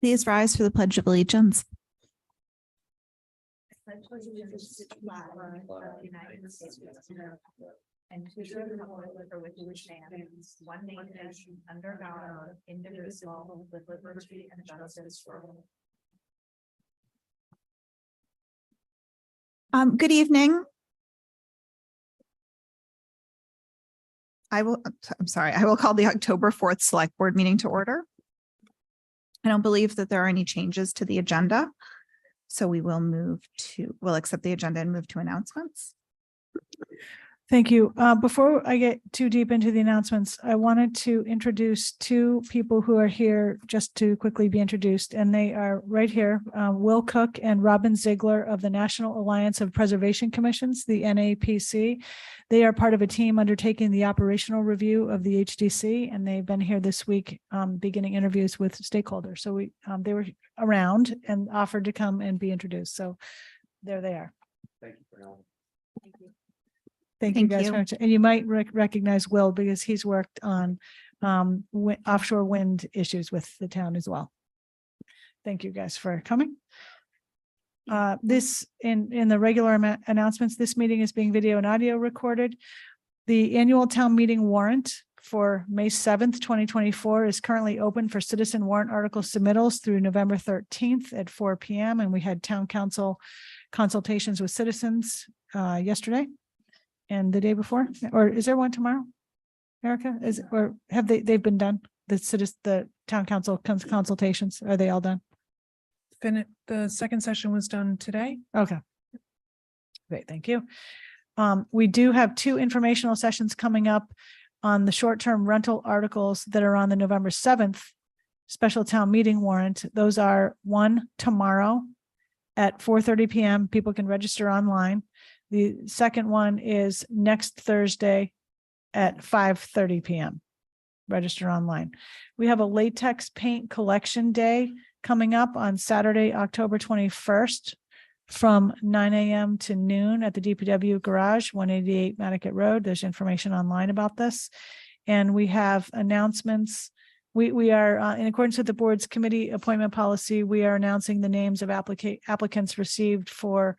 Please rise for the Pledge of Allegiance. Pledge allegiance to the flag of the United States of America and to the republic for which it stands, one nation, under God, indivisible, with liberty and justice for all. Good evening. I will call the October 4th Select Board meeting to order. I don't believe that there are any changes to the agenda. So we'll accept the agenda and move to announcements. Thank you. Before I get too deep into the announcements, I wanted to introduce two people who are here just to quickly be introduced, and they are right here, Will Cook and Robin Ziegler of the National Alliance of Preservation Commissions, the NAPC. They are part of a team undertaking the operational review of the HDC, and they've been here this week beginning interviews with stakeholders. So they were around and offered to come and be introduced. So there they are. Thank you for having me. Thank you. Thank you guys very much. And you might recognize Will because he's worked on offshore wind issues with the town as well. Thank you guys for coming. This in the regular announcements, this meeting is being video and audio recorded. The annual town meeting warrant for May 7th, 2024 is currently open for citizen warrant article submittals through November 13th at 4 p.m. And we had town council consultations with citizens yesterday and the day before, or is there one tomorrow? Erica, they've been done? The town council consultations, are they all done? The second session was done today. Okay. Great, thank you. We do have two informational sessions coming up on the short-term rental articles that are on the November 7th special town meeting warrant. Those are one tomorrow at 4:30 p.m. People can register online. The second one is next Thursday at 5:30 p.m. Register online. We have a latex paint collection day coming up on Saturday, October 21st from 9 a.m. to noon at the DPW garage, 188 Madaket Road. There's information online about this. And we have announcements. We are in accordance with the board's committee appointment policy. We are announcing the names of applicants received for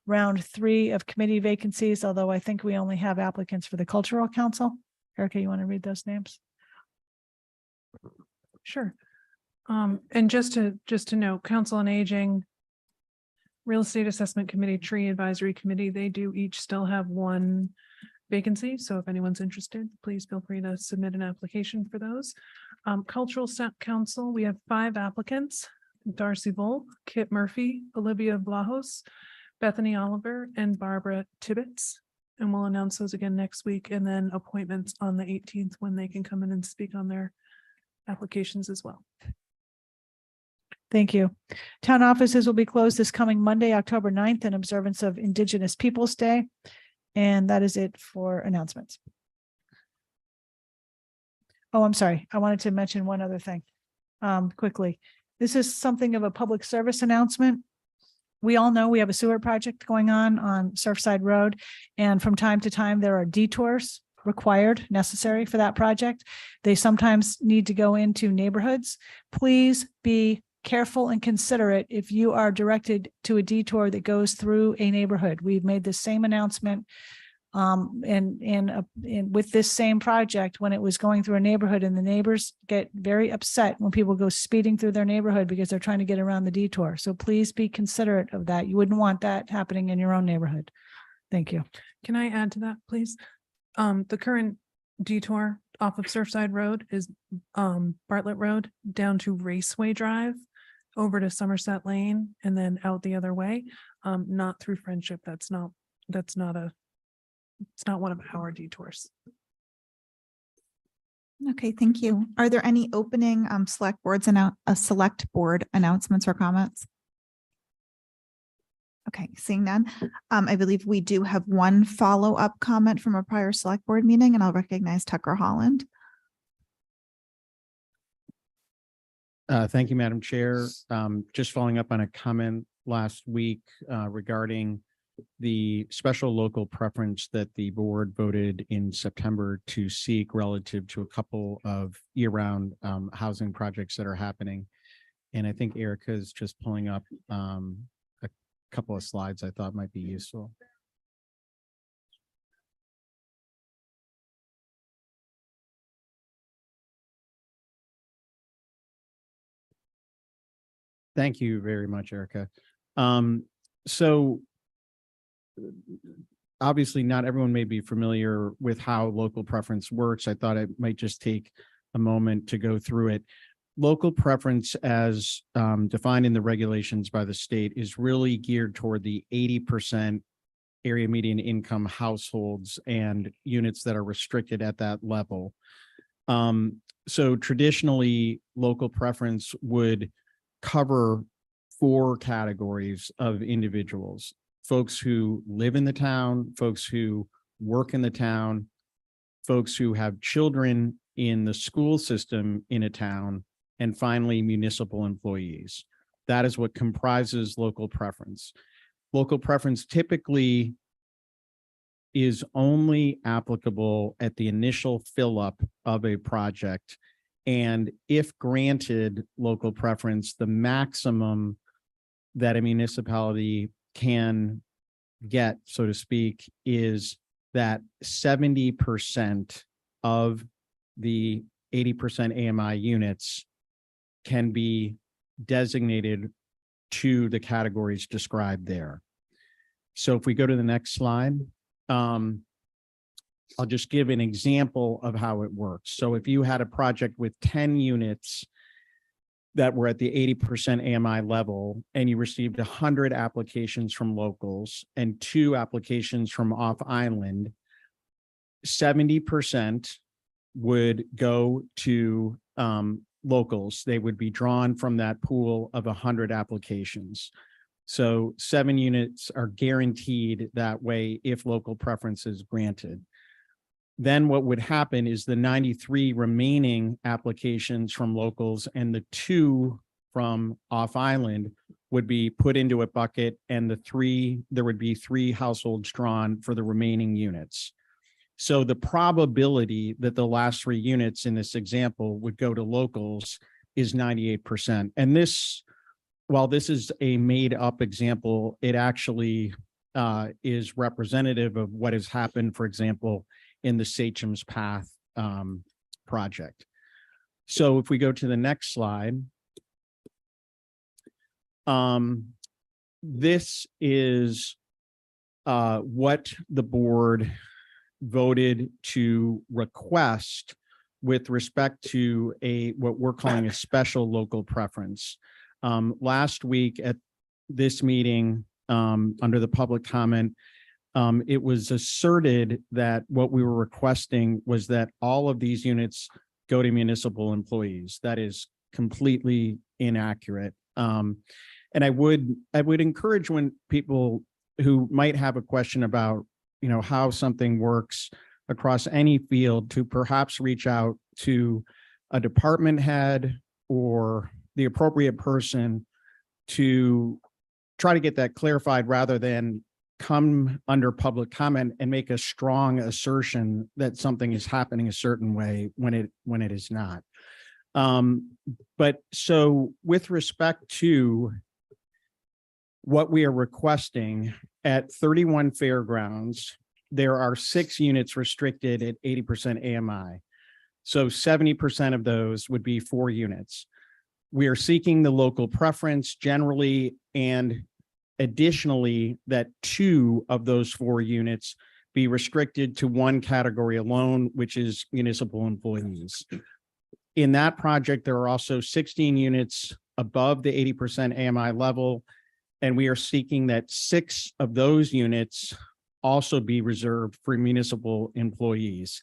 round 3 of committee vacancies, although I think we only have applicants for the Cultural Council. Erica, you want to read those names? Sure. And just to note, Council on Aging, Real Estate Assessment Committee, Tree Advisory Committee, they do each still have one vacancy. So if anyone's interested, please feel free to submit an application for those. Cultural Council, we have 5 applicants: Darcy Volk, Kit Murphy, Olivia Blahos, Bethany Oliver, and Barbara Tibbetts. And we'll announce those again next week, and then appointments on the 18th when they can come in and speak on their applications as well. Thank you. Town offices will be closed this coming Monday, October 9th, in observance of Indigenous Peoples Day. And that is it for announcements. Oh, I'm sorry. I wanted to mention one other thing quickly. This is something of a public service announcement. We all know we have a sewer project going on Surfside Road, and from time to time there are detours necessary for that project. They sometimes need to go into neighborhoods. Please be careful and considerate if you are directed to a detour that goes through a neighborhood. We've made the same announcement with this same project when it was going through a neighborhood, and the neighbors get very upset when people go speeding through their neighborhood because they're trying to get around the detour. So please be considerate of that. You wouldn't want that happening in your own neighborhood. Thank you. Can I add to that, please? The current detour off of Surfside Road is Bartlett Road down to Raceway Drive, over to Somerset Lane, and then out the other way, not through Friendship. It's not one of our detours. Okay, thank you. Are there any opening select board announcements or comments? Okay, seeing none. I believe we do have one follow-up comment from a prior select board meeting, and I'll recognize Tucker Holland. Thank you, Madam Chair. Just following up on a comment last week regarding the special local preference that the board voted in September to seek relative to a couple of year-round housing projects that are happening. And I think Erica is just pulling up a couple of slides I thought might be useful. Thank you very much, Erica. So obviously not everyone may be familiar with how local preference works. I thought I might just take a moment to go through it. Local preference, as defined in the regulations by the state, is really geared toward the 80% area median income households and units that are restricted at that level. So traditionally, local preference would cover 4 categories of individuals: folks who live in the town, folks who work in the town, folks who have children in the school system in a town, and finally, municipal employees. That is what comprises local preference. Local preference typically is only applicable at the initial fill up of a project. And if granted local preference, the maximum that a municipality can get, so to speak, is that 70% of the 80% AMI units can be designated to the categories described there. So if we go to the next slide, I'll just give an example of how it works. So if you had a project with 10 units that were at the 80% AMI level, and you received 100 applications from locals and 2 applications from off island, 70% would go to locals. They would be drawn from that pool of 100 applications. So 7 units are guaranteed that way if local preference is granted. Then what would happen is the 93 remaining applications from locals and the 2 from off island would be put into a bucket, and there would be 3 households drawn for the remaining units. So the probability that the last 3 units in this example would go to locals is 98%. And this, while this is a made up example, it actually is representative of what has happened, for example, in the Sachem's Path project. So if we go to the next slide, this is what the board voted to request with respect to what we're calling a special local preference. Last week at this meeting, under the public comment, it was asserted that what we were requesting was that all of these units go to municipal employees. That is completely inaccurate. And I would encourage, when people who might have a question about, how something works across any field, to perhaps reach out to a department head or the appropriate person to try to get that clarified, rather than come under public comment and make a strong assertion that something is happening a certain way when it is not. But so with respect to what we are requesting at 31 Fairgrounds, there are 6 units restricted at 80% AMI. So 70% of those would be 4 units. We are seeking the local preference generally, and additionally, that 2 of those 4 units be restricted to one category alone, which is municipal employees. In that project, there are also 16 units above the 80% AMI level, and we are seeking that 6 of those units also be reserved for municipal employees.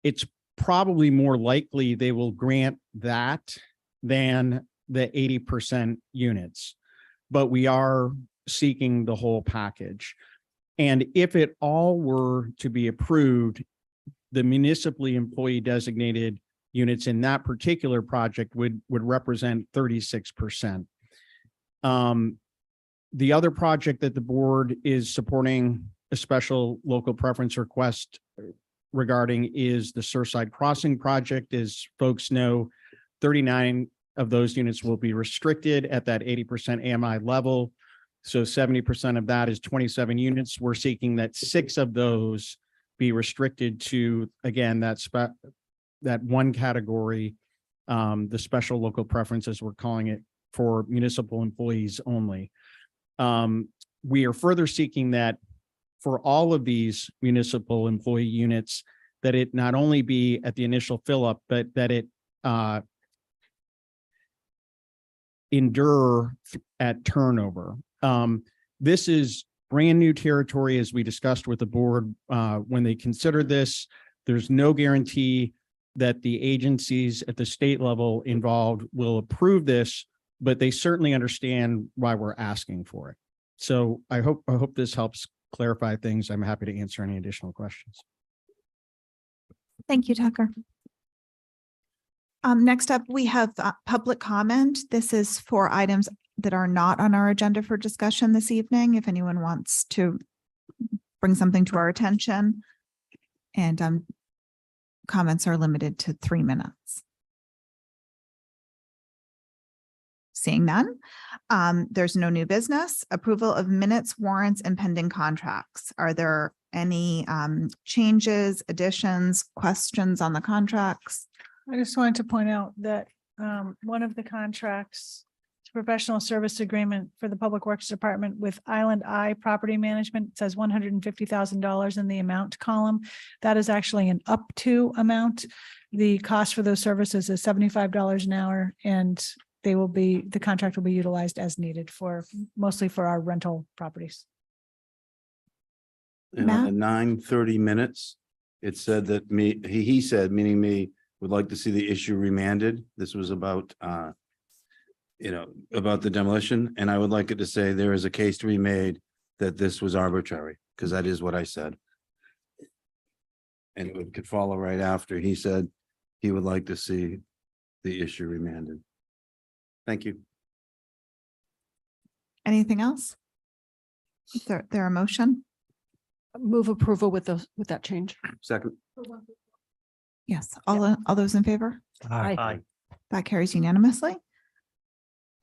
It's probably more likely they will grant that than the 80% units, but we are seeking the whole package. And if it all were to be approved, the municipally employee designated units in that particular project would represent 36%. The other project that the board is supporting a special local preference request regarding is the Surfside Crossing project. As folks know, 39 of those units will be restricted at that 80% AMI level. So 70% of that is 27 units. We're seeking that 6 of those be restricted to, again, that one category, the special local preference, as we're calling it, for municipal employees only. We are further seeking that for all of these municipal employee units, that it not only be at the initial fill up, but that it endure at turnover. This is brand new territory, as we discussed with the board when they considered this. There's no guarantee that the agencies at the state level involved will approve this, but they certainly understand why we're asking for it. So I hope this helps clarify things. I'm happy to answer any additional questions. Thank you, Tucker. Next up, we have public comment. This is for items that are not on our agenda for discussion this evening. If anyone wants to bring something to our attention, and comments are limited to 3 minutes. Seeing none, there's no new business. Approval of minutes, warrants, and pending contracts. Are there any changes, additions, questions on the contracts? I just wanted to point out that one of the contracts, professional service agreement for the Public Works Department with Island Eye Property Management, says $150,000 in the amount column. That is actually an up to amount. The cost for those services is $75 an hour, and the contract will be utilized as needed mostly for our rental properties. And Matt? at 9:30 minutes, it said that he said, meaning me, would like to see the issue remanded. This was about, about the demolition. And I would like it to say there is a case to be made that this was arbitrary, because that is what I said. And it could follow right after. He said he would like to see the issue remanded. Thank you. Anything else? Is there a motion? Move approval with that change. Second. Yes, all those in favor? Aye. That carries unanimously.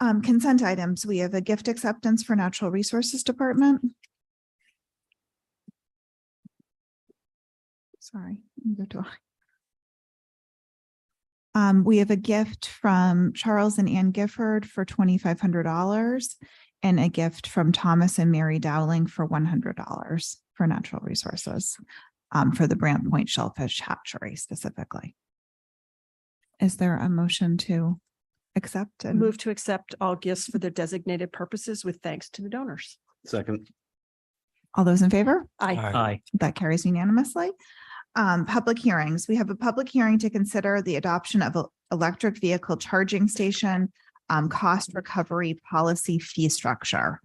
Consent items. We have a gift acceptance for Natural Resources Department. Sorry. We have a gift from Charles and Ann Gifford for $2,500 and a gift from Thomas and Mary Dowling for $100 for Natural Resources, for the Brant Point Shellfish Hatchery specifically. Is there a motion to accept? And Move to accept all gifts for their designated purposes with thanks to the donors. Second. all those in favor? Aye. That carries unanimously. Public hearings. We have a public hearing to consider the adoption of an electric vehicle charging station cost recovery policy fee structure.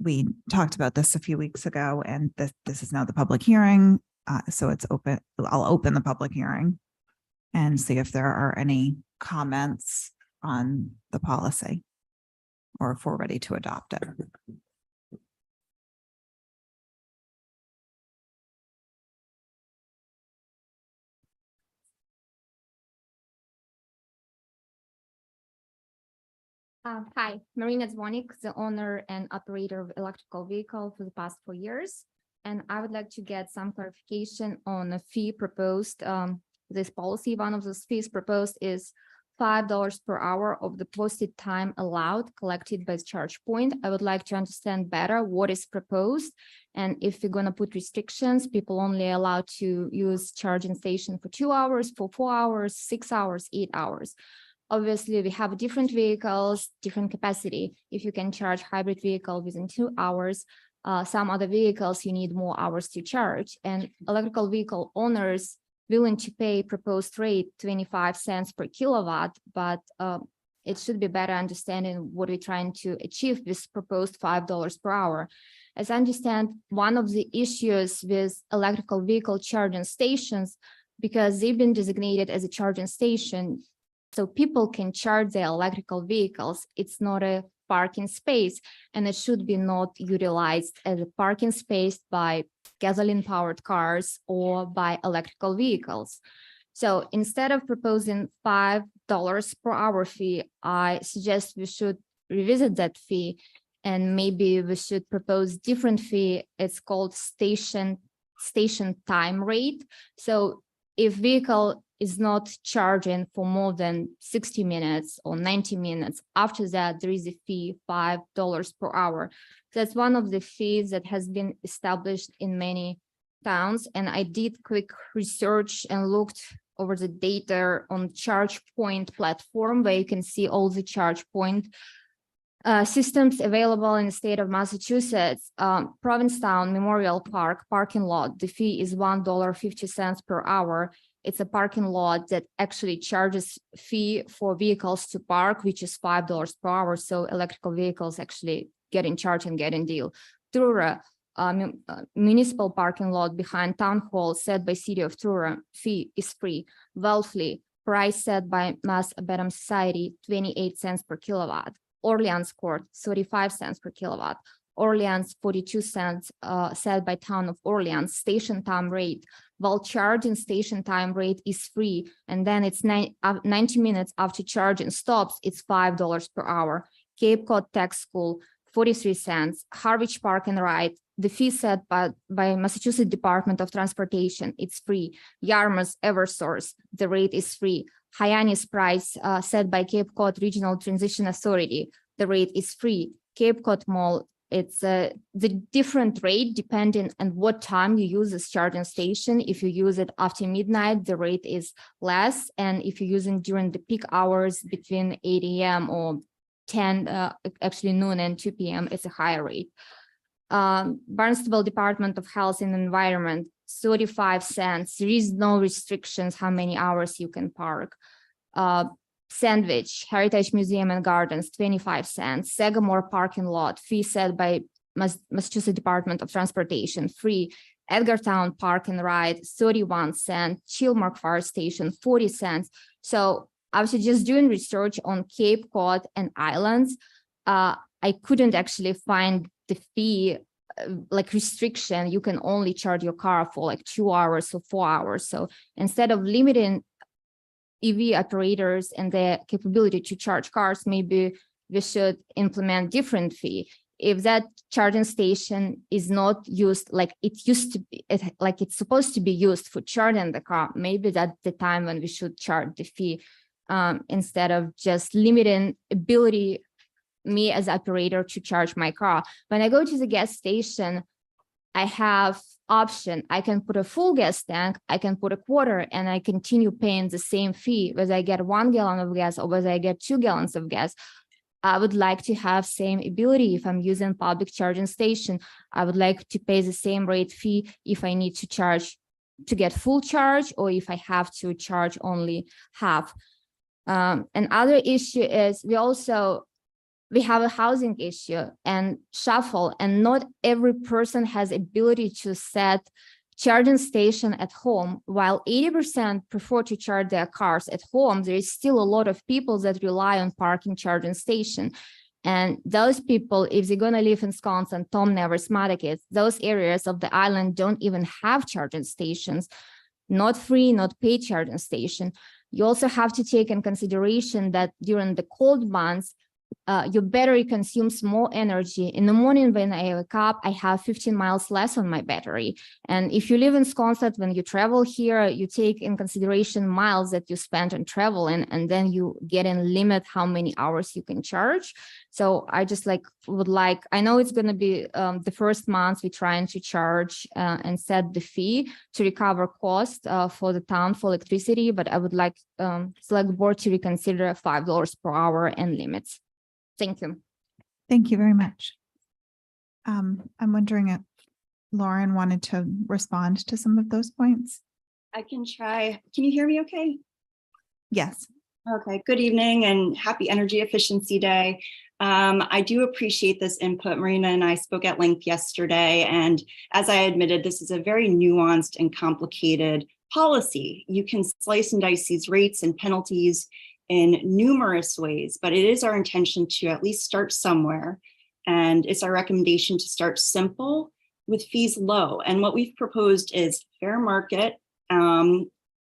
We talked about this a few weeks ago, and this is now the public hearing. So it's open. I'll open the public hearing and see if there are any comments on the policy or if we're ready to adopt it. Hi, Marina Zvonik, the owner and operator of electrical vehicle for the past 4 years. And I would like to get some clarification on a fee proposed. This policy, one of those fees proposed is $5 per hour of the posted time allowed collected by charge point. I would like to understand better what is proposed. And if we're going to put restrictions, people only allowed to use charging station for 2 hours, for 4 hours, 6 hours, 8 hours. Obviously, we have different vehicles, different capacity. If you can charge hybrid vehicle within 2 hours, some other vehicles, you need more hours to charge. And electrical vehicle owners willing to pay proposed rate 25 cents per kilowatt, but it should be better understanding what we're trying to achieve with proposed $5 per hour. As I understand, one of the issues with electrical vehicle charging stations, because they've been designated as a charging station, so people can charge their electrical vehicles. It's not a parking space, and it should be not utilized as a parking space by gasoline powered cars or by electrical vehicles. So instead of proposing $5 per hour fee, I suggest we should revisit that fee, and maybe we should propose different fee. It's called station time rate. So if vehicle is not charging for more than 60 minutes or 90 minutes, after that, there is a fee, $5 per hour. That's one of the fees that has been established in many towns. And I did quick research and looked over the data on ChargePoint platform, where you can see all the ChargePoint systems available in the state of Massachusetts. Provincetown Memorial Park parking lot, the fee is $1.50 per hour. It's a parking lot that actually charges fee for vehicles to park, which is $5 per hour. So electrical vehicles actually getting charged and getting deal. Truro, municipal parking lot behind town hall set by city of Truro, fee is free. Wellesley, price set by Mass Abedam Society, 28 cents per kilowatt. Orleans Court, 35 cents per kilowatt. Orleans, 42 cents set by town of Orleans. Station time rate, while charging station time rate is free, and then it's 90 minutes after charging stops, it's $5 per hour. Cape Cod Tech School, 43 cents. Harwich Park and Ride, the fee set by Massachusetts Department of Transportation, it's free. Yarmouth Eversource, the rate is free. Hyannis price set by Cape Cod Regional Transition Authority, the rate is free. Cape Cod Mall, it's the different rate depending on what time you use this charging station. If you use it after midnight, the rate is less. And if you're using during the peak hours between 8 a.m. or 10, actually noon and 2 p.m., it's a higher rate. Barnstable Department of Health and Environment, 35 cents. There is no restrictions how many hours you can park. Sandwich, Heritage Museum and Gardens, 25 cents. Sagamore parking lot, fee set by Massachusetts Department of Transportation, free. Edgartown Park and Ride, 31 cents. Chilmark Fire Station, 40 cents. So I was just doing research on Cape Cod and islands. I couldn't actually find the fee like restriction. You can only charge your car for like 2 hours or 4 hours. So instead of limiting EV operators and their capability to charge cars, maybe we should implement different fee. If that charging station is not used like it used to be, like it's supposed to be used for charging the car, maybe that's the time when we should charge the fee, instead of just limiting ability me as operator to charge my car. When I go to the gas station, I have option. I can put a full gas tank, I can put a quarter, and I continue paying the same fee, whether I get 1 gallon of gas or whether I get 2 gallons of gas. I would like to have same ability if I'm using public charging station. I would like to pay the same rate fee if I need to charge to get full charge or if I have to charge only half. Another issue is we have a housing issue and shuffle, and not every person has ability to set charging station at home. While 80% prefer to charge their cars at home, there is still a lot of people that rely on parking charging station. And those people, if they're going to live in Wisconsin, Tom Nevers, Madaket, those areas of the island don't even have charging stations, not free, not paid charging station. You also have to take in consideration that during the cold months, your battery consumes more energy. In the morning when I wake up, I have 15 miles less on my battery. And if you live in Wisconsin, when you travel here, you take in consideration miles that you spend on traveling, and then you get in limit how many hours you can charge. So I just I know it's going to be the first month we're trying to charge and set the fee to recover cost for the town for electricity, but I would like select board to reconsider $5 per hour and limits. Thank you. Thank you very much. I'm wondering if Lauren wanted to respond to some of those points. I can try. Can you hear me okay? Yes. Okay, good evening and happy Energy Efficiency Day. I do appreciate this input. Marina and I spoke at length yesterday, and as I admitted, this is a very nuanced and complicated policy. You can slice and dice these rates and penalties in numerous ways, but it is our intention to at least start somewhere. And it's our recommendation to start simple with fees low. And what we've proposed is fair market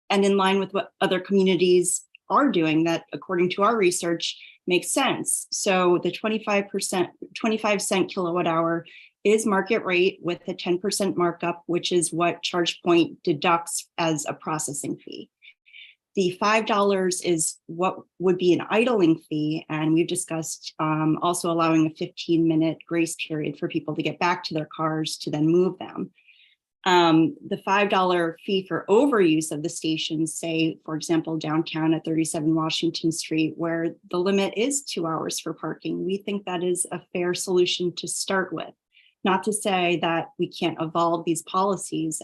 and in line with what other communities are doing that, according to our research, makes sense. So the 25-cent kilowatt hour is market rate with a 10% markup, which is what ChargePoint deducts as a processing fee. The $5 is what would be an idling fee. And we've discussed also allowing a 15-minute grace period for people to get back to their cars to then move them. The $5 fee for overuse of the stations, say, for example, downtown at 37 Washington Street, where the limit is 2 hours for parking. We think that is a fair solution to start with. Not to say that we can't evolve these policies.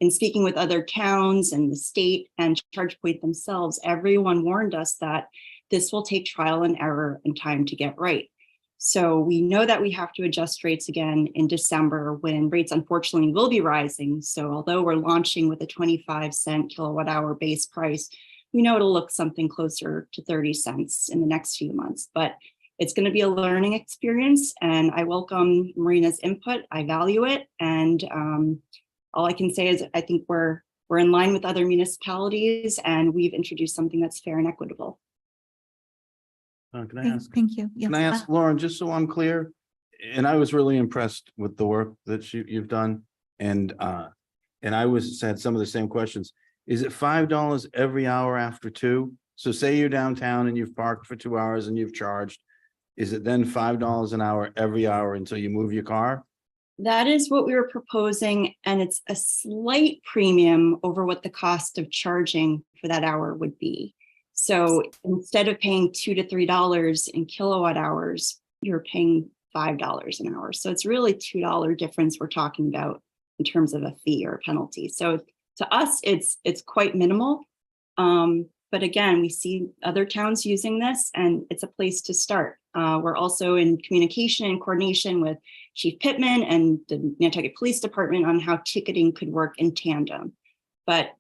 In speaking with other towns and the state and ChargePoint themselves, everyone warned us that this will take trial and error and time to get right. So we know that we have to adjust rates again in December when rates unfortunately will be rising. So although we're launching with a 25-cent kilowatt hour base price, we know it'll look something closer to 30 cents in the next few months. But it's going to be a learning experience, and I welcome Marina's input. I value it. And all I can say is I think we're in line with other municipalities, and we've introduced something that's fair and equitable. Can I ask? Thank you. Yes. Can I ask Lauren, just so I'm clear? And I was really impressed with the work that you've done. And I had some of the same questions. Is it $5 every hour after 2? So say you're downtown and you've parked for 2 hours and you've charged. Is it then $5 an hour every hour until you move your car? That is what we were proposing, and it's a slight premium over what the cost of charging for that hour would be. So instead of paying $2 to $3 in kilowatt hours, you're paying $5 an hour. So it's really $2 difference we're talking about in terms of a fee or a penalty. So to us, it's quite minimal. But again, we see other towns using this, and it's a place to start. We're also in communication and coordination with Chief Pittman and the Nantucket Police Department on how ticketing could work in tandem. But,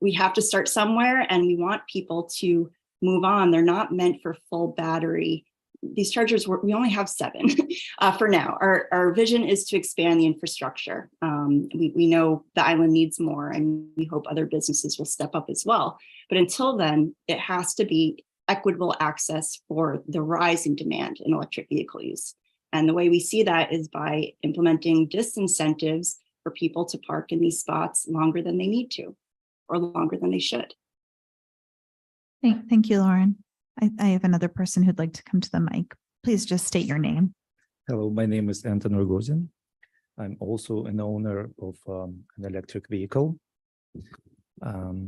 we have to start somewhere, and we want people to move on. They're not meant for full battery. These chargers, we only have 7 for now. Our vision is to expand the infrastructure. We know the island needs more, and we hope other businesses will step up as well. But until then, it has to be equitable access for the rising demand in electric vehicle use. And the way we see that is by implementing disincentives for people to park in these spots longer than they need to, or longer than they should. Thank you, Lauren. I have another person who'd like to come to the mic. Please just state your name. Hello, my name is Anton Rogozin. I'm also an owner of an electric vehicle. I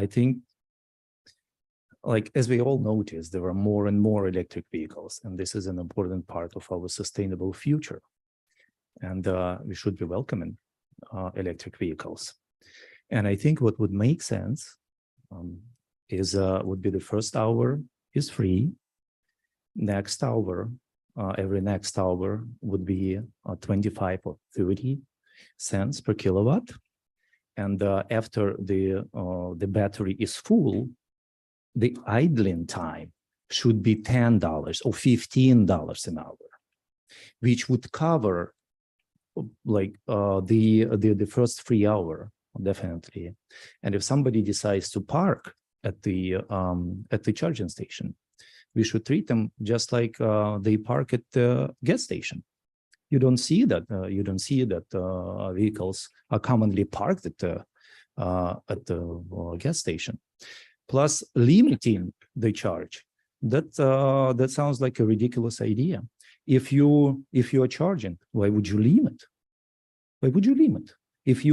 think, like, as we all notice, there are more and more electric vehicles, and this is an important part of our sustainable future. And we should be welcoming electric vehicles. And I think what would make sense would be the first hour is free. Next hour, every next hour would be 25 or 30 cents per kilowatt. And after the battery is full, the idling time should be $10 or $15 an hour, which would cover like the first free hour, definitely. And if somebody decides to park at the charging station, we should treat them just like they park at the gas station. You don't see that. Vehicles are commonly parked at the gas station. Plus, limiting the charge, that sounds like a ridiculous idea. If you are charging, why would you limit? Why would you limit? If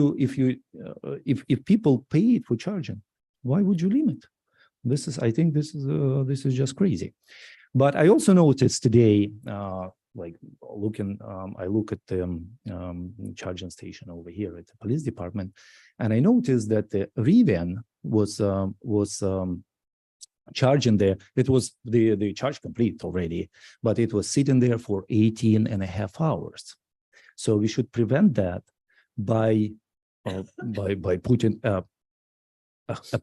people pay for charging, why would you limit? I think this is just crazy. But I also noticed today, I look at the charging station over here at the police department, and I noticed that the Rivian was charging there. It was the charge complete already, but it was sitting there for 18 and a half hours. So we should prevent that by putting a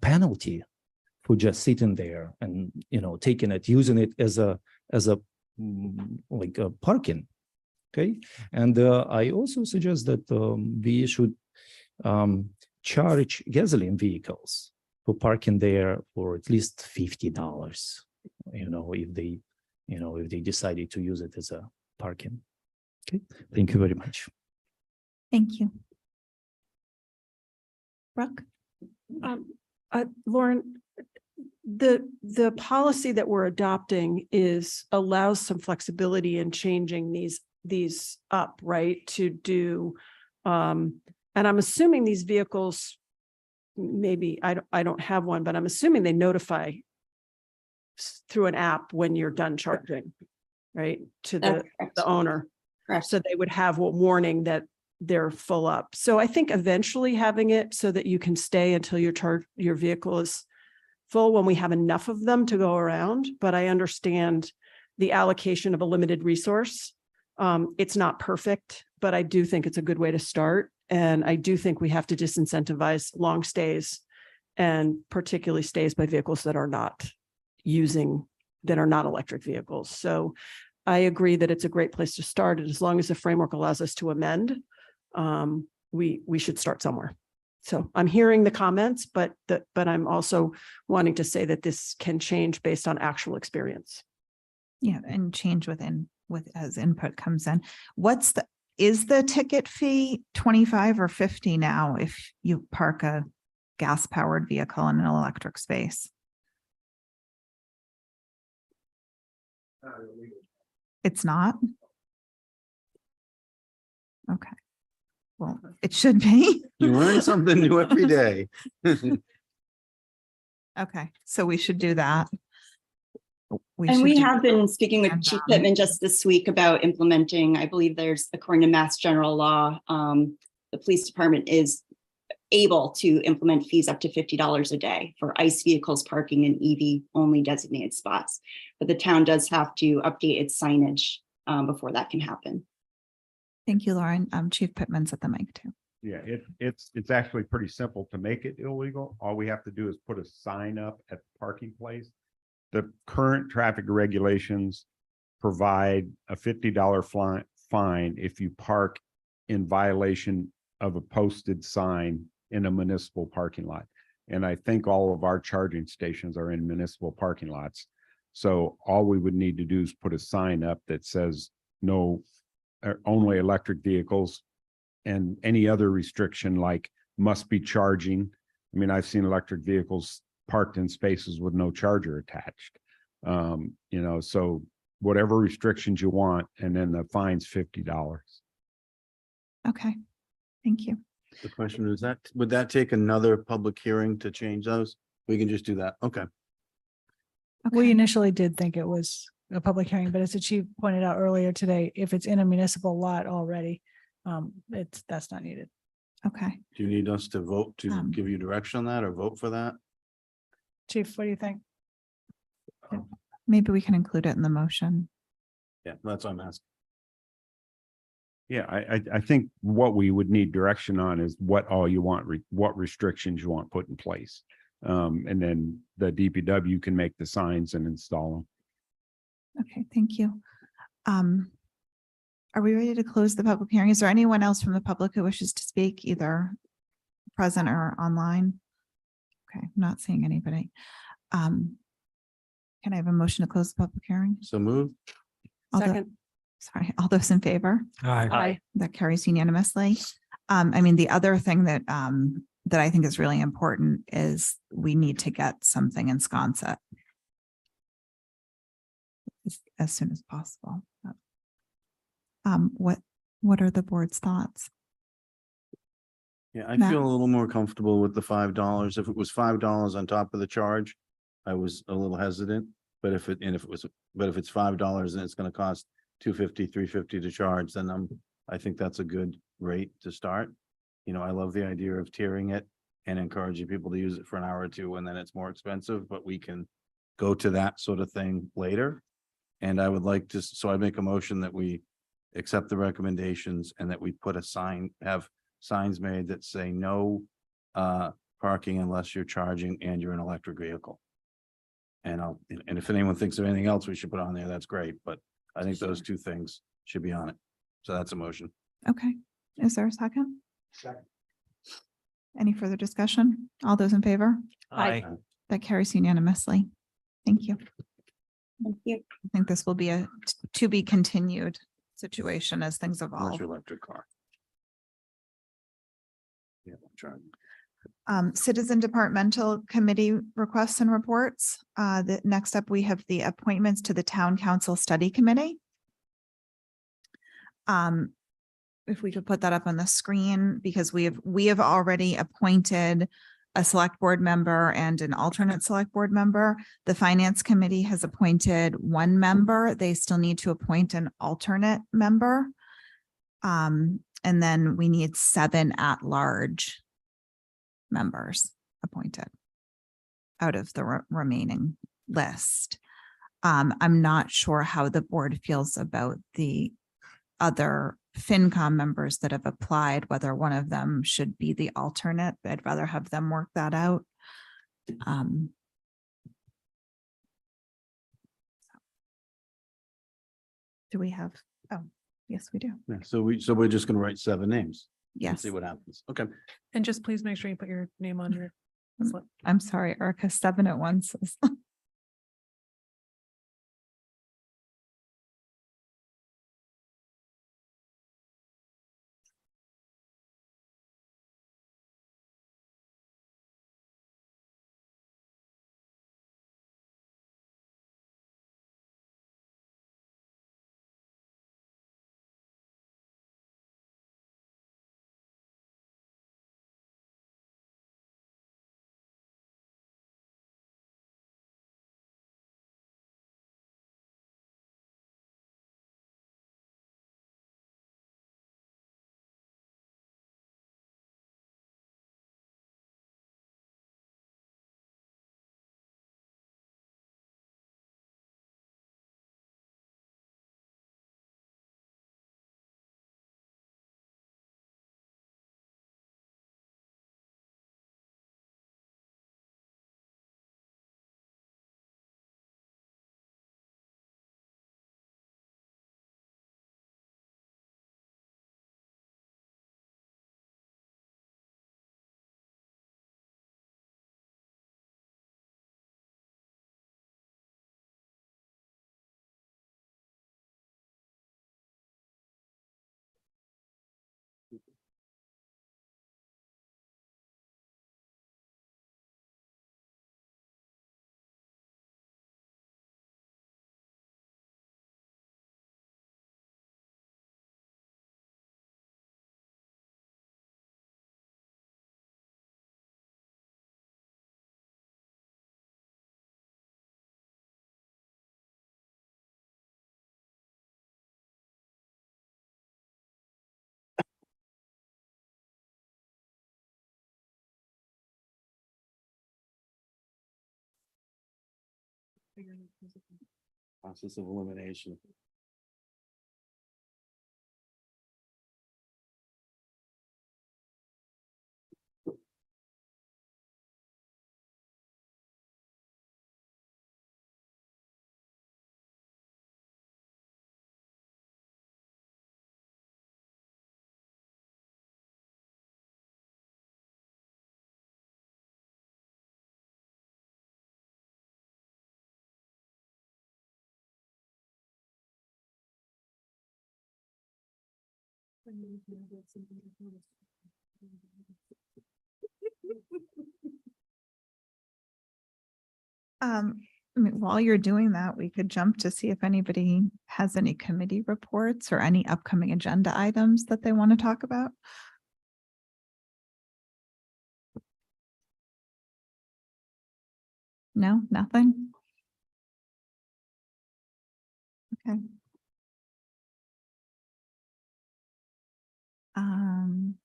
penalty for just sitting there and using it as a parking. Okay, and I also suggest that we should charge gasoline vehicles for parking there for at least $50. If they decided to use it as a parking. Okay, thank you very much. Thank you. Brooke? Lauren, the policy that we're adopting allows some flexibility in changing these up, right? To do, and I'm assuming these vehicles, maybe I don't have one, but I'm assuming they notify through an app when you're done charging, right? To That's correct. the owner. Correct. So they would have a warning that they're full up. So I think eventually having it so that you can stay until your vehicle is full when we have enough of them to go around. But I understand the allocation of a limited resource. It's not perfect, but I do think it's a good way to start. And I do think we have to disincentivize long stays and particularly stays by vehicles that are not electric vehicles. So I agree that it's a great place to start. And as long as the framework allows us to amend, we should start somewhere. So I'm hearing the comments, but I'm also wanting to say that this can change based on actual experience. Yeah, and change as input comes in. Is the ticket fee 25 or 50 now if you park a gas powered vehicle in an electric space? It's not? Okay. Well, it should be. You learn something new every day. Okay, so we should do that. And should we do- have been speaking with and, Chief Pittman just this week about implementing, I believe there's, according to Mass General Law, the police department is able to implement fees up to $50 a day for ICE vehicles parking in EV only designated spots. But the town does have to update its signage before that can happen. Thank you, Lauren. Chief Pittman's at the mic too. Yeah, it's actually pretty simple to make it illegal. All we have to do is put a sign up at the parking place. The current traffic regulations provide a $50 fine if you park in violation of a posted sign in a municipal parking lot. And I think all of our charging stations are in municipal parking lots. So all we would need to do is put a sign up that says no, only electric vehicles, and any other restriction like must be charging. I mean, I've seen electric vehicles parked in spaces with no charger attached. So whatever restrictions you want, and then the fine's $50. Okay, thank you. The question is would that take another public hearing to change those? We can just do that. Okay. We Okay. initially did think it was a public hearing, but as the chief pointed out earlier today, if it's in a municipal lot already, that's not needed. Okay. Do you need us to vote to give you direction on that or vote for that? Chief, what do you think? Maybe we can include it in the motion. Yeah, that's what I'm asking. Yeah, I think what we would need direction on is what all you want, what restrictions you want put in place. And then the DPW can make the signs and install them. Okay, thank you. Are we ready to close the public hearing? Is there anyone else from the public who wishes to speak, either present or online? Okay, I'm not seeing anybody. Can I have a motion to close the public hearing? So move. Second. All those in favor? Aye. That carries unanimously. The other thing that I think is really important is we need to get something in Sconset as soon as possible. What are the board's thoughts? Yeah, I Matt? feel a little more comfortable with the $5. If it was $5 on top of the charge, I was a little hesitant, but if it's $5 and it's going to cost $250, $350 to charge, then I think that's a good rate to start. I love the idea of tiering it and encouraging people to use it for an hour or two, and then it's more expensive, but we can go to that sort of thing later. And I would like to, so I make a motion that we accept the recommendations and that we put have signs made that say no parking unless you're charging and you're an electric vehicle. And if anyone thinks of anything else we should put on there, that's great, but I think those two things should be on it. So that's a motion. Okay, is there a second? Second. Any further discussion? All those in favor? Aye. That carries unanimously. Thank you. Thank you. I think this will be a to be continued situation as things That's evolve. your electric car. Yeah, I'm trying. Citizen Departmental Committee requests and reports. The next up, we have the appointments to the Town Council Study Committee. If we could put that up on the screen, because we have already appointed a select board member and an alternate select board member. The Finance Committee has appointed one member. They still need to appoint an alternate member. And then we need 7 at-large members appointed out of the remaining list. I'm not sure how the board feels about the other FinCom members that have applied, whether one of them should be the alternate. I'd rather have them work that out. Do we have, oh, yes, we do. Yeah, so we're just gonna write 7 names. And Yes. see what happens. Okay. And just please make sure you put your name on your slip. I'm sorry, Erica, 7 at once. Process of elimination. I mean, while you're doing that, we could jump to see if anybody has any committee reports or any upcoming agenda items that they want to talk about. No, nothing? Okay. Um,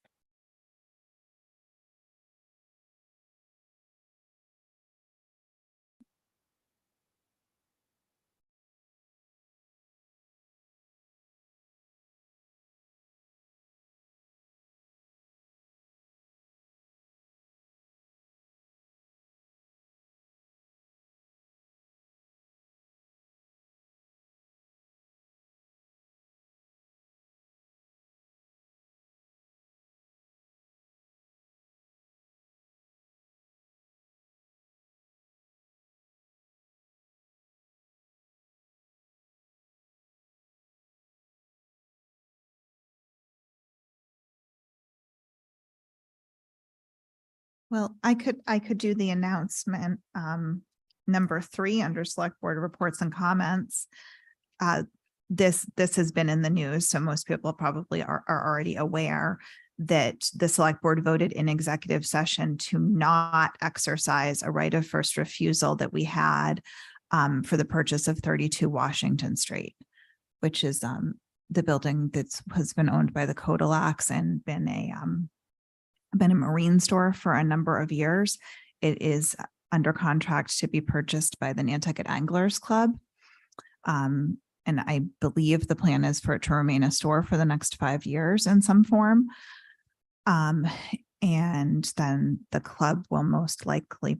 Well, I could do the announcement, number 3 under select board reports and comments. This has been in the news, so most people probably are already aware that the select board voted in executive session to not exercise a right of first refusal that we had for the purchase of 32 Washington Street, which is the building has been owned by the Codillacs and been a marine store for a number of years. It is under contract to be purchased by the Nantucket Anglers Club. And I believe the plan is for it to remain a store for the next 5 years in some form. And then the club will most likely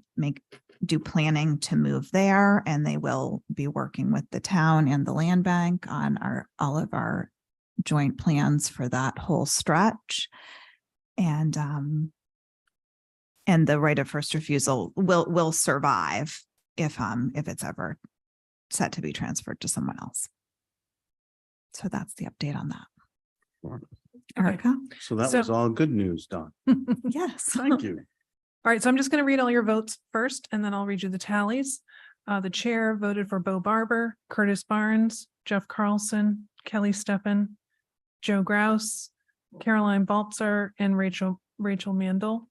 do planning to move there, and they will be working with the town and the land bank on all of our joint plans for that whole stretch. And the right of first refusal will survive if it's ever set to be transferred to someone else. So that's the update on that. Sure. Erica? So that So- was all good news, Don. Yes. Thank you. All right, so I'm just going to read all your votes first, and then I'll read you the tallies. The chair voted for Bo Barber, Curtis Barnes, Jeff Carlson, Kelly Steffen, Joe Grouse, Caroline Baltzer, and Rachel Mandel.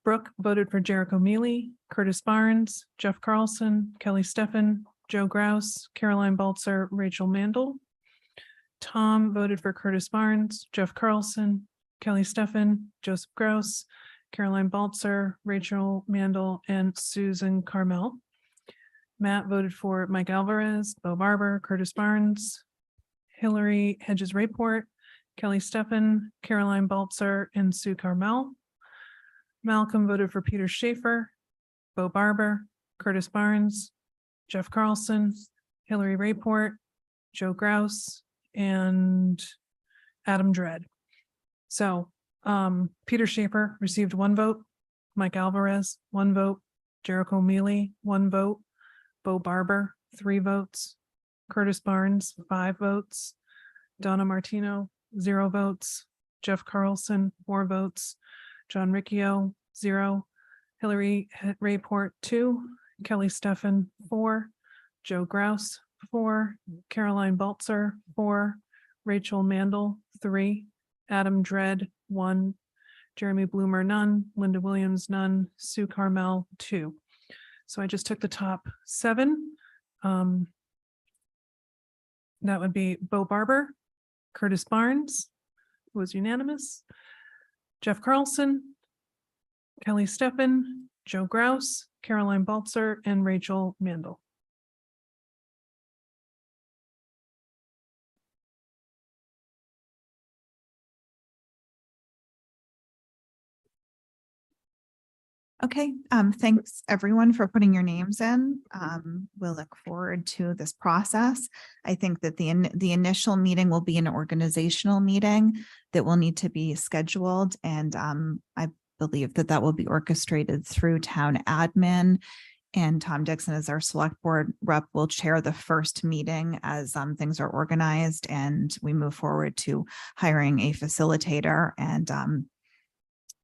Brooke voted for Jericho Mealy, Curtis Barnes, Jeff Carlson, Kelly Steffen, Joe Grouse, Caroline Baltzer, Rachel Mandel. Tom voted for Curtis Barnes, Jeff Carlson, Kelly Steffen, Joseph Grouse, Caroline Baltzer, Rachel Mandel, and Susan Carmel. Matt voted for Mike Alvarez, Bo Barber, Curtis Barnes, Hillary Hedges Rayport, Kelly Steffen, Caroline Baltzer, and Sue Carmel. Malcolm voted for Peter Schaefer, Bo Barber, Curtis Barnes, Jeff Carlson, Hillary Rayport, Joe Grouse, and Adam Dredd. So Peter Schaefer received 1 vote, Mike Alvarez, 1 vote, Jericho Mealy, 1 vote, Bo Barber, 3 votes, Curtis Barnes, 5 votes, Donna Martino, 0 votes, Jeff Carlson, 4 votes, John Riccio, 0, Hillary Rayport, 2, Kelly Steffen, 4, Joe Grouse, 4, Caroline Baltzer, 4, Rachel Mandel, 3, Adam Dredd, 1, Jeremy Bloomer, none, Linda Williams, none, Sue Carmel, 2. So I just took the top 7. That would be Bo Barber, Curtis Barnes, who was unanimous, Jeff Carlson, Kelly Steffen, Joe Grouse, Caroline Baltzer, and Rachel Mandel. Okay, thanks everyone for putting your names in. We'll look forward to this process. I think that the initial meeting will be an organizational meeting that will need to be scheduled, and I believe that will be orchestrated through town admin. And Tom Dixon, as our select board rep, will chair the first meeting as things are organized and we move forward to hiring a facilitator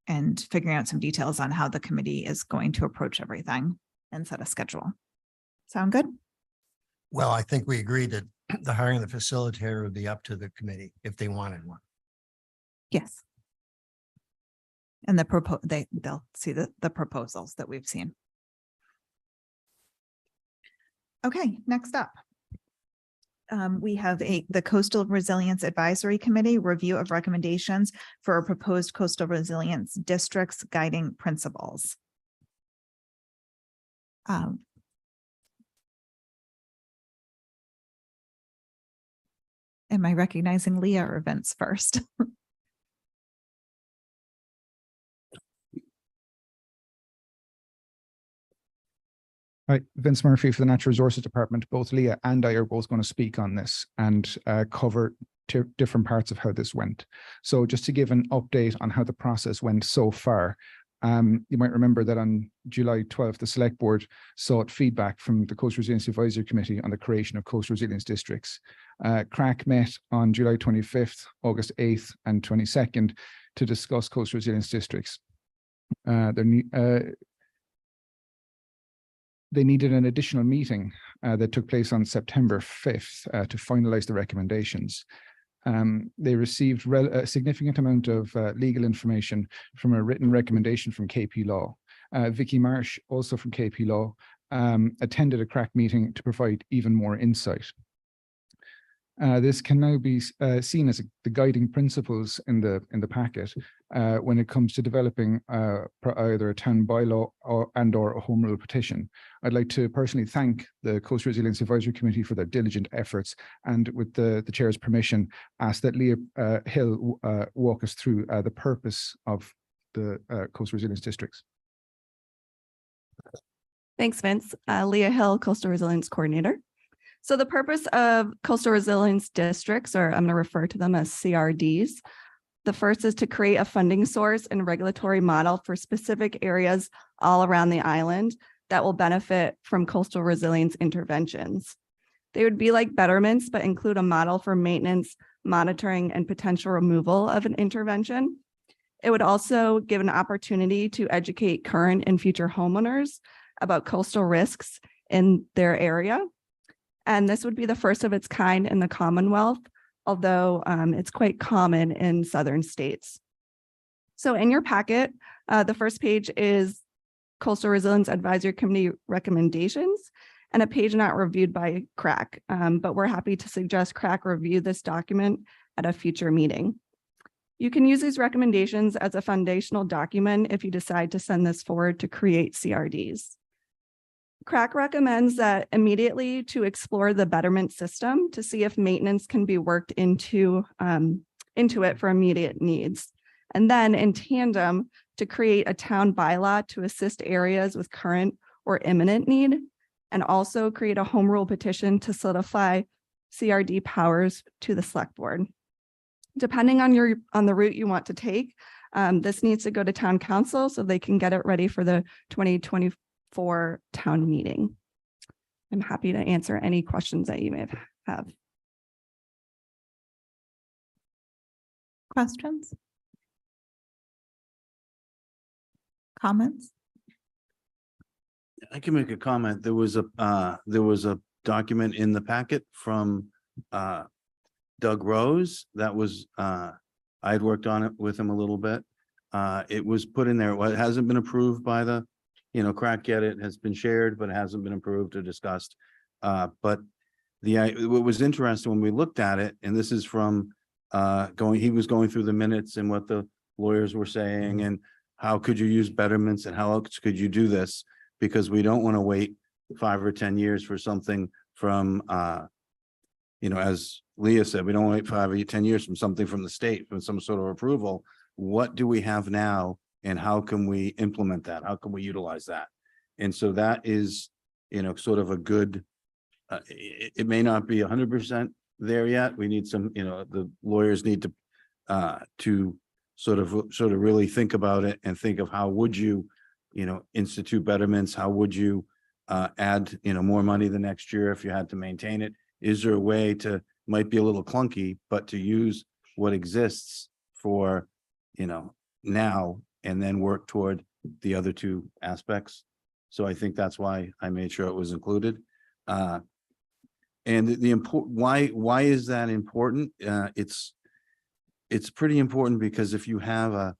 and figuring out some details on how the committee is going to approach everything and set a schedule. Sound good? Well, I think we agreed that the hiring of the facilitator would be up to the committee if they wanted one. Yes. And they'll see the proposals that we've seen. Okay, next up. We have the Coastal Resilience Advisory Committee review of recommendations for a proposed coastal resilience districts guiding principles. Am I recognizing Leah or Vince first? Hi, Vince Murphy for the Natural Resources Department. Both Leah and I are both going to speak on this and cover different parts of how this went. So just to give an update on how the process went so far, you might remember that on July 12th, the Select Board sought feedback from the Coastal Resilience Advisory Committee on the creation of coastal resilience districts. CRAC met on July 25th, August 8th and 22nd to discuss coastal resilience districts. They needed an additional meeting that took place on September 5th to finalize the recommendations. They received a significant amount of legal information from a written recommendation from KP Law. Vicky Marsh, also from KP Law, attended a CRAC meeting to provide even more insight. This can now be seen as the guiding principles in the packet when it comes to developing either a town bylaw or a home rule petition. I'd like to personally thank the Coastal Resilience Advisory Committee for their diligent efforts, and with the chair's permission, ask that Leah Hill walk us through the purpose of the Coastal Resilience Districts. Thanks, Vince. Leah Hill, Coastal Resilience Coordinator. So the purpose of coastal resilience districts, or I'm going to refer to them as CRDs. The first is to create a funding source and regulatory model for specific areas all around the island that will benefit from coastal resilience interventions. They would be like betterments, but include a model for maintenance, monitoring, and potential removal of an intervention. It would also give an opportunity to educate current and future homeowners about coastal risks in their area. And this would be the first of its kind in the Commonwealth, although it's quite common in southern states. So in your packet, the first page is Coastal Resilience Advisory Committee recommendations, and a page not reviewed by CRAC, but we're happy to suggest CRAC review this document at a future meeting. You can use these recommendations as a foundational document if you decide to send this forward to create CRDs. CRAC recommends that immediately to explore the betterment system to see if maintenance can be worked into it for immediate needs. And then in tandem to create a town bylaw to assist areas with current or imminent need, and also create a home rule petition to solidify CRD powers to the select board. Depending on the route you want to take, this needs to go to town council so they can get it ready for the 2024 town meeting. I'm happy to answer any questions that you may have. Questions? Comments? I can make a comment. There was a document in the packet from Doug Rose that was I had worked on it with him a little bit. It was put in there. Well, it hasn't been approved by the CRAC yet. It has been shared, but it hasn't been approved or discussed. But what was interesting when we looked at it, and this is from he was going through the minutes and what the lawyers were saying, and how could you use betterments and how else could you do this? Because we don't want to wait 5 or 10 years for something from, as Leah said, we don't want to wait 5 or 10 years from something from the state, from some sort of approval. What do we have now? And how can we implement that? How can we utilize that? And so that is, sort of a good, it may not be 100% there yet. We need some, the lawyers need to sort of really think about it and think of how would you, institute betterments? How would you add, more money the next year if you had to maintain it? Is there a way to, might be a little clunky, but to use what exists for, now, and then work toward the other two aspects. So I think that's why I made sure it was included. And the important, why is that important? It's pretty important because if you have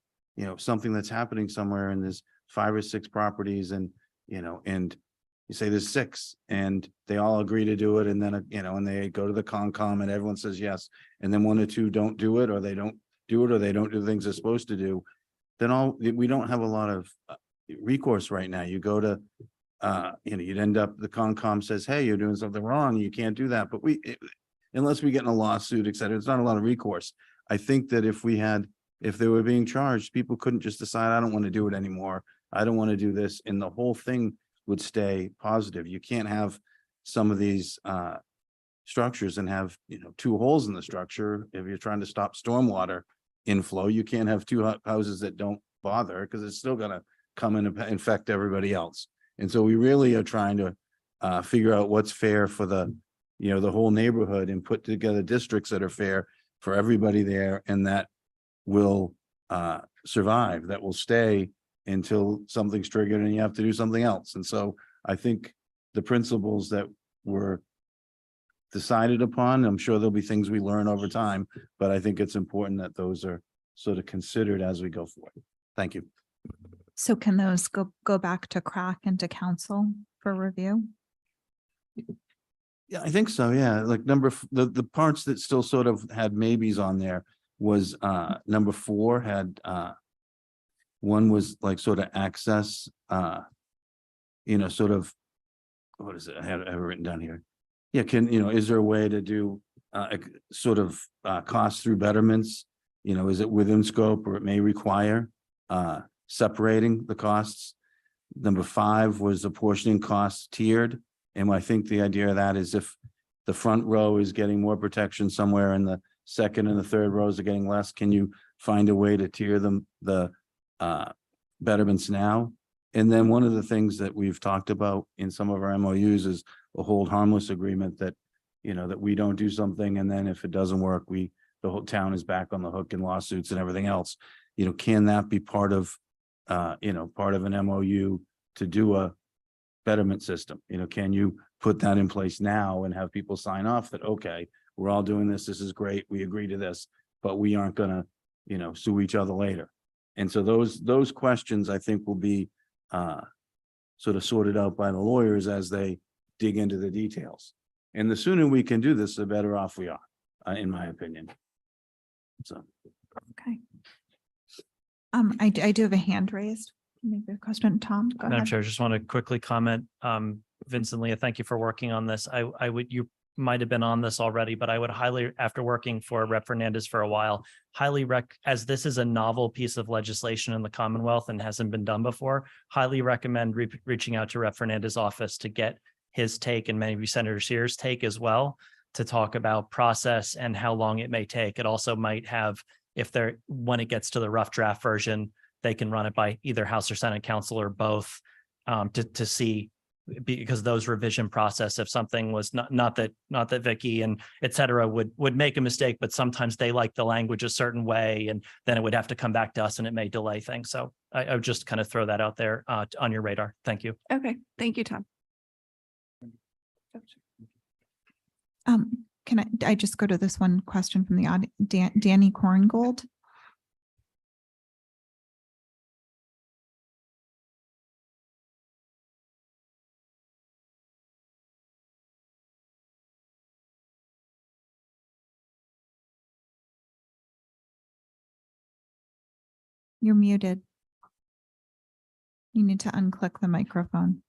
something that's happening somewhere and there's 5 or 6 properties and, and you say there's 6 and they all agree to do it. And then, and they go to the Concom and everyone says yes. And then 1 or 2 don't do it, or they don't do it, or they don't do things they're supposed to do. Then we don't have a lot of recourse right now. You go to, you'd end up, the Concom says, hey, you're doing something wrong. You can't do that. But unless we get in a lawsuit, et cetera, it's not a lot of recourse. I think that if they were being charged, people couldn't just decide, I don't want to do it anymore. I don't want to do this. And the whole thing would stay positive. You can't have some of these structures and have, 2 holes in the structure. If you're trying to stop stormwater inflow, you can't have 2 houses that don't bother, because it's still going to come and infect everybody else. And so we really are trying to figure out what's fair for the whole neighborhood, and put together districts that are fair for everybody there, and that will survive, that will stay until something's triggered and you have to do something else. And so I think the principles that were decided upon, I'm sure there'll be things we learn over time, but I think it's important that those are sort of considered as we go forward. Thank you. So can those go back to crack and to council for review? Yeah, I think so. Yeah, like the parts that still sort of had maybes on there was number 4 had one was like sort of access, sort of, what is it? I have it written down here. Yeah, is there a way to do sort of cost through betterments? Is it within scope, or it may require separating the costs? Number 5 was apportioning costs tiered. And I think the idea of that is if the front row is getting more protection somewhere and the second and the third rows are getting less, can you find a way to tier them, the betterments now? And then one of the things that we've talked about in some of our MOUs is a hold harmless agreement that, that we don't do something, and then if it doesn't work, the whole town is back on the hook in lawsuits and everything else. Can that be part of an MOU to do a betterment system? Can you put that in place now and have people sign off that, okay, we're all doing this. This is great. We agree to this, but we aren't gonna, sue each other later. And so those questions I think will be sort of sorted out by the lawyers as they dig into the details. And the sooner we can do this, the better off we are, in my opinion. So. Okay. I do have a hand raised. Maybe a question, Tom, go Madam ahead. Chair, I just want to quickly comment. Vince and Leah, thank you for working on this. You might have been on this already, but I would highly, after working for Rep. Fernandez for a while, as this is a novel piece of legislation in the Commonwealth and hasn't been done before, highly recommend reaching out to Rep. Fernandez's office to get his take and maybe Senator Sears' take as well, to talk about process and how long it may take. It also might have, when it gets to the rough draft version, they can run it by either House or Senate council or both, to see, because those revision process, if something was not that Vicky and et cetera would make a mistake, but sometimes they like the language a certain way, and then it would have to come back to us and it may delay things. So I would just kind of throw that out there on your radar. Thank you. Okay, thank you, Tom. Can I just go to this one question from the audience, Danny Korngold? You're muted. You need to unclick the microphone.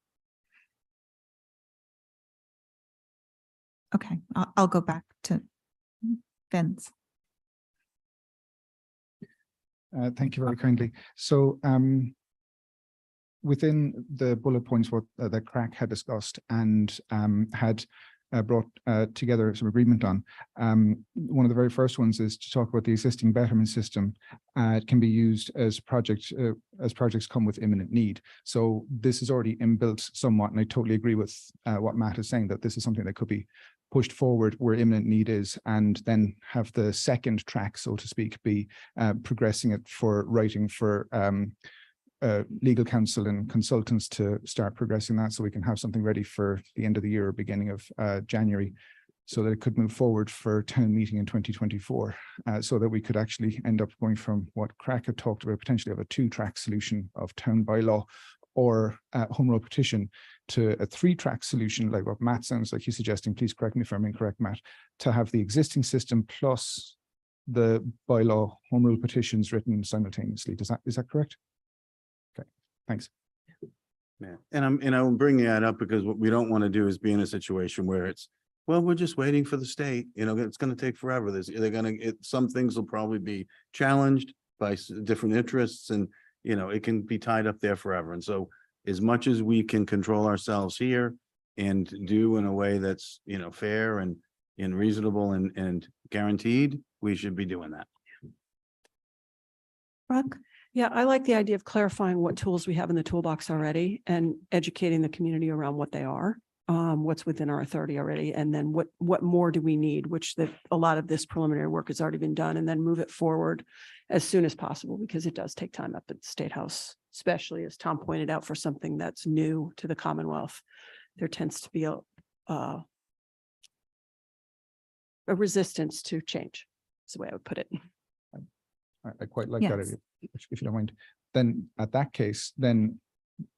Okay, I'll go back to Vince. Thank you very kindly. So within the bullet points what that CRAC had discussed and had brought together some agreement on, one of the very first ones is to talk about the existing betterment system. It can be used as projects come with imminent need. So this is already inbuilt somewhat, and I totally agree with what Matt is saying, that this is something that could be pushed forward where imminent need is, and then have the second track, so to speak, be progressing it for writing for legal counsel and consultants to start progressing that, so we can have something ready for the end of the year or beginning of January, so that it could move forward for town meeting in 2024, so that we could actually end up going from what CRAC had talked about, potentially of a 2-track solution of town bylaw or home rule petition, to a 3-track solution, like what Matt sounds like he's suggesting. Please correct me if I'm incorrect, Matt, to have the existing system plus the bylaw home rule petitions written simultaneously. Is that correct? Okay, thanks. Yeah, and I'm bringing that up because what we don't want to do is be in a situation where it's, well, we're just waiting for the state. It's going to take forever. Some things will probably be challenged by different interests, and it can be tied up there forever. And so, as much as we can control ourselves here and do in a way that's fair and reasonable and guaranteed, we should be doing that. Brooke? Yeah, I like the idea of clarifying what tools we have in the toolbox already and educating the community around what they are, what's within our authority already, and then what more do we need, which a lot of this preliminary work has already been done, and then move it forward as soon as possible, because it does take time up at the State House. especially as Tom pointed out, for something that's new to the Commonwealth. There tends to be a resistance to change, is the way I would put it. I quite like that Yes. idea, if you don't mind. Then at that case, then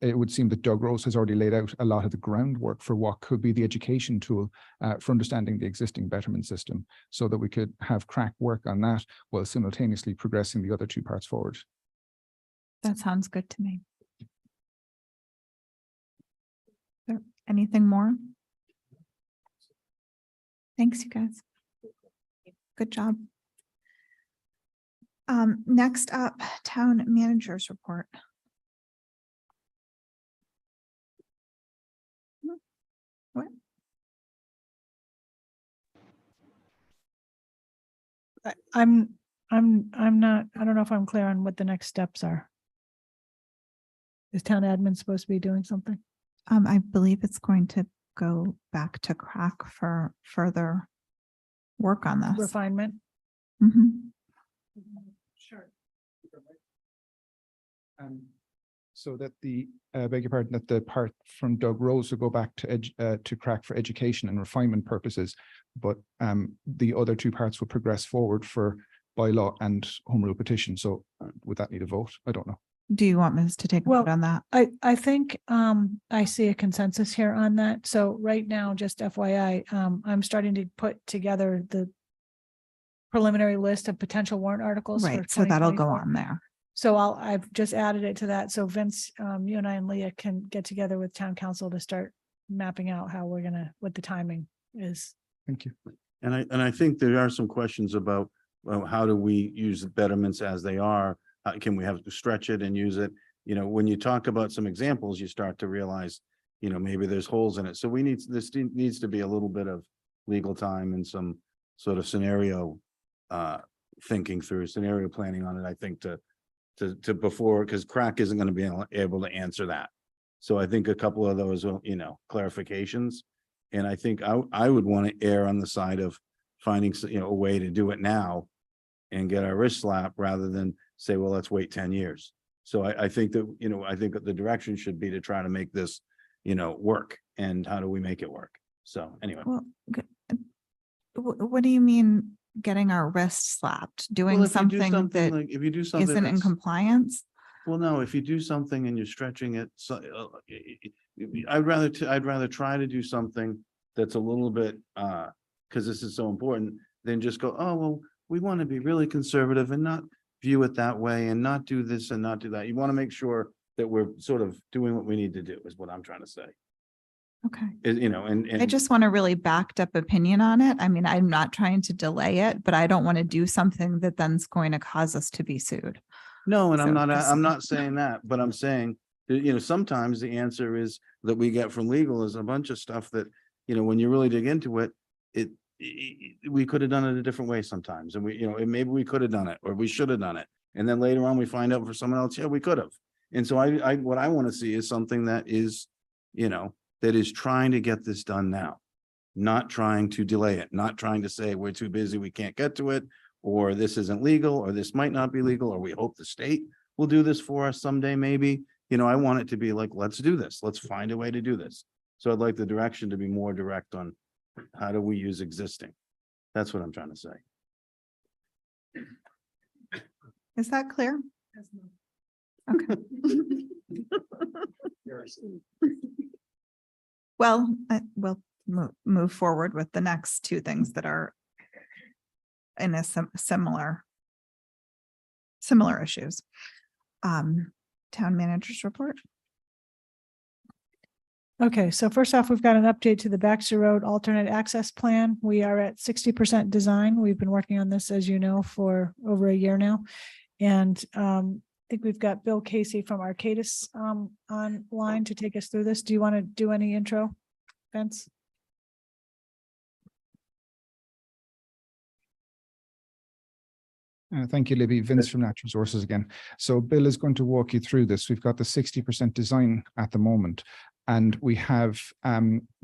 it would seem that Doug Rose has already laid out a lot of the groundwork for what could be the education tool for understanding the existing betterment system, so that we could have crack work on that while simultaneously progressing the other two parts forward. That sounds good to me. There anything more? Thanks, you guys. Good job. Next up, town managers report. What? I'm not, I don't know if I'm clear on what the next steps are. Is town admin supposed to be doing something? I believe it's going to go back to crack for further work on this. Refinement? Mhm. Sure. So that the, beg your pardon, that the part from Doug Rose will go back to crack for education and refinement purposes, but the other two parts will progress forward for bylaw and home rule petition. So would that need a vote? I don't know. Do you want Ms. to take a Well, vote on that? I think I see a consensus here on that. So right now, just FYI, I'm starting to put together the preliminary list of potential warrant articles. for Right, so that'll go 2024. on there. So I've just added it to that. So Vince, you and I and Leah can get together with town council to start mapping out how we're gonna, what the timing is. Thank you. And I think there are some questions about, well, how do we use the betterments as they are? Can we have to stretch it and use it? You know, when you talk about some examples, you start to realize, you know, maybe there's holes in it. So this needs to be a little bit of legal time and some sort of scenario thinking through, scenario planning on it, I think, to before, because crack isn't going to be able to answer that. So I think a couple of those, you know, clarifications. And I think I would want to err on the side of finding, you know, a way to do it now and get our wrist slapped rather than say, well, let's wait 10 years. So I think that, you know, I think that the direction should be to try to make this, you know, work. And how do we make it work? So anyway. Well, what do you mean getting our wrist slapped? Doing Well, if you do something that like, if you do something isn't in that's- compliance? Well, no, if you do something and you're stretching it, so I'd rather try to do something that's a little bit, because this is so important, than just go, oh, well, we want to be really conservative and not view it that way and not do this and not do that. You want to make sure that we're sort of doing what we need to do, is what I'm trying to say. Okay. You know, and I just want a really backed up opinion on it. I mean, I'm not trying to delay it, but I don't want to do something that then's going to cause us to be sued. no, and So just- I'm not saying that, but I'm saying, that, you know, sometimes the answer is that we get from legal is a bunch of stuff that, you know, when you really dig into it, we could have done it a different way sometimes. And we, you know, and maybe we could have done it, or we should have done it. And then later on, we find out for someone else, yeah, we could have. And so what I want to see is something that is, you know, that is trying to get this done now, not trying to delay it, not trying to say we're too busy, we can't get to it, or this isn't legal, or this might not be legal, or we hope the state will do this for us someday, maybe. You know, I want it to be like, let's do this. Let's find a way to do this. So I'd like the direction to be more direct on how do we use existing? That's what I'm trying to say. Is that clear? Okay. Well, we'll move forward with the next two things that are in a similar issues. Town managers report. Okay, so first off, we've got an update to the Baxter Road alternate access plan. We are at 60% design. We've been working on this, as you know, for over a year now. And I think we've got Bill Casey from Arcadis online to take us through this. Do you want to do any intro, Vince? Thank you, Libby. Vince from Natural Resources again. So Bill is going to walk you through this. We've got the 60% design at the moment, and we have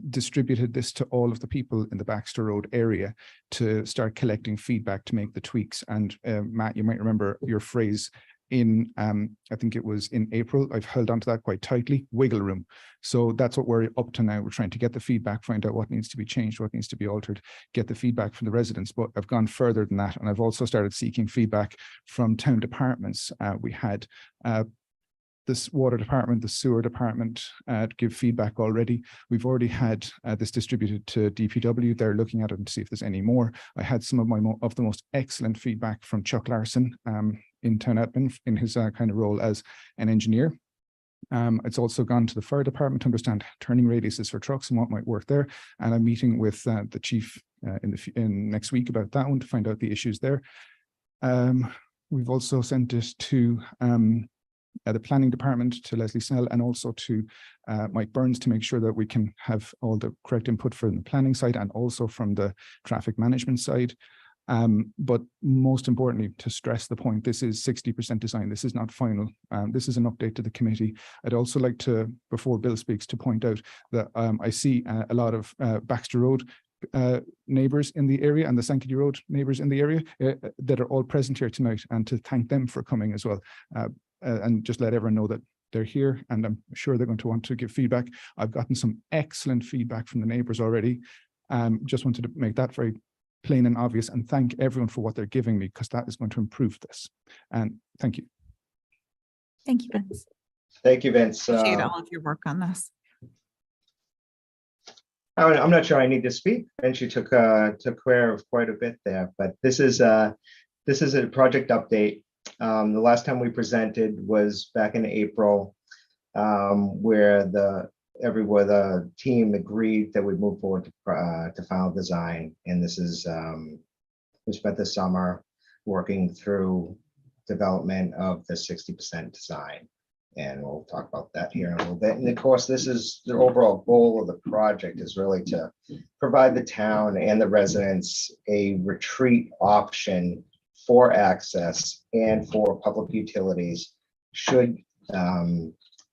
distributed this to all of the people in the Baxter Road area to start collecting feedback to make the tweaks. And Matt, you might remember your phrase, in, I think it was in April. I've held onto that quite tightly, wiggle room. So that's what we're up to now. We're trying to get the feedback, find out what needs to be changed, what needs to be altered, get the feedback from the residents. But I've gone further than that. And I've also started seeking feedback from town departments. We had this water department, the sewer department give feedback already. We've already had this distributed to DPW. They're looking at it to see if there's any more. I had some of the most excellent feedback from Chuck Larson in town admin in his kind of role as an engineer. It's also gone to the fire department to understand turning radiuses for trucks and what might work there. And I'm meeting with the chief in next week about that one to find out the issues there. We've also sent it to the planning department, to Leslie Snell, and also to Mike Burns to make sure that we can have all the correct input from the planning side and also from the traffic management side. But most importantly, to stress the point, this is 60% design. This is not final. This is an update to the committee. I'd also like to, before Bill speaks, to point out that I see a lot of Baxter Road neighbours in the area and the Sankey Road neighbours in the area that are all present here tonight, and to thank them for coming as well. And just let everyone know that they're here, and I'm sure they're going to want to give feedback. I've gotten some excellent feedback from the neighbours already. Just wanted to make that very plain and obvious, and thank everyone for what they're giving me, because that is going to improve this. And thank you. Thank you, Vince. Thank you, Vince. Appreciate all of your work on this. I'm not sure I need to speak. Vince, you took care of quite a bit there, but this is a project update. The last time we presented was back in April, where the team agreed that we move forward to final design. And this is, we spent the summer working through development of the 60% design. And we'll talk about that here in a little bit. And of course, this is the overall goal of the project, is really to provide the town and the residents a retreat option for access and for public utilities should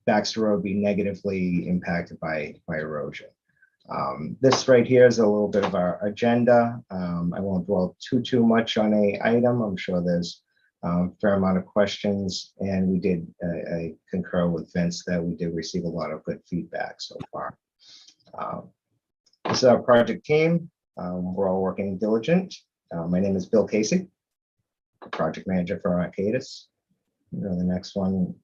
Baxter Road be negatively impacted by erosion. This right here is a little bit of our agenda. I won't dwell too much on a item. I'm sure there's a fair amount of questions, and we did I concur with Vince that we did receive a lot of good feedback so far. This is our project team. We're all working diligent. My name is Bill Casey, project manager for Arcadis. The next one.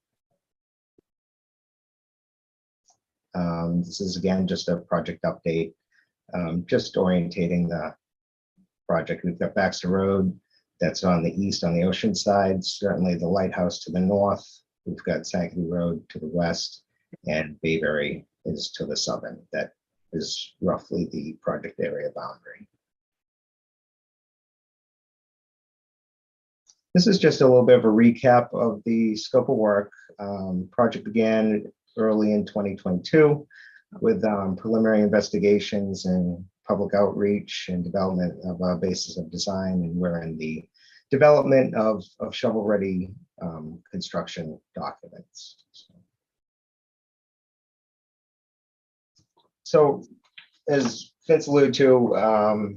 This is again just a project update, just orientating the project. We've got Baxter Road, that's on the east, on the ocean side, certainly the lighthouse to the north. We've got Sankey Road to the west, and Bayberry is to the southern. That is roughly the project area boundary. This is just a little bit of a recap of the scope of work. Project began early in 2022 with preliminary investigations and public outreach and development of a basis of design, and we're in the development of shovel-ready construction documents. So as Vince alluded to,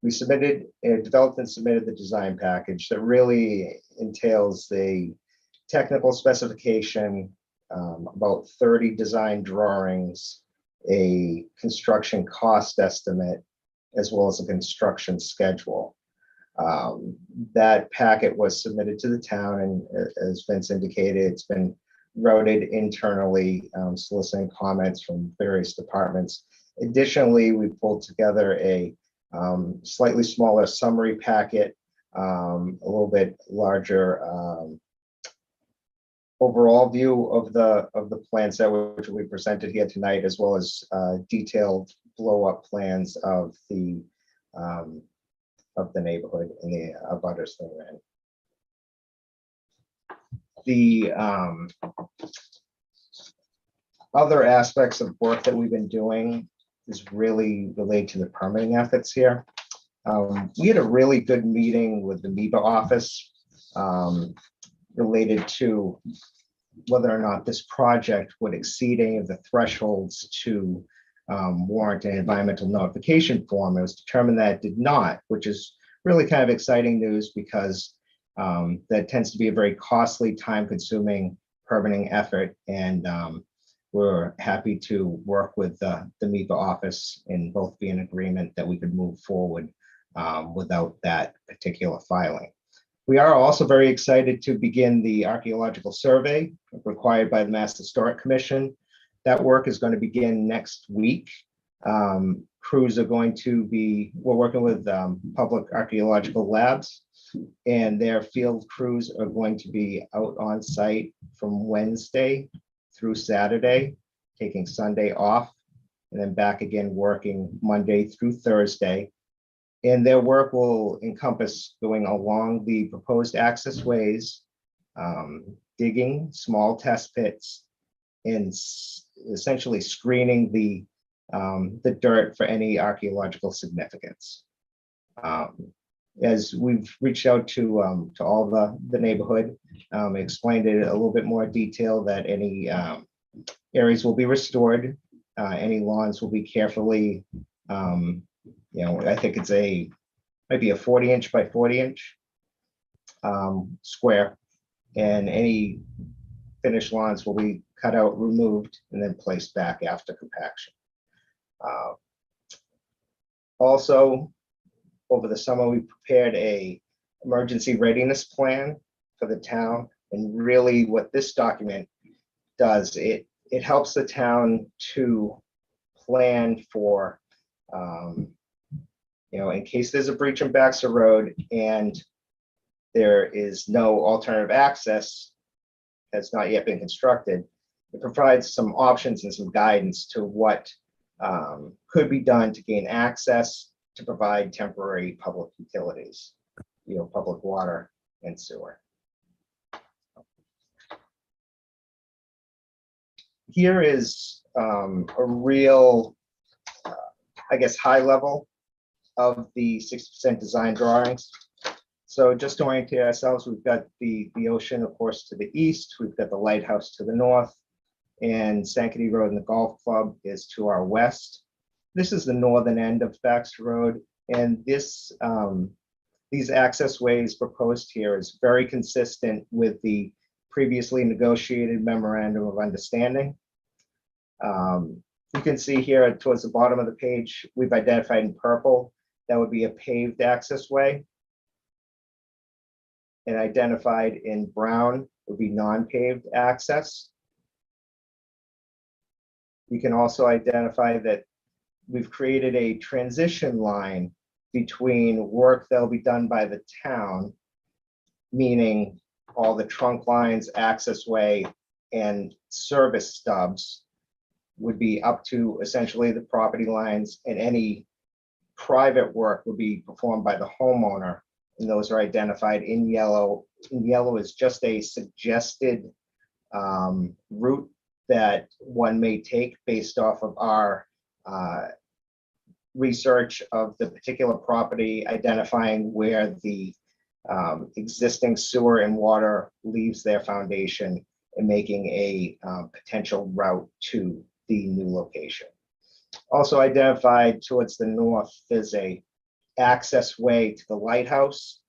we developed and submitted the design package that really entails the technical specification, about 30 design drawings, a construction cost estimate, as well as a construction schedule. That packet was submitted to the town, and as Vince indicated, it's been routed internally, soliciting comments from various departments. Additionally, we pulled together a slightly smaller summary packet, a little bit larger overall view of the plan set, which we presented here tonight, as well as detailed blow-up plans of the neighborhood and the abutters that we're in. The other aspects of work that we've been doing is really related to the permitting efforts here. We had a really good meeting with the MEBA office related to whether or not this project would exceed any of the thresholds to warrant an environmental notification form. It was determined that it did not, which is really kind of exciting news, because That tends to be a very costly, time-consuming permitting effort, and we're happy to work with the MEPA office and both be in agreement that we could move forward without that particular filing. We are also very excited to begin the archaeological survey required by the Mass Historic Commission. That work is going to begin next week. Crews are going to be, we're working with public archaeological labs, and their field crews are going to be out on site from Wednesday through Saturday, taking Sunday off, and then back again working Monday through Thursday. And their work will encompass going along the proposed access ways, digging small test pits, and essentially screening the dirt for any archaeological significance. As we've reached out to all the neighborhood, explained it a little bit more detail that any areas will be restored, any lawns will be carefully, I think it's might be a 40-inch by 40-inch square, and any finished lawns will be cut out, removed, and then placed back after compaction. Also, over the summer, we prepared a emergency readiness plan for the town, and really what this document does, it helps the town to plan for in case there's a breach in Baxter Road and there is no alternative access, has not yet been constructed. It provides some options and some guidance to what could be done to gain access to provide temporary public utilities, public water and sewer. Here is a real, high level of the 60% design drawings. So just to orientate ourselves, we've got the ocean, of course, to the east. We've got the lighthouse to the north, and Sankaty Road and the golf club is to our west. This is the northern end of Baxter Road, and these access ways proposed here is very consistent with the previously negotiated memorandum of understanding. You can see here towards the bottom of the page, we've identified in purple, that would be a paved access way. And identified in brown would be non-paved access. You can also identify that we've created a transition line between work that'll be done by the town, meaning all the trunk lines, access way, and service stubs would be up to essentially the property lines, and any private work would be performed by the homeowner, and those are identified in yellow. In yellow is just a suggested route that one may take based off of our research of the particular property, identifying where the existing sewer and water leaves their foundation and making a potential route to the new location. Also identified towards the north, there's a access way to the lighthouse.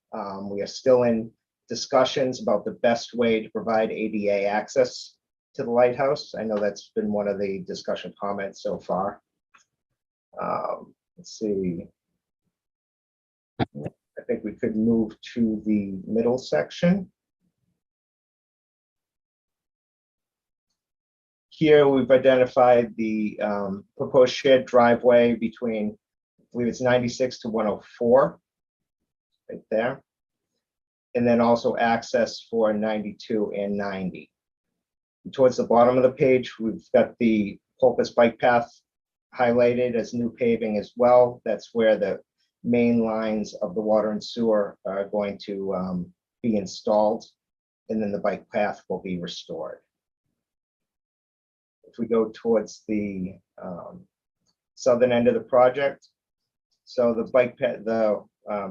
We are still in discussions about the best way to provide ADA access to the lighthouse. I know that's been one of the discussion comments so far. Let's see. I think we could move to the middle section. Here we've identified the proposed shared driveway between, I believe it's 96 to 104, right there. And then also access for 92 and 90. Towards the bottom of the page, we've got the Pulpus bike path highlighted as new paving as well. That's where the main lines of the water and sewer are going to be installed, and then the bike path will be restored. If we go towards the southern end of the project, so the bike path, the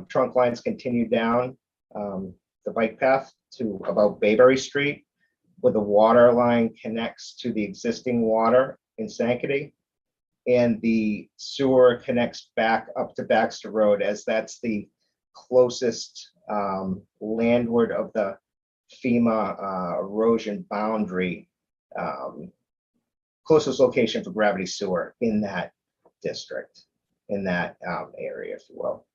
trunk lines continue down the bike path to about Bayberry Street, where the water line connects to the existing water in Sankaty, and the sewer connects back up to Baxter Road, as that's the closest landward of the FEMA erosion boundary, closest location for gravity sewer in that district, in that area, if you will.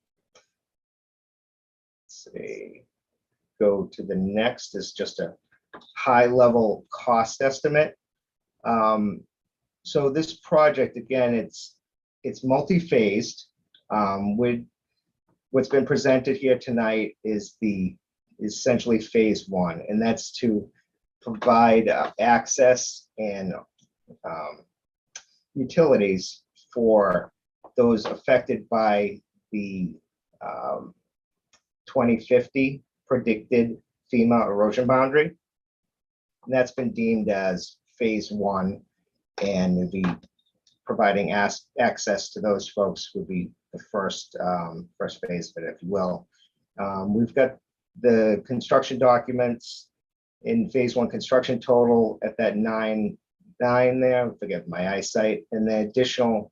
Let's see, go to the next is just a high level cost estimate. So this project, again, it's multi-phased. With what's been presented here tonight is essentially phase one, and that's to provide access and utilities for those affected by the 2050 predicted FEMA erosion boundary. And that's been deemed as phase one, and would be providing access to those folks would be the first phase of it, if you will. We've got the construction documents in phase one construction total at that 9.9 there, forget my eyesight, and the additional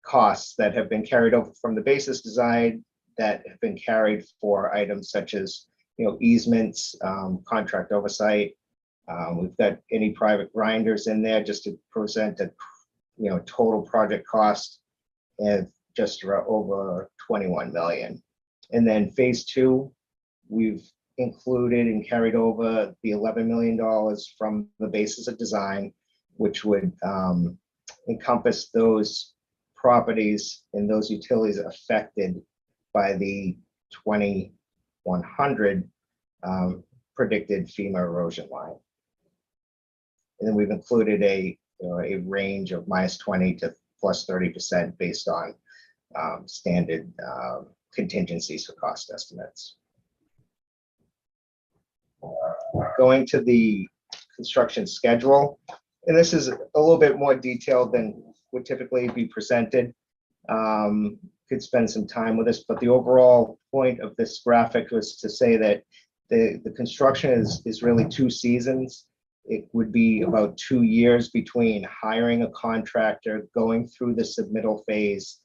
costs that have been carried over from the basis design that have been carried for items such as, easements, contract oversight. We've got any private grinders in there just to present a, total project cost of just over 21 million. And then phase two, we've included and carried over the $11 million from the basis of design, which would encompass those properties and those utilities affected by the 2100 predicted FEMA erosion line. And then we've included a range of -20 to +30% based on standard contingencies for cost estimates. Going to the construction schedule, and this is a little bit more detailed than would typically be presented. Could spend some time with this, but the overall point of this graphic was to say that the construction is really 2 seasons. It would be about 2 years between hiring a contractor, going through the submittal phase,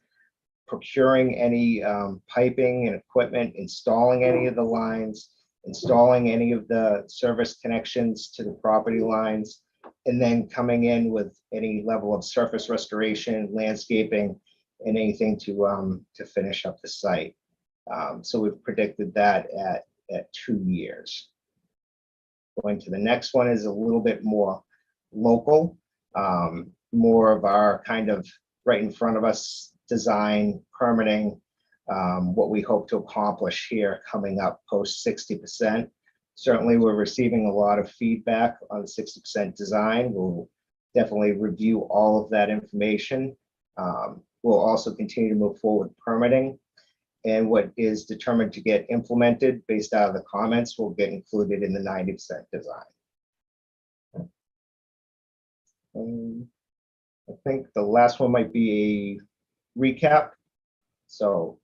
procuring any piping and equipment, installing any of the lines, installing any of the service connections to the property lines, and then coming in with any level of surface restoration, landscaping, and anything to finish up the site. So we've predicted that at 2 years. Going to the next one is a little bit more local, more of our kind of right in front of us design, permitting, what we hope to accomplish here coming up post 60%. Certainly we're receiving a lot of feedback on the 60% design. We'll definitely review all of that information. We'll also continue to move forward permitting, and what is determined to get implemented based out of the comments will get included in the 90% design. I think the last one might be a recap. So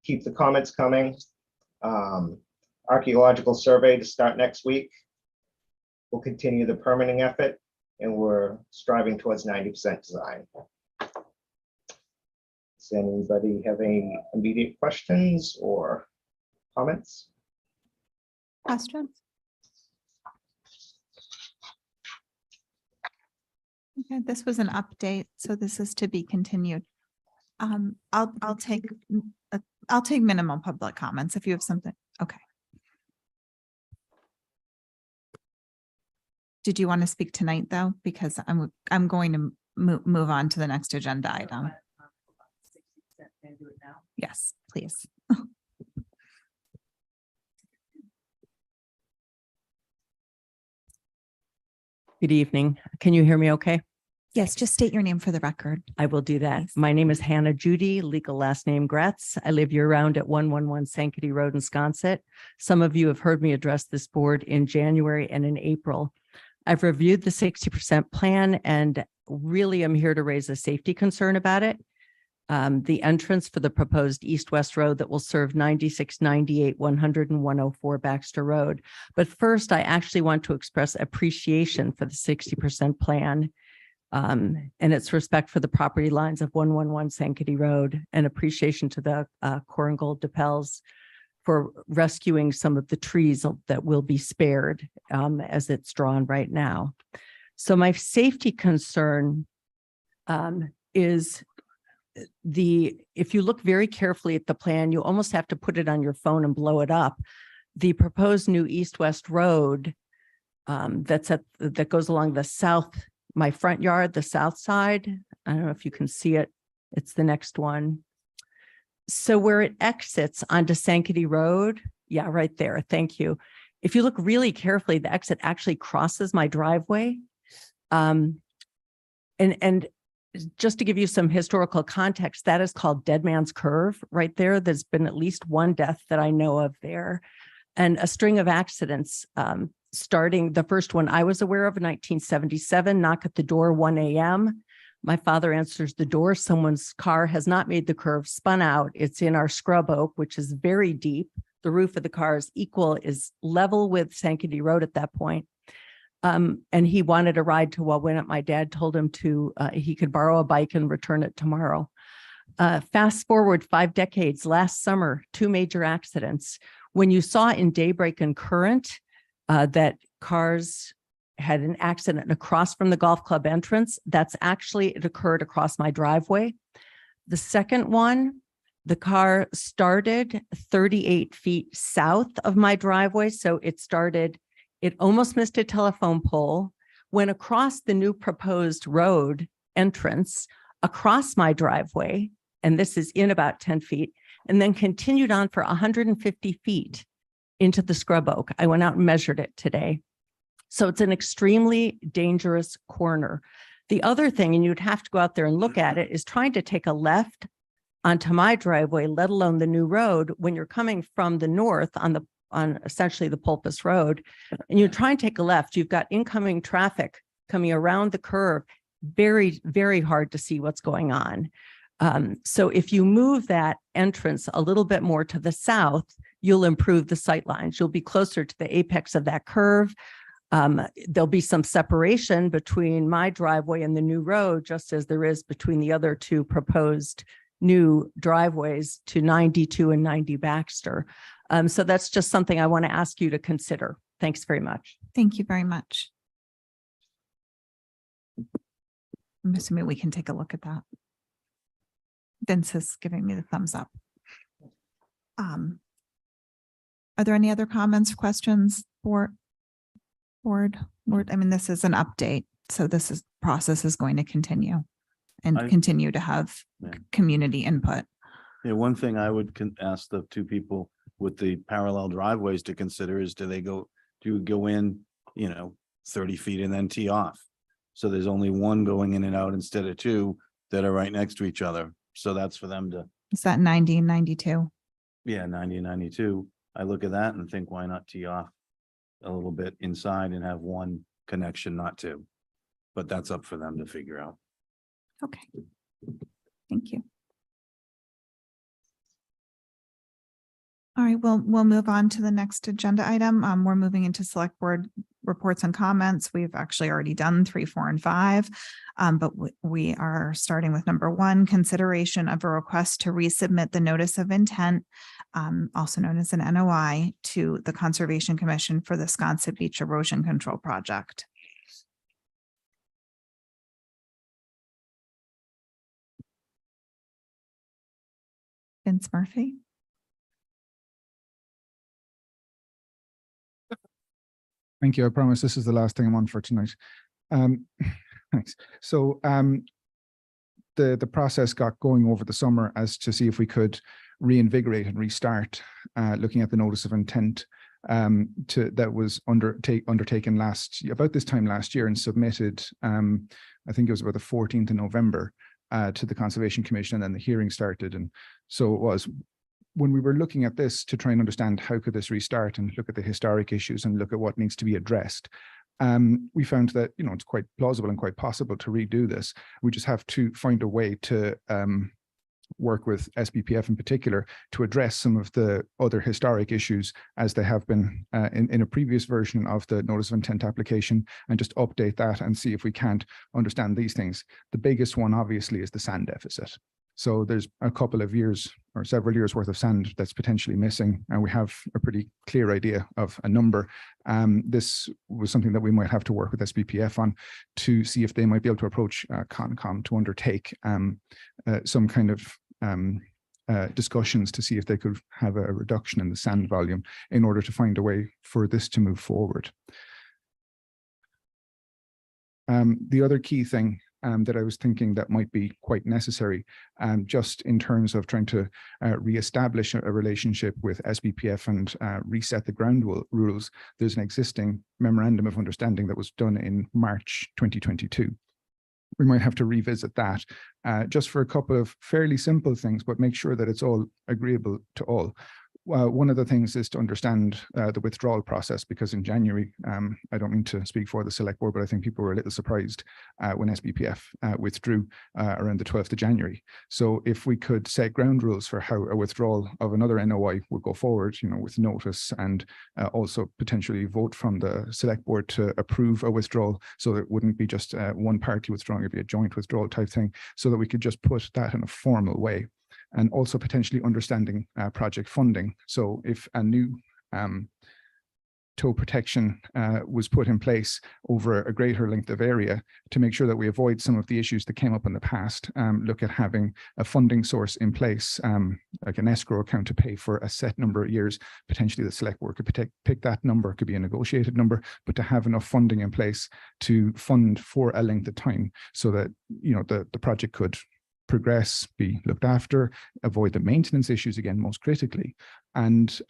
keep the comments coming. Archaeological survey to start next week. We'll continue the permitting effort, and we're striving towards 90% design. Does anybody have any immediate questions or comments? Questions? Okay, this was an update, so this is to be continued. I'll take minimal public comments if you have something. Okay. Did you want to speak tonight though? Because I'm going to move on to the next agenda item. Yes, please. Good evening. Can you hear me okay? Yes, just state your name for the record. I will do that. My name is Hannah Judy, legal last name Gretz. I live year-round at 111 Sankaty Road in Sconset. Some of you have heard me address this board in January and in April. I've reviewed the 60% plan and really am here to raise a safety concern about it. The entrance for the proposed east-west road that will serve 96, 98, 100, and 104 Baxter Road. But first, I actually want to express appreciation for the 60% plan. And it's respect for the property lines of 111 Sankaty Road and appreciation to the Coringold DePels for rescuing some of the trees that will be spared as it's drawn right now. So my safety concern is if you look very carefully at the plan, you almost have to put it on your phone and blow it up. The proposed new east-west road that goes along the south, my front yard, the south side. I don't know if you can see it. It's the next one. So where it exits onto Sankaty Road, yeah, right there. Thank you. If you look really carefully, the exit actually crosses my driveway. And just to give you some historical context, that is called Dead Man's Curve right there. There's been at least one death that I know of there, and a string of accidents, starting the first one I was aware of in 1977, knock at the door, 1 a.m. My father answers the door. Someone's car has not made the curve, spun out. It's in our scrub oak, which is very deep. The roof of the car is level with Sankaty Road at that point. And he wanted a ride to Wawinnett. My dad told him he could borrow a bike and return it tomorrow. Fast forward 5 decades, last summer, 2 major accidents. When you saw in Daybreak and Current that cars had an accident across from the golf club entrance, it occurred across my driveway. The second one, the car started 38 feet south of my driveway. So it almost missed a telephone pole, went across the new proposed road entrance across my driveway, and this is in about 10 feet, and then continued on for 150 feet into the scrub oak. I went out and measured it today. So it's an extremely dangerous corner. The other thing, and you'd have to go out there and look at it, is trying to take a left onto my driveway, let alone the new road, when you're coming from the north on essentially the Pulpus Road, and you try and take a left, you've got incoming traffic coming around the curve. Very, very hard to see what's going on. So if you move that entrance a little bit more to the south, you'll improve the sight lines. You'll be closer to the apex of that curve. There'll be some separation between my driveway and the new road, just as there is between the other 2 proposed new driveways to 92 and 90 Baxter. So that's just something I want to ask you to consider. Thanks very much. Thank you very much. I'm assuming we can take a look at that. Vince is giving me the thumbs up. Are there any other comments, questions for board? I mean, this is an update, so process is going to continue and continue to have community input. Yeah, one thing I would ask the 2 people with the parallel driveways to consider is, do you go in, 30 feet and then tee off? So there's only one going in and out instead of 2 that are right next to each other. So that's for them to. Is that 90 and 92? Yeah, 90 and 92. I look at that and think, why not tee off a little bit inside and have one connection, not 2? But that's up for them to figure out. Okay. Thank you. All right, we'll move on to the next agenda item. We're moving into select board reports and comments. We've actually already done 3, 4, and 5, but we are starting with number 1, consideration of a request to resubmit the notice of intent, also known as an NOI, to the Conservation Commission for the Sconset Beach Erosion Control Project. Vince Murphy. Thank you. I promise this is the last thing I'm on for tonight. Thanks. So the process got going over the summer as to see if we could reinvigorate and restart looking at the notice of intent that was undertaken about this time last year and submitted, I think it was about the 14th of November to the Conservation Commission, and then the hearing started. And so it was, when we were looking at this to try and understand how could this restart and look at the historic issues and look at what needs to be addressed, we found that, it's quite plausible and quite possible to redo this. We just have to find a way to work with SBPF in particular to address some of the other historic issues as they have been in a previous version of the notice of intent application, and just update that and see if we can't understand these things. The biggest one obviously is the sand deficit. So there's a couple of years or several years worth of sand that's potentially missing, and we have a pretty clear idea of a number. This was something that we might have to work with SBPF on to see if they might be able to approach CONCOM to undertake some kind of discussions to see if they could have a reduction in the sand volume in order to find a way for this to move forward. The other key thing that I was thinking that might be quite necessary, just in terms of trying to reestablish a relationship with SBPF and reset the ground rules. There's an existing memorandum of understanding that was done in March 2022. We might have to revisit that just for a couple of fairly simple things, but make sure that it's all agreeable to all. One of the things is to understand the withdrawal process, because in January, I don't mean to speak for the select board, but I think people were a little surprised when SBPF withdrew around the 12th of January. So if we could set ground rules for how a withdrawal of another NOI would go forward, you know, with notice, and also potentially vote from the select board to approve a withdrawal, so that it wouldn't be just one party withdrawing, it'd be a joint withdrawal type thing, so that we could just put that in a formal way. And also potentially understanding project funding. So if a new tow protection was put in place over a greater length of area, to make sure that we avoid some of the issues that came up in the past, look at having a funding source in place, like an escrow account to pay for a set number of years. Potentially the select board could pick that number, it could be a negotiated number, but to have enough funding in place to fund for a length of time, so that, you know, the project could progress, be looked after, avoid the maintenance issues again, most critically, and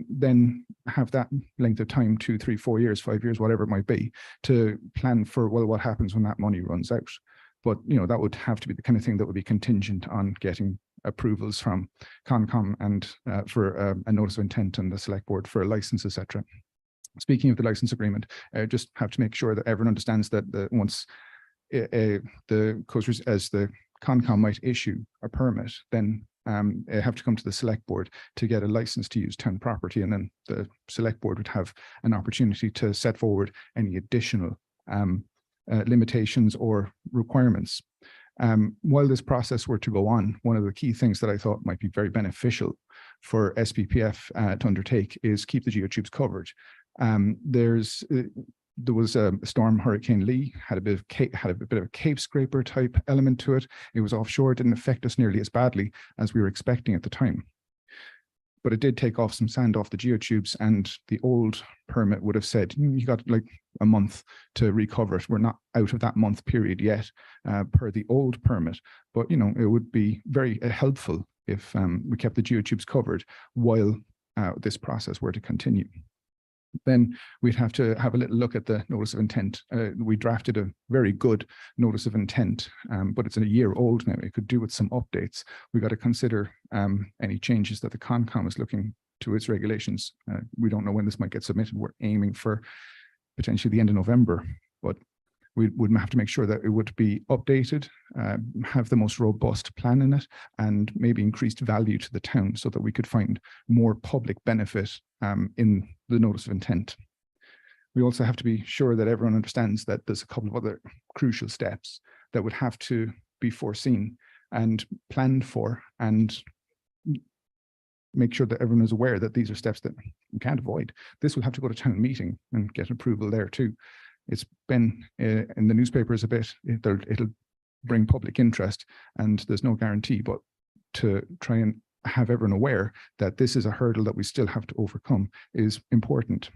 then have that length of time, 2, 3, 4 years, 5 years, whatever it might be, to plan for, well, what happens when that money runs out. But, you know, that would have to be the kind of thing that would be contingent on getting approvals from CONCOM and for a notice of intent and the select board for a license, etc. Speaking of the license agreement, just have to make sure that everyone understands that once the coasters, as the CONCOM might issue a permit, then have to come to the select board to get a license to use town property, and then the select board would have an opportunity to set forward any additional limitations or requirements. While this process were to go on, one of the key things that I thought might be very beneficial for SBPF to undertake is keep the geotubes covered. There was a storm, Hurricane Lee, had a bit of a cave scraper type element to it. It was offshore, it didn't affect us nearly as badly as we were expecting at the time. But it did take off some sand off the geotubes, and the old permit would have said, you got like a month to recover it. We're not out of that month period yet, per the old permit. But, you know, it would be very helpful if we kept the geotubes covered while this process were to continue. Then we'd have to have a little look at the notice of intent. We drafted a very good notice of intent, but it's a year old now. It could do with some updates. We got to consider any changes that the CONCOM is looking to its regulations. We don't know when this might get submitted. We're aiming for potentially the end of November, but we would have to make sure that it would be updated, have the most robust plan in it, and maybe increased value to the town, so that we could find more public benefit in the notice of intent. We also have to be sure that everyone understands that there's a couple of other crucial steps that would have to be foreseen and planned for, and make sure that everyone is aware that these are steps that we can't avoid. This will have to go to town meeting and get approval there too. It's been in the newspapers a bit. It'll bring public interest, and there's no guarantee, but to try and have everyone aware that this is a hurdle that we still have to overcome is important.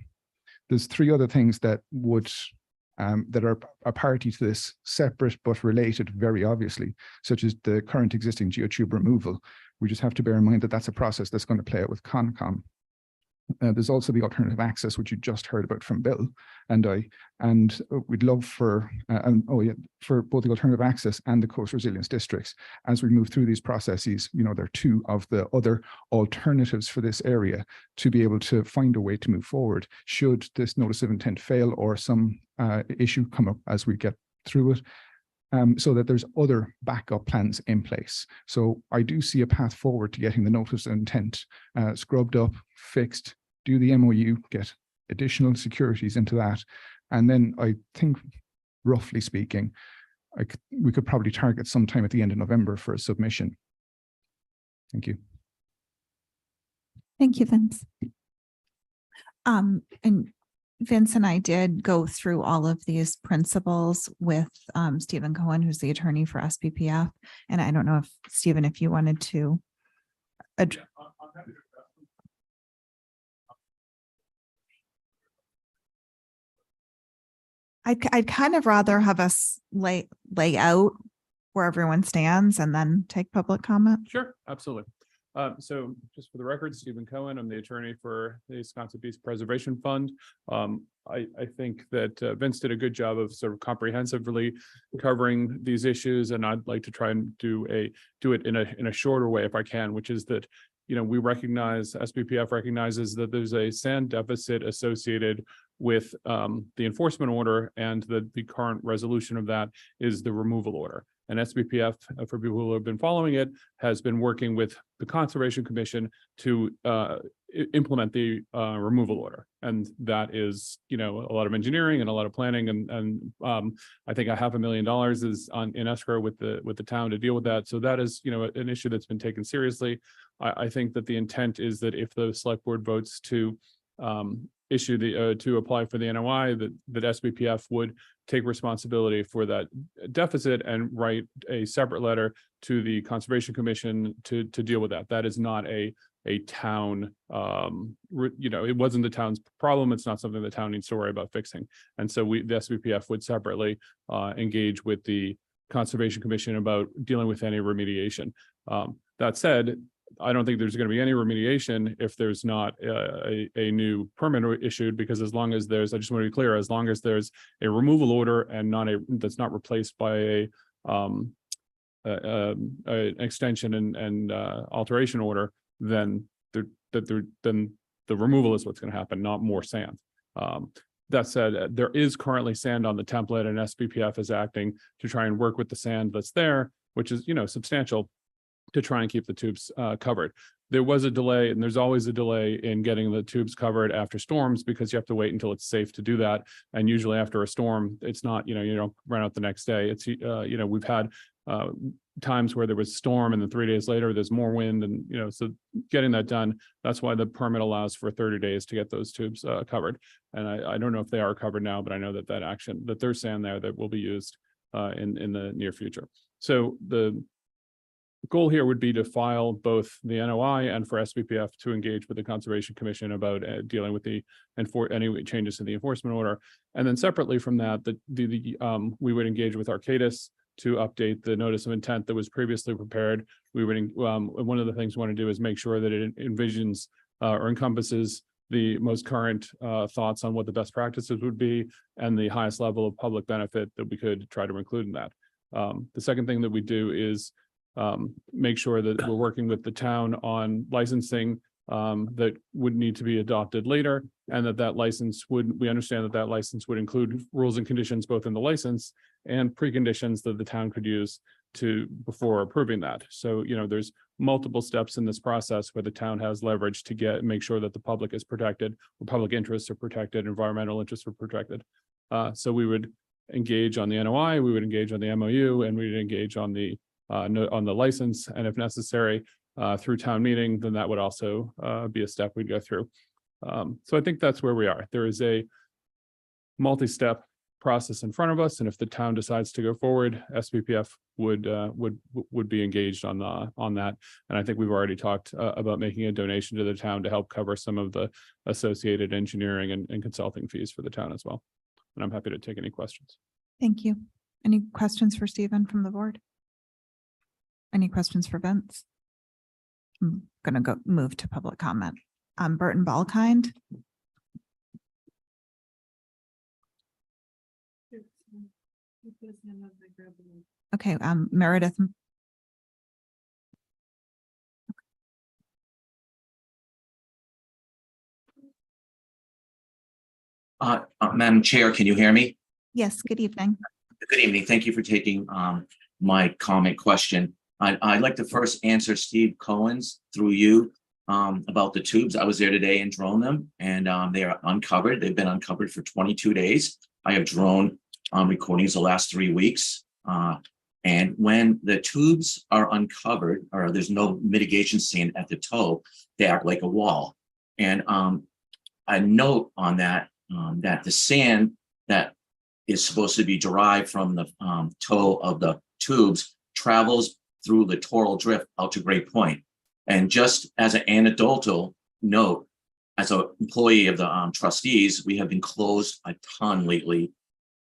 There's 3 other things that would that are a party to this, separate but related very obviously, such as the current existing geotube removal. We just have to bear in mind that that's a process that's going to play out with CONCOM. There's also the alternative access, which you just heard about from Bill and I, and we'd love for both the alternative access and the coast resilience districts, as we move through these processes, you know, they're 2 of the other alternatives for this area to be able to find a way to move forward should this notice of intent fail or some issue come up as we get through it. so that there's other backup plans in place. So I do see a path forward to getting the notice of intent scrubbed up, fixed, do the MOU, get additional securities into that. And then I think, roughly speaking, we could probably target sometime at the end of November for a submission. Thank you. Thank you, Vince. And Vince and I did go through all of these principles with Stephen Cohen, who's the attorney for SPPF. And I don't know if, Stephen, if you wanted to. I'd kind of rather have us lay out where everyone stands and then take public comment. Sure, absolutely. So just for the record, Stephen Cohen, I'm the attorney for the Wisconsin Beach Preservation Fund. I think that Vince did a good job of sort of comprehensively covering these issues, and I'd like to try and do it in a shorter way if I can, which is that, you know, we recognize, SPPF recognizes that there's a sand deficit associated with the enforcement order, and that the current resolution of that is the removal order. And SPPF, for people who have been following it, has been working with the Conservation Commission to implement the removal order. And that is, you know, a lot of engineering and a lot of planning. And I think $500,000 is in escrow with the town to deal with that. So that is, you know, an issue that's been taken seriously. I think that the intent is that if the select board votes to issue to apply for the NOI, that SPPF would take responsibility for that deficit and write a separate letter to the Conservation Commission to deal with that. That is not a town, you know, it wasn't the town's problem. It's not something the town needs to worry about fixing. And so the SPPF would separately engage with the Conservation Commission about dealing with any remediation. That said, I don't think there's going to be any remediation if there's not a new permit issued, because as long as there's, I just want to be clear, as long as there's a removal order and that's not replaced by an extension and alteration order, then the removal is what's going to happen, not more sand. That said, there is currently sand on the template, and SPPF is acting to try and work with the sand that's there, which is, you know, substantial, to try and keep the tubes covered. There was a delay, and there's always a delay in getting the tubes covered after storms, because you have to wait until it's safe to do that. And usually after a storm, it's not, you know, you don't run out the next day. It's, you know, we've had times where there was storm and then 3 days later there's more wind, and, you know, so getting that done, that's why the permit allows for 30 days to get those tubes covered. And I don't know if they are covered now, but I know that there's sand there that will be used in the near future. So the goal here would be to file both the NOI and for SPPF to engage with the Conservation Commission about dealing with any changes to the enforcement order. And then separately from that, we would engage with Arcadis to update the notice of intent that was previously prepared. We would, one of the things we want to do is make sure that it envisions or encompasses the most current thoughts on what the best practices would be and the highest level of public benefit that we could try to include in that. The second thing that we do is make sure that we're working with the town on licensing that would need to be adopted later, and that license we understand that license would include rules and conditions both in the license and preconditions that the town could use before approving that. So, you know, there's multiple steps in this process where the town has leverage to make sure that the public is protected, or public interests are protected, environmental interests are protected. So we would engage on the NOI, we would engage on the MOU, and we would engage on the license, and if necessary, through town meeting, then that would also be a step we'd go through. So I think that's where we are. There is a multi-step process in front of us, and if the town decides to go forward, SPPF would be engaged on that. And I think we've already talked about making a donation to the town to help cover some of the associated engineering and consulting fees for the town as well. And I'm happy to take any questions. Thank you. Any questions for Stephen from the board? Any questions for Vince? I'm going to move to public comment. Burton Ballkind. Okay, Meredith. Madam Chair, can you hear me? Yes, good evening. Good evening. Thank you for taking my comment question. I'd like to first answer Steve Cohen's through you about the tubes. I was there today and drone them, and they are uncovered. They've been uncovered for 22 days. I have drone recordings the last 3 weeks. And when the tubes are uncovered or there's no mitigation sand at the toe, they act like a wall. And a note on that, that the sand that is supposed to be derived from the toe of the tubes travels through littoral drift out to Great Point. And just as an anecdotal note, as an employee of the trustees, we have been closed a ton lately,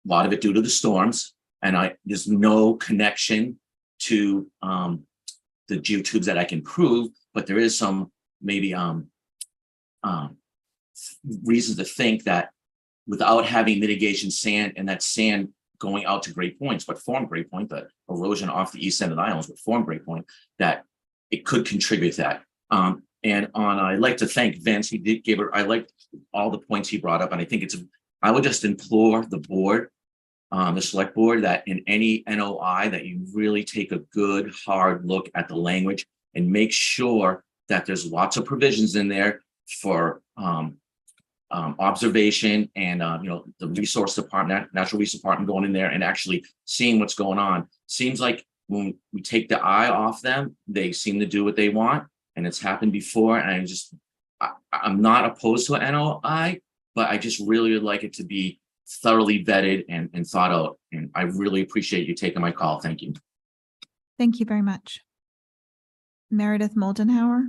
a lot of it due to the storms. And there's no connection to the geotubes that I can prove, but there is some maybe reasons to think that without having mitigation sand and that sand going out to Great Points, what formed Great Point, the erosion off the east end of the islands, what formed Great Point, that it could contribute to that. I'd like to thank Vince. He did give I liked all the points he brought up, and I think I would just implore the board, the select board, that in any NOI that you really take a good hard look at the language and make sure that there's lots of provisions in there for observation and the resource department, natural resource department going in there and actually seeing what's going on. Seems like when we take the eye off them, they seem to do what they want, and it's happened before. And I'm not opposed to an NOI, but I just really would like it to be thoroughly vetted and thought out. And I really appreciate you taking my call. Thank you. Thank you very much. Meredith Moldenhauer.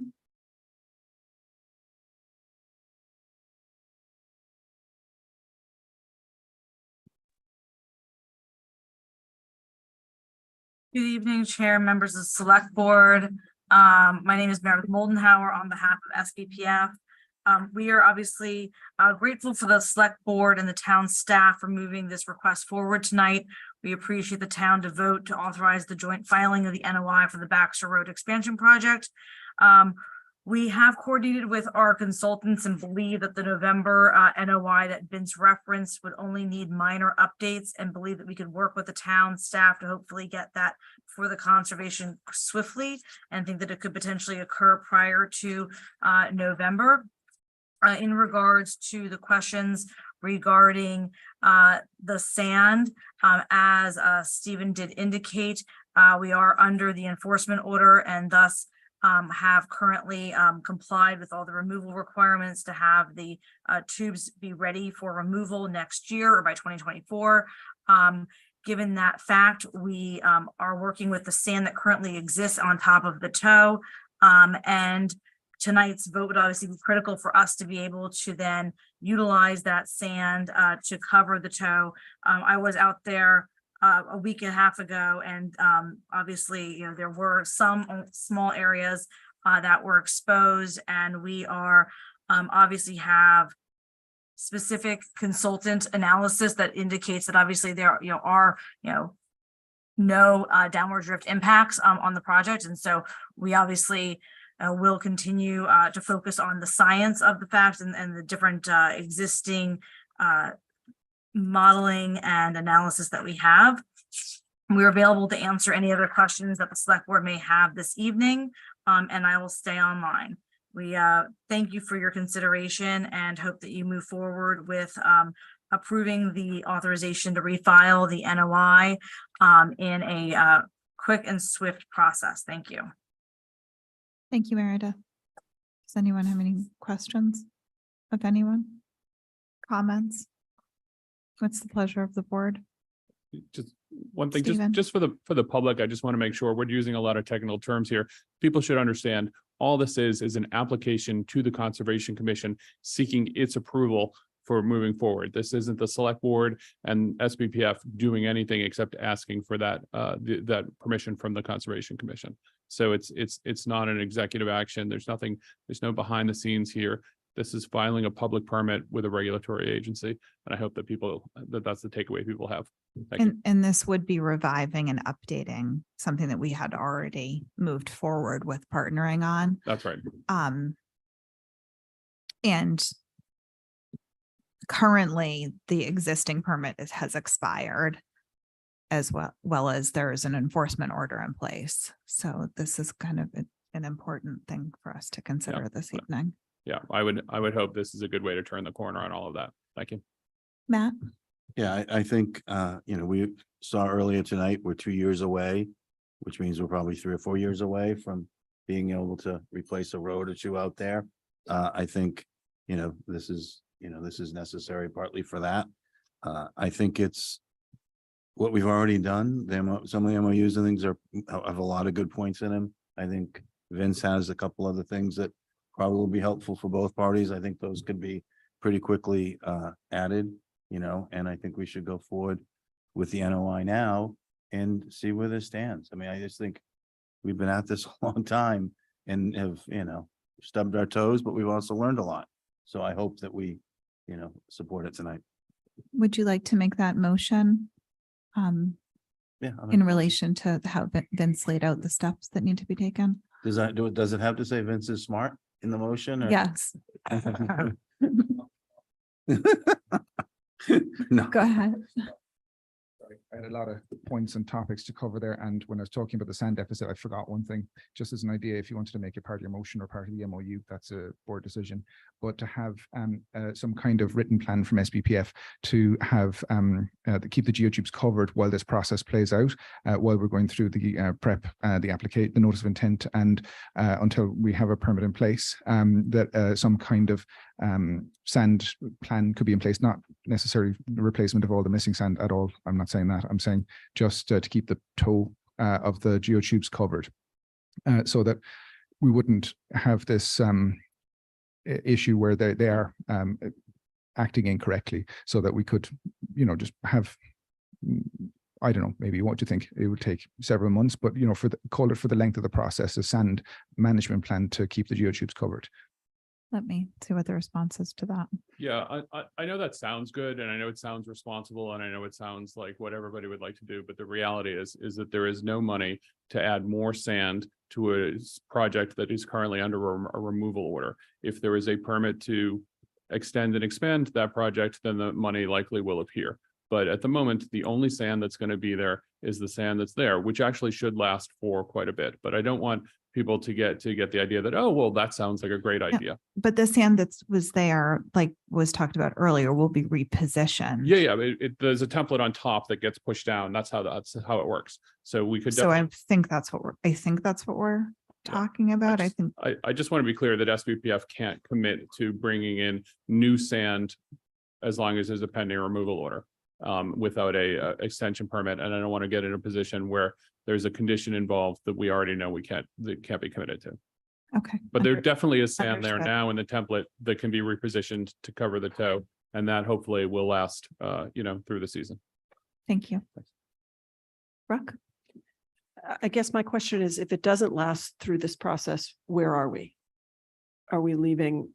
Good evening, Chair, members of the Select Board. My name is Meredith Moldenhauer on behalf of SBPF. We are obviously grateful for the Select Board and the town staff for moving this request forward tonight. We appreciate the town to vote to authorize the joint filing of the NOI for the Baxter Road expansion project. We have coordinated with our consultants and believe that the November NOI that Vince referenced would only need minor updates, and believe that we could work with the town staff to hopefully get that for the conservation swiftly, and think that it could potentially occur prior to November. In regards to the questions regarding the sand, as Stephen did indicate, we are under the enforcement order and thus have currently complied with all the removal requirements to have the tubes be ready for removal next year or by 2024. Given that fact, we are working with the sand that currently exists on top of the toe, and tonight's vote would obviously be critical for us to be able to then utilize that sand to cover the toe. I was out there a week and a half ago, and obviously, there were some small areas that were exposed, and we are obviously have specific consultant analysis that indicates that obviously there are no downward drift impacts on the project, and so we obviously will continue to focus on the science of the facts and the different existing modeling and analysis that we have. We're available to answer any other questions that the select board may have this evening, and I will stay online. We thank you for your consideration and hope that you move forward with approving the authorization to refile the NOI in a quick and swift process. Thank you. Thank you, Meredith. Does anyone have any questions of anyone? Comments? What's the pleasure of the board? Just one thing, Stephen. just for the public, I just want to make sure we're using a lot of technical terms here. People should understand all this is an application to the Conservation Commission seeking its approval for moving forward. This isn't the select board and SBPF doing anything except asking for that that permission from the Conservation Commission. So it's not an executive action. There's no behind the scenes here. This is filing a public permit with a regulatory agency. And I hope that that's the takeaway people have. Thank you. And this would be reviving and updating something that we had already moved forward with partnering on. That's right. And currently the existing permit has expired. as well as there is an enforcement order in place. So this is kind of an important thing for us to consider this evening. Yeah, I would hope this is a good way to turn the corner on all of that. Thank you. Matt? Yeah, I think, we saw earlier tonight, we're 2 years away, which means we're probably 3 or 4 years away from being able to replace a road or two out there. I think, this is necessary partly for that. I think it's what we've already done. Some of the MOUs and things have a lot of good points in them. I think Vince has a couple other things that probably will be helpful for both parties. I think those could be pretty quickly added, and I think we should go forward with the NOI now and see where this stands. I mean, I just think we've been at this a long time and have, stubbed our toes, but we've also learned a lot. So I hope that we, support it tonight. Would you like to make that motion? Yeah. In relation to how Vince laid out the steps that need to be taken? Does it have to say Vince is smart in the motion? Or? Yes. No. Go ahead. I had a lot of points and topics to cover there. And when I was talking about the sand deficit, I forgot one thing, just as an idea, if you wanted to make it part of your motion or part of the MOU, that's a board decision. But to have some kind of written plan from SBPF to have keep the geotubes covered while this process plays out, while we're going through the prep, the notice of intent, and until we have a permit in place, that some kind of sand plan could be in place, not necessarily the replacement of all the missing sand at all. I'm not saying that. I'm saying just to keep the toe of the geotubes covered, so that we wouldn't have this issue where they are acting incorrectly, so that we could, just have, I don't know, maybe what do you think? It would take several months, but, call it for the length of the process, a sand management plan to keep the geotubes covered. Let me see what the response is to that. Yeah, I know that sounds good, and I know it sounds responsible, and I know it sounds like what everybody would like to do, but the reality is that there is no money to add more sand to a project that is currently under a removal order. If there is a permit to extend and expand that project, then the money likely will appear. But at the moment, the only sand that's going to be there is the sand that's there, which actually should last for quite a bit. But I don't want people to get the idea that, oh, well, that sounds like a great idea. But the sand that was there, like was talked about earlier, will be repositioned. Yeah. There's a template on top that gets pushed down. That's how it works. So we could. So I think that's what we're talking about. I just want to be clear that SBPF can't commit to bringing in new sand as long as there's a pending removal order without a extension permit. And I don't want to get in a position where there's a condition involved that we already know that can't be committed to. Okay. But there definitely is sand there Understood. now in the template that can be repositioned to cover the toe. And that hopefully will last, through the season. Thank you. Brooke? I guess my question is, if it doesn't last through this process, where are we? Are we leaving?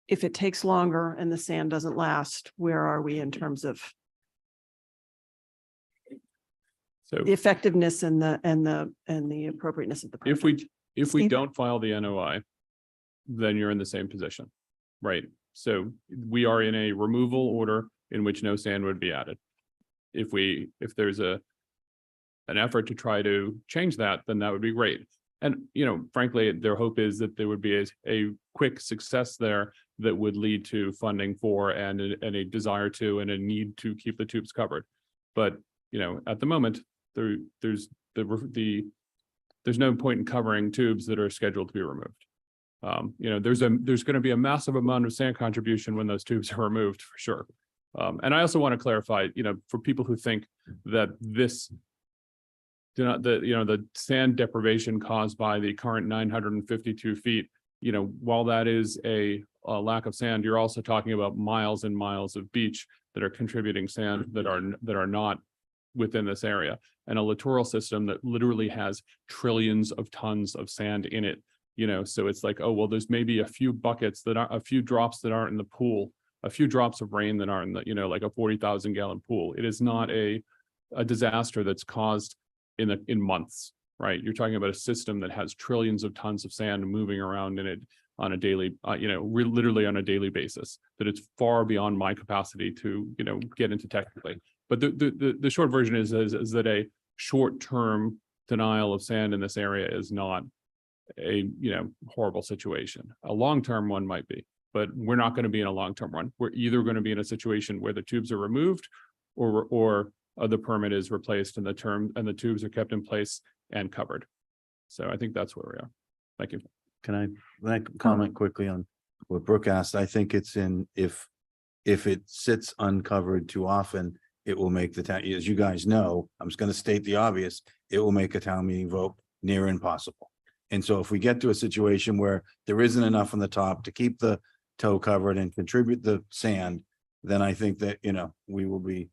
If it takes longer and the sand doesn't last, where are we in terms of So the effectiveness and the appropriateness of the project? if we don't file the NOI, then you're in the same position, right? So we are in a removal order in which no sand would be added. If there's an effort to try to change that, then that would be great. And, frankly, their hope is that there would be a quick success there that would lead to funding for and a desire to and a need to keep the tubes covered. But, at the moment, there's no point in covering tubes that are scheduled to be removed. There's going to be a massive amount of sand contribution when those tubes are removed, for sure. And I also want to clarify, for people who think that the sand deprivation caused by the current 952 feet, while that is a lack of sand, you're also talking about miles and miles of beach that are contributing sand that are not within this area, and a littoral system that literally has trillions of tons of sand in it. So it's like, oh, well, there's maybe a few buckets a few drops that aren't in the pool, a few drops of rain that aren't in the, like a 40,000 gallon pool. It is not a disaster that's caused in months, right? You're talking about a system that has trillions of tons of sand moving around in it on a daily, literally on a daily basis, that it's far beyond my capacity to, get into technically. But the short version is that a short-term denial of sand in this area is not a, horrible situation. A long-term one might be, but we're not going to be in a long-term one. We're either going to be in a situation where the tubes are removed or the permit is replaced and the tubes are kept in place and covered. So I think that's where we are. Thank you. Can I comment quickly on what Brooke asked? I think it's if it sits uncovered too often, it will make the town, as you guys know, I'm just going to state the obvious, it will make a town meeting vote near impossible. And so if we get to a situation where there isn't enough on the top to keep the toe covered and contribute the sand, then I think that, we will be.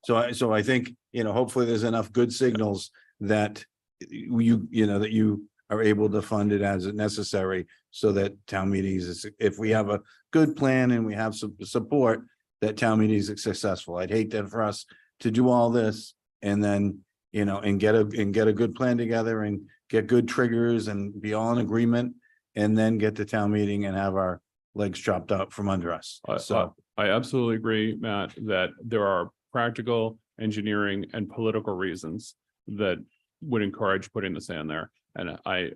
So I think, hopefully there's enough good signals that that you are able to fund it as necessary so that town meetings, if we have a good plan and we have some support, that town meetings are successful. I'd hate that for us to do all this and then, and get a good plan together and get good triggers and be all in agreement and then get to town meeting and have our legs chopped out from under us. So I absolutely agree, Matt, that there are practical, engineering, and political reasons that would encourage putting the sand there. And I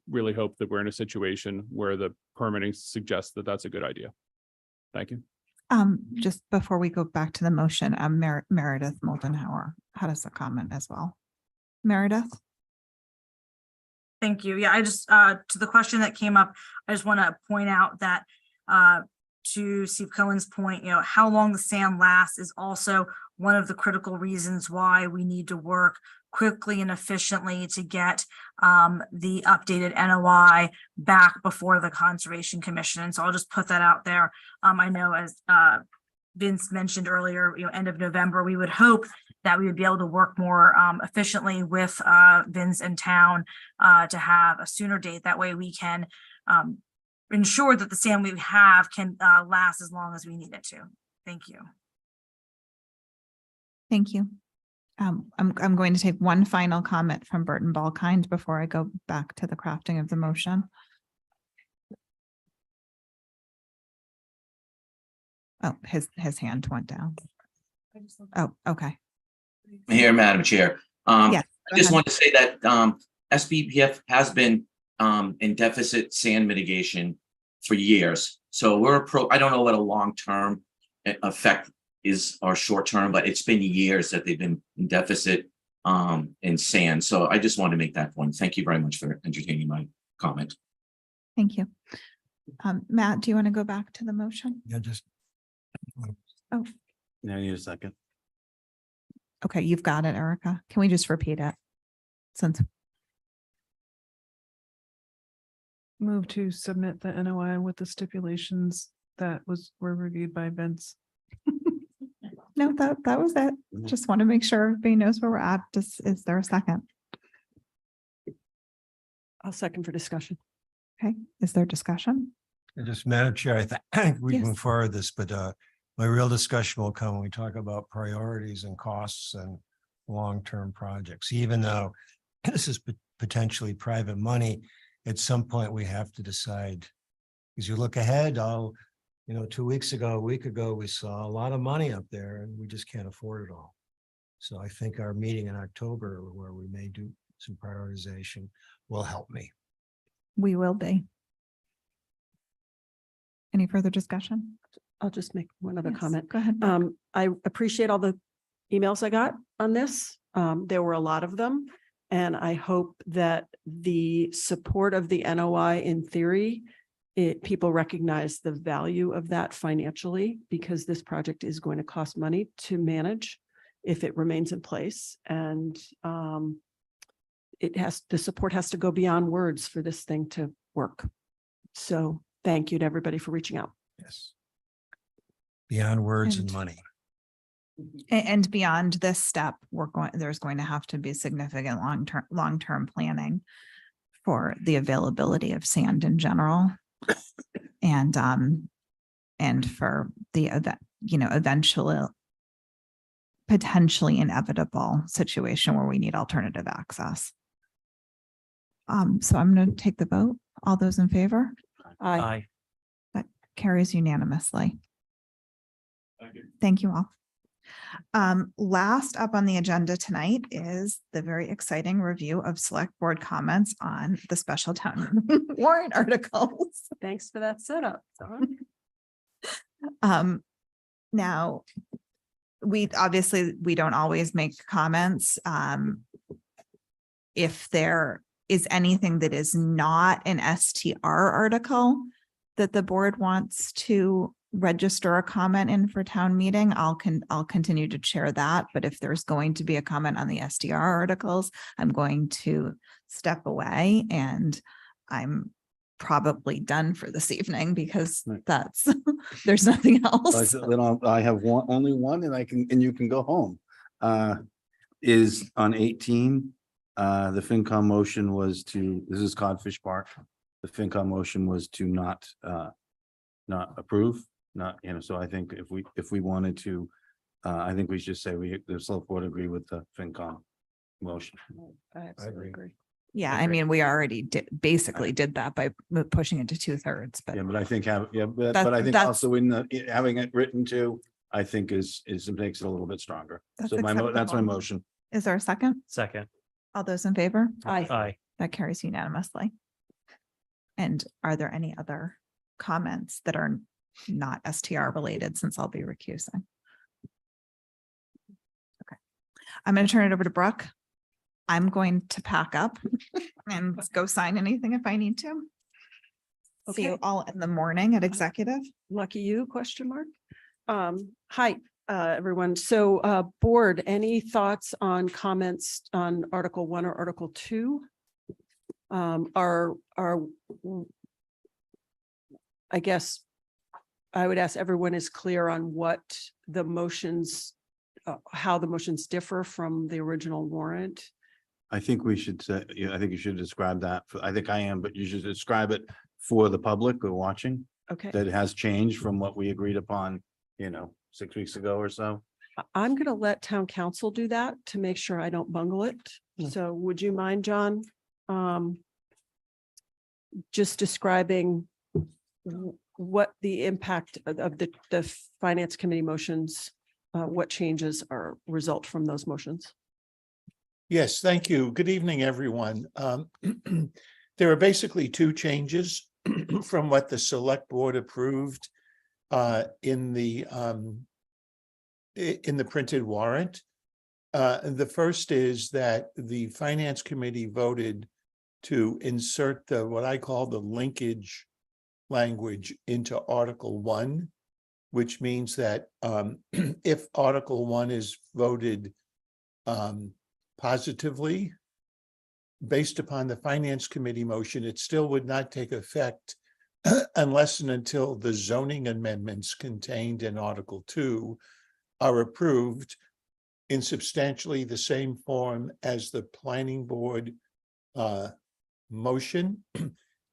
really hope that we're in a situation where the permitting suggests that that's a good idea. Thank you. Just before we go back to the motion, Meredith Moldenhauer had us a comment as well. Meredith? Thank you. Yeah, I just, to the question that came up, I just want to point out that to Steve Cohen's point, how long the sand lasts is also one of the critical reasons why we need to work quickly and efficiently to get the updated NOI back before the Conservation Commission. And so I'll just put that out there. I know, as Vince mentioned earlier, end of November, we would hope that we would be able to work more efficiently with Vince and town to have a sooner date. That way we can ensure that the sand we have can last as long as we need it to. Thank you. Thank you. I'm going to take one final comment from Burton Balkind before I go back to the crafting of the motion. Oh, his hand went down. Oh, okay. Here, Madam Chair. Yes, I just want to say that SBPF has been in deficit sand mitigation for years. So I don't know what a long-term effect is or short-term, but it's been years that they've been in deficit in sand. So I just want to make that point. Thank you very much for entertaining my comment. Thank you. Matt, do you want to go back to the motion? Yeah, just. Oh, I need a second. okay. You've got it, Erica. Can we just repeat it? Since Move to submit the NOI with the stipulations that were reviewed by Vince. no, that was it. Just want to make sure everybody knows where we're at. Is there a second? I'll second for discussion. Okay. Is there discussion? And just Madam Chair, I think we Yes. can forward this, but my real discussion will come when we talk about priorities and costs and long-term projects, even though this is potentially private money. At some point, we have to decide, as you look ahead, 2 weeks ago, a week ago, we saw a lot of money up there and we just can't afford it all. So I think our meeting in October, where we may do some prioritization, will help me. We will be. Any further discussion? I'll just make one other Yes, comment. Go ahead. I appreciate all the emails I got on this. There were a lot of them. And I hope that the support of the NOI in theory, people recognize the value of that financially, because this project is going to cost money to manage if it remains in place. And the support has to go beyond words for this thing to work. So thank you to everybody for reaching out. Yes. Beyond words and And- money. And beyond this step, there's going to have to be significant long-term planning for the availability of sand in general. And for the event, eventually potentially inevitable situation where we need alternative access. So I'm going to take the vote. All those in favor? Aye. That carries unanimously. Thank you. Thank you all. Last up on the agenda tonight is the very exciting review of select board comments on the special town warrant articles. Thanks for that setup. Now, we don't always make comments. If there is anything that is not an STR article that the board wants to register a comment in for town meeting, I'll continue to chair that. But if there's going to be a comment on the STR articles, I'm going to step away, and I'm probably done for this evening because that's, there's nothing else. Then I have only one, and you can go home. Is on 18, the FinCom motion was to, this is Codfish Park. The FinCom motion was to not approve, so I think if we wanted to, I think we should say the select board agree with the FinCom motion. I absolutely agree. Yeah, I mean, we already basically did that by pushing it to 2/3, but Yeah, but I think but That- I think that's- also having it written too, I think is makes it a little bit stronger. That's So that's my acceptable. motion. is there a second? Second. All those in favor? Aye. That carries unanimously. And are there any other comments that are not STR related, since I'll be recusing? Okay, I'm going to turn it over to Brooke. I'm going to pack up and go sign anything if I need to. See you Okay. all in the morning at executive. Lucky you, question mark. Hi, everyone. So, board, any thoughts on comments on Article 1 or Article 2? I guess I would ask everyone is clear on what the motions, how the motions differ from the original warrant. I think we should say, I think you should describe that. I think I am, but you should describe it for the public who are watching. Okay. That it has changed from what we agreed upon, 6 weeks ago or so. I'm going to let town council do that to make sure I don't bungle it. So would you mind, John? Just describing what the impact of the finance committee motions, what changes are result from those motions? Yes, thank you. Good evening, everyone. There are basically two changes from what the select board approved in the printed warrant. The first is that the finance committee voted to insert what I call the linkage language into Article 1, which means that if Article 1 is voted positively, based upon the finance committee motion, it still would not take effect unless and until the zoning amendments contained in Article 2 are approved in substantially the same form as the planning board motion,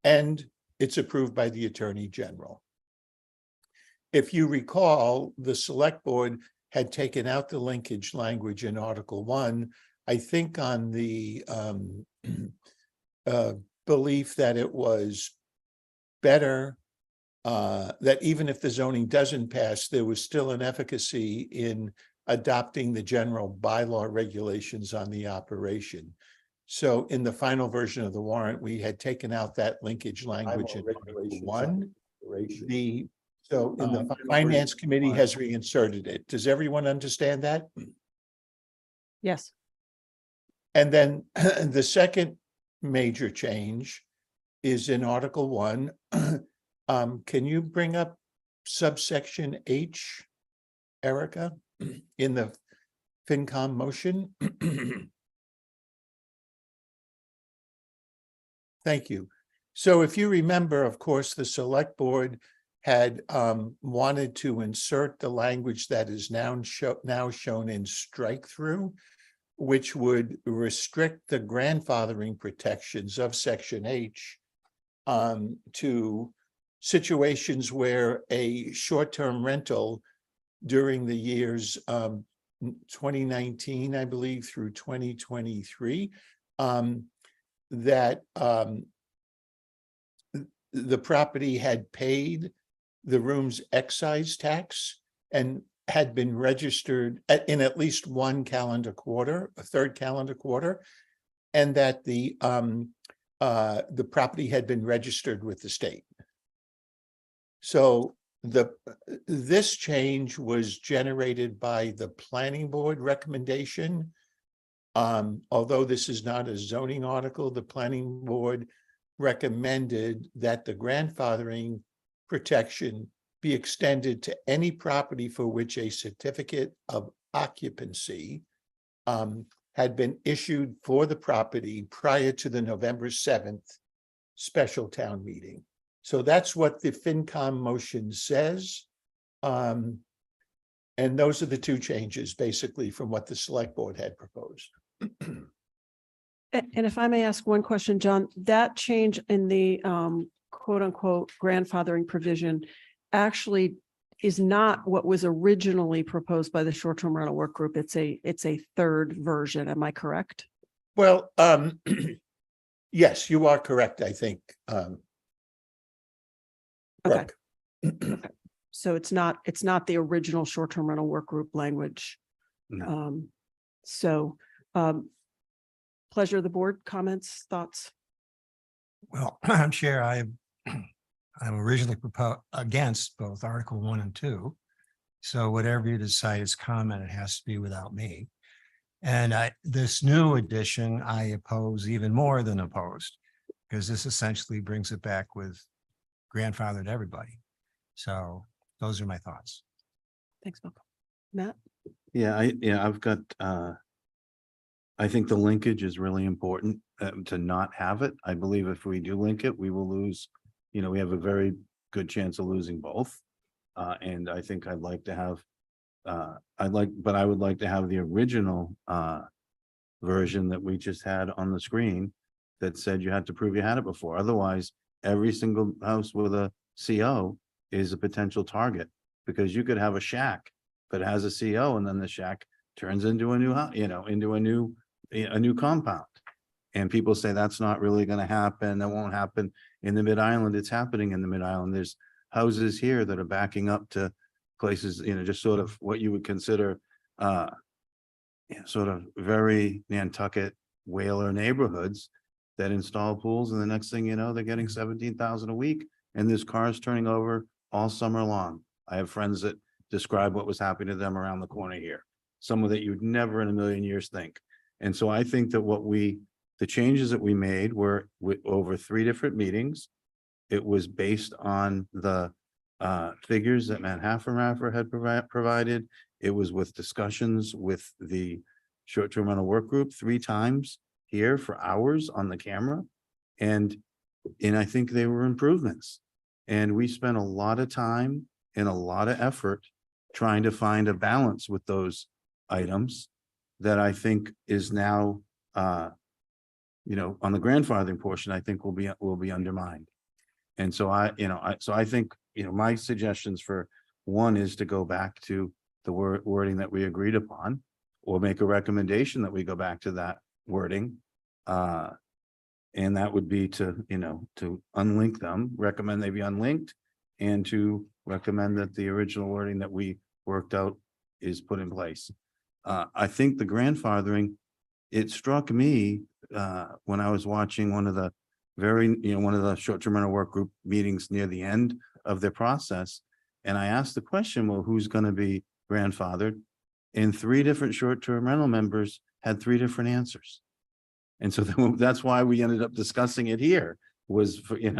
and it's approved by the Attorney General. If you recall, the select board had taken out the linkage language in Article 1, I think on the belief that it was better, that even if the zoning doesn't pass, there was still an efficacy in adopting the general bylaw regulations on the operation. So in the final version of the warrant, we had taken out that linkage language in Article 1. So in the finance committee has reinserted it. Does everyone understand that? Yes. And then the second major change is in Article 1. Can you bring up subsection H, Erica, in the FinCom motion? Thank you. So if you remember, of course, the select board had wanted to insert the language that is now shown in strike through, which would restrict the grandfathering protections of section H to situations where a short-term rental during the years 2019, I believe, through 2023, that the property had paid the room's excise tax and had been registered in at least one calendar quarter, a third calendar quarter, and that the property had been registered with the state. So this change was generated by the planning board recommendation. Although this is not a zoning article, the planning board recommended that the grandfathering protection be extended to any property for which a certificate of occupancy had been issued for the property prior to the November 7th special town meeting. So that's what the FinCom motion says. And those are the two changes basically from what the select board had proposed. And if I may ask one question, John, that change in the quote unquote grandfathering provision actually is not what was originally proposed by the short-term rental work group. It's a third version. Am I correct? Well, yes, you are correct, I think. Okay. Okay. So it's not the original short-term rental work group language. No. Pleasure of the board, comments, thoughts? Well, I'm Chair, I'm originally against both Article 1 and 2. So whatever you decide is comment, it has to be without me. And this new addition, I oppose even more than opposed, because this essentially brings it back with grandfathered everybody. So those are my thoughts. Thanks, Malcolm. Matt? Yeah, I've got, I think the linkage is really important to not have it. I believe if we do link it, we will lose, we have a very good chance of losing both. And I think I'd like to have, but I would like to have the original version that we just had on the screen that said you had to prove you had it before. Otherwise, every single house with a CO is a potential target, because you could have a shack that has a CO and then the shack turns into a new house, into a new compound. And people say that's not really going to happen. That won't happen in the Mid-Island. It's happening in the Mid-Island. There's houses here that are backing up to places, just sort of what you would consider sort of very Nantucket whaler neighborhoods that install pools. And the next thing you know, they're getting 17,000 a week. And there's cars turning over all summer long. I have friends that describe what was happening to them around the corner here. Some that you'd never in a million years think. And so I think that the changes that we made were over 3 different meetings. It was based on the figures that Matt Haffenraffer had provided. It was with discussions with the short-term rental work group 3 times here for hours on the camera. And I think they were improvements. And we spent a lot of time and a lot of effort trying to find a balance with those items that I think is now, on the grandfathering portion, I think will be undermined. And so I think, my suggestions for 1 is to go back to the wording that we agreed upon, or make a recommendation that we go back to that wording. And that would be to unlink them, recommend they be unlinked, and to recommend that the original wording that we worked out is put in place. I think the grandfathering, it struck me when I was watching one of the short-term rental work group meetings near the end of their process. And I asked the question, well, who's going to be grandfathered? And 3 different short-term rental members had 3 different answers. And so that's why we ended up discussing it here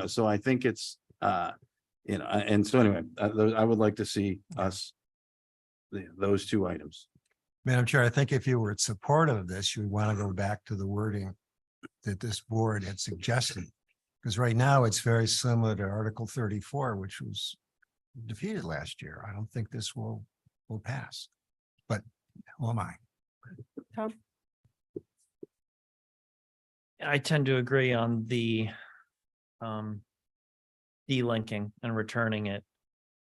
so I think it's, and so anyway, I would like to see us, those 2 items. Madam Chair, I think if you were in support of this, you would want to go back to the wording that this board had suggested. Because right now it's very similar to Article 34, which was defeated last year. I don't think this will pass, but who am I? Tom? I tend to agree on the delinking and returning it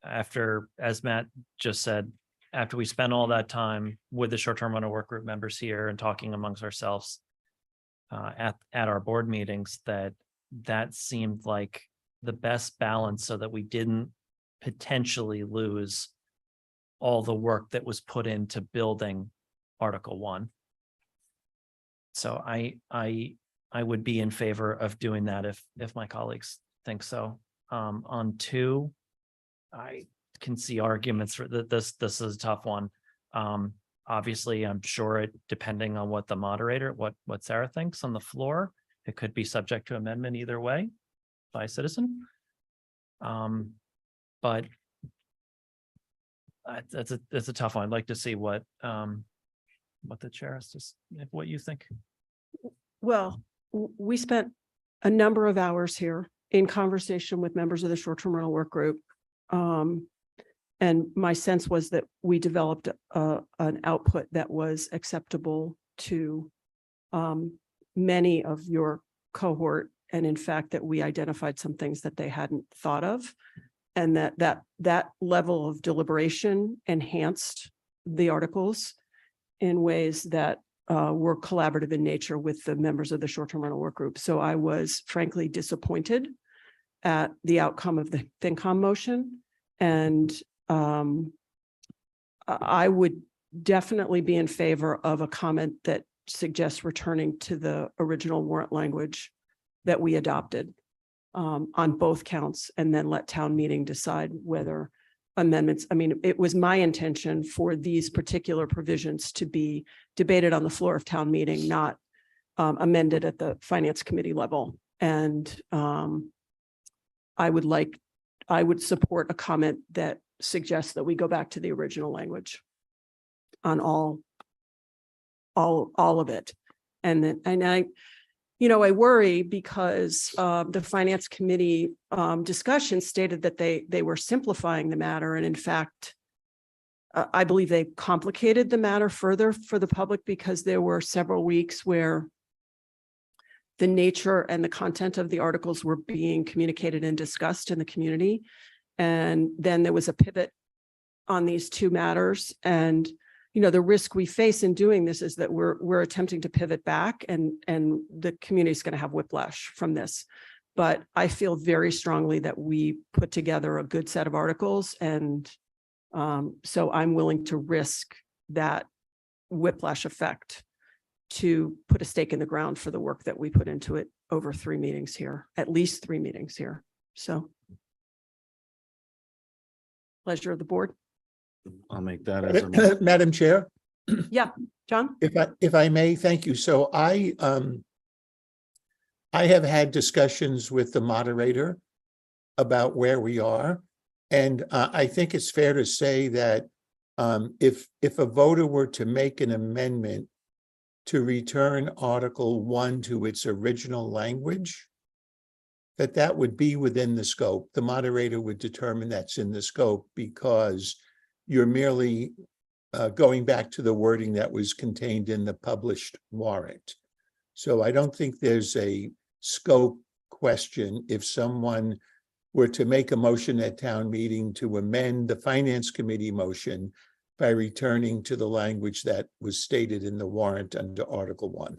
after, as Matt just said, after we spent all that time with the short-term rental work group members here and talking amongst ourselves at our board meetings, that seemed like the best balance so that we didn't potentially lose all the work that was put into building Article 1. So I would be in favor of doing that if my colleagues think so. On 2, I can see arguments for this. This is a tough one. Obviously, I'm sure it, depending on what the moderator, what Sarah thinks on the floor, it could be subject to amendment either way by a citizen. But that's a tough one. I'd like to see what the chair has to, what you think. Well, we spent a number of hours here in conversation with members of the short-term rental work group. And my sense was that we developed an output that was acceptable to many of your cohort. And in fact, that we identified some things that they hadn't thought of. And that level of deliberation enhanced the articles in ways that were collaborative in nature with the members of the short-term rental work group. So I was frankly disappointed at the outcome of the FinCom motion. And I would definitely be in favor of a comment that suggests returning to the original warrant language that we adopted on both counts, and then let town meeting decide whether amendments. I mean, it was my intention for these particular provisions to be debated on the floor of town meeting, not amended at the finance committee level. And I would support a comment that suggests that we go back to the original language on all of it. And I worry because the finance committee discussion stated that they were simplifying the matter. And in fact, I believe they complicated the matter further for the public, because there were several weeks where the nature and the content of the articles were being communicated and discussed in the community. And then there was a pivot on these two matters. And the risk we face in doing this is that we're attempting to pivot back, and the community is going to have whiplash from this. But I feel very strongly that we put together a good set of articles. And so I'm willing to risk that whiplash effect to put a stake in the ground for the work that we put into it over 3 meetings here, at least 3 meetings here. So pleasure of the board. I'll make that as a Madam Chair. Yeah, John. If I may, thank you. So I have had discussions with the moderator about where we are. And I think it's fair to say that if a voter were to make an amendment to return Article 1 to its original language, that would be within the scope. The moderator would determine that's in the scope, because you're merely going back to the wording that was contained in the published warrant. So I don't think there's a scope question if someone were to make a motion at town meeting to amend the finance committee motion by returning to the language that was stated in the warrant under Article 1.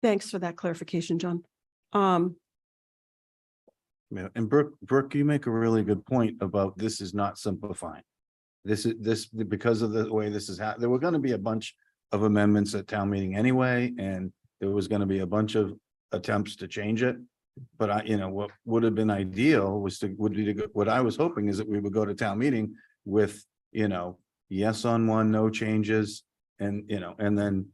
Thanks for that clarification, John. Yeah, and Brooke, you make a really good point about this is not simplifying. This because of the way this is there were going to be a bunch of amendments at town meeting anyway, and there was going to be a bunch of attempts to change it. But what would have been ideal was what I was hoping is that we would go to town meeting with yes on 1, no changes, and and then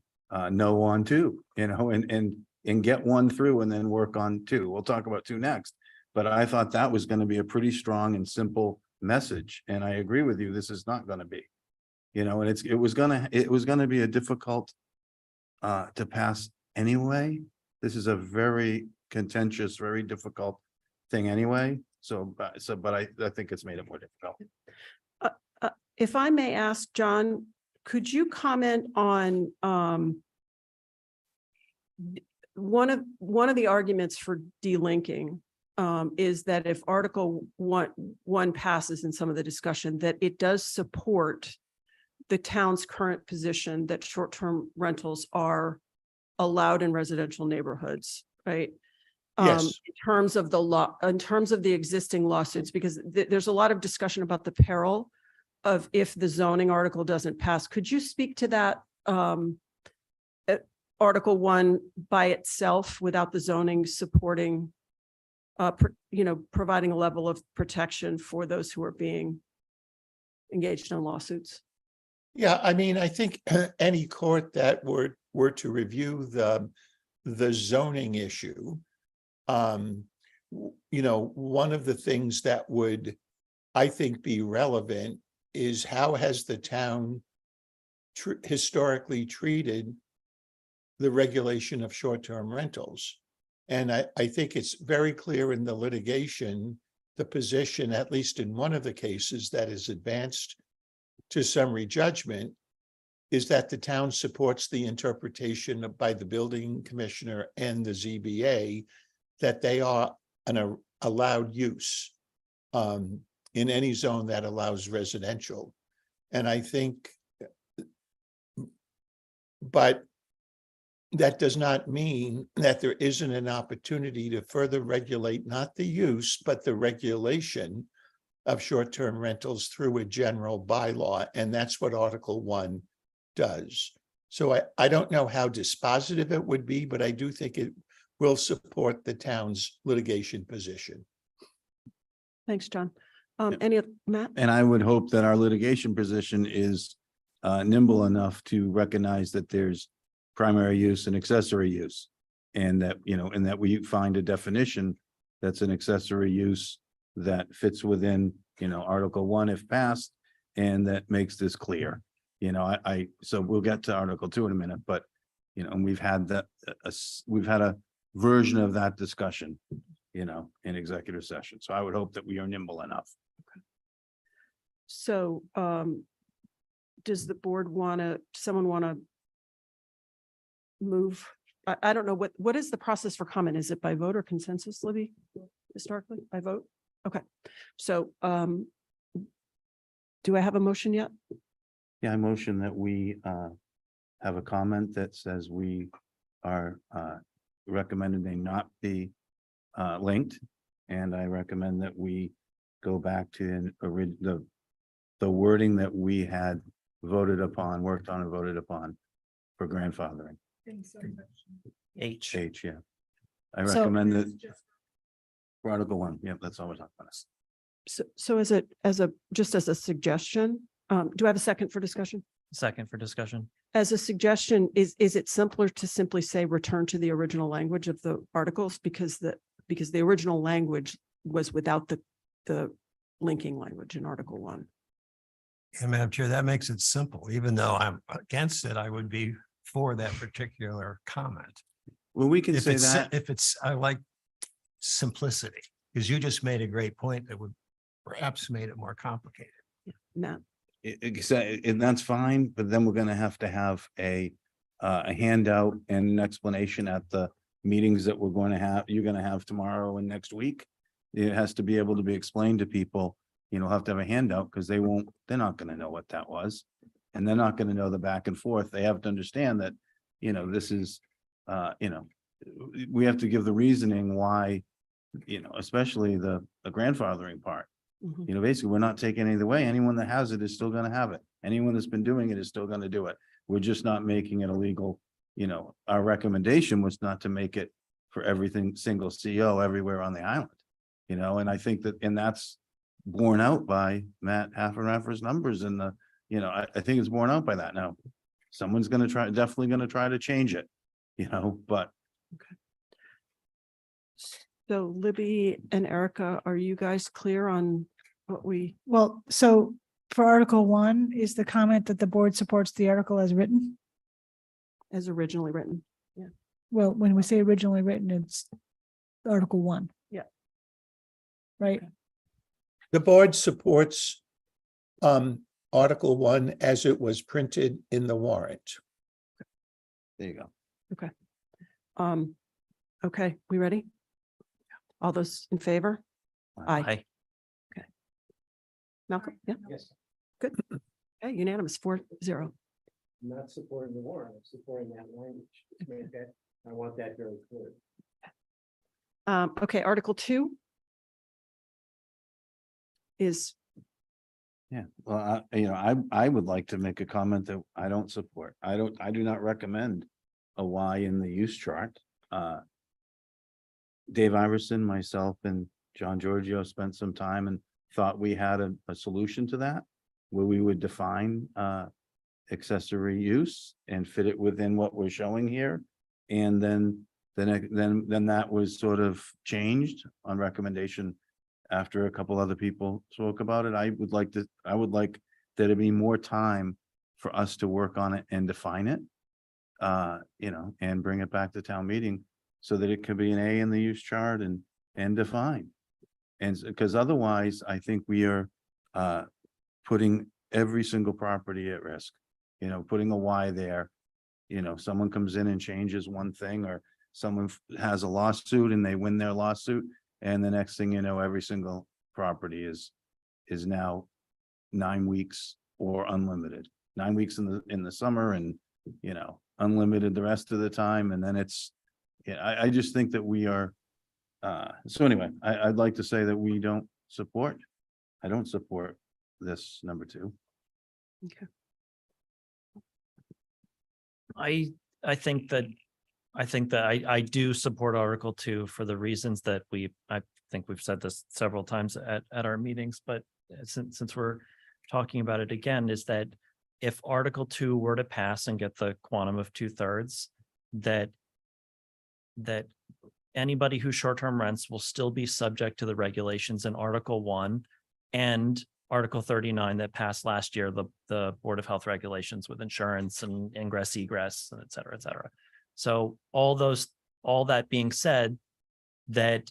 no on 2, and get 1 through, and then work on 2. We'll talk about 2 next. But I thought that was going to be a pretty strong and simple message. And I agree with you. This is not going to be, and it was going to be a difficult to pass anyway. This is a very contentious, very difficult thing anyway. But I think it's made it more difficult. If I may ask, John, could you comment on one of the arguments for delinking is that if Article 1 passes in some of the discussion, that it does support the town's current position that short-term rentals are allowed in residential neighborhoods, right? Yes. In terms of the law, in terms of the existing lawsuits, because there's a lot of discussion about the peril of if the zoning article doesn't pass. Could you speak to that? Article 1 by itself without the zoning supporting, providing a level of protection for those who are being engaged in lawsuits? Yeah, I mean, I think any court that were to review the zoning issue, one of the things that would, I think, be relevant is how has the town historically treated the regulation of short-term rentals? And I think it's very clear in the litigation, the position, at least in one of the cases that is advanced to summary judgment, is that the town supports the interpretation by the building commissioner and the ZBA that they are an allowed use in any zone that allows residential. And I think, but that does not mean that there isn't an opportunity to further regulate not the use, but the regulation of short-term rentals through a general bylaw. And that's what Article 1 does. So I don't know how dispositive it would be, but I do think it will support the town's litigation position. Thanks, John. Any of Matt? And I would hope that our litigation position is nimble enough to recognize that there's primary use and accessory use. And that, and that we find a definition that's an accessory use that fits within, Article 1 if passed, and that makes this clear. So we'll get to Article 2 in a minute, but, and we've had we've had a version of that discussion, in executive session. So I would hope that we are nimble enough. So does the board someone want to move? I don't know, what is the process for comment? Is it by vote or consensus, Libby? Historically, by vote? Okay, so do I have a motion yet? Yeah, I motion that we have a comment that says we are recommending they not be linked. And I recommend that we go back to the wording that we had worked on and voted upon for grandfathering. H. Yeah. I So- recommend that for Article 1. Yeah, that's all we're talking about. So just as a suggestion, do I have a second for discussion? Second for discussion. As a suggestion, is it simpler to simply say return to the original language of the articles because the original language was without the linking language in Article 1? And Madam Chair, that makes it simple. Even though I'm against it, I would be for that particular comment. Well, we can say that. I like simplicity, because you just made a great point that would perhaps made it more complicated. Matt? And that's fine, but then we're gonna have a handout and an explanation at the meetings that you're gonna have tomorrow and next week. It has to be able to be explained to people, have to have a handout because they're not gonna know what that was. And they're not gonna know the back and forth. They have to understand that, this is, we have to give the reasoning why, especially the grandfathering part. Mhm. Basically, we're not taking it away. Anyone that has it is still gonna have it. Anyone that's been doing it is still gonna do it. We're just not making it illegal. Our recommendation was not to make it for everything, single CO everywhere on the island. And I think that's borne out by Matt Haffenraffer's numbers and I think it's borne out by that now. Someone's definitely gonna try to change it, but. So Libby and Erica, are you guys clear on what Well, so for Article 1, is the comment that the board supports the article as written? as originally written? Yeah. Well, when we say originally written, it's Article 1. Yeah. Right? The board supports Article 1 as it was printed in the warrant. There you go. Okay. Okay, we ready? All those in favor? Aye. Okay. Malcolm, yeah, Yes. good. Okay, unanimous, 4-0. Not supporting the warrant, I'm supporting that language. I want that very clear. Okay, Article 2 is, Yeah, well, I would like to make a comment that I don't support. I do not recommend a Y in the use chart. Dave Iverson, myself, and John Giorgio spent some time and thought we had a solution to that, where we would define accessory use and fit it within what we're showing here. And then that was sort of changed on recommendation after a couple other people spoke about it. I would like there to be more time for us to work on it and define it, and bring it back to town meeting so that it could be an A in the use chart and define. And because otherwise, I think we are putting every single property at risk, putting a Y there. Someone comes in and changes one thing, or someone has a lawsuit and they win their lawsuit. And the next thing you know, every single property is now 9 weeks or unlimited. 9 weeks in the summer and, unlimited the rest of the time. And then I just think that we are, so anyway, I'd like to say that I don't support this number 2. okay. I think that I do support Article 2 for the reasons that I think we've said this several times at our meetings, but since we're talking about it again, is that if Article 2 were to pass and get the quantum of 2/3, that anybody who short-term rents will still be subject to the regulations in Article 1 and Article 39 that passed last year, the Board of Health regulations with insurance and ingress, egress, and et cetera, et cetera. So all that being said, that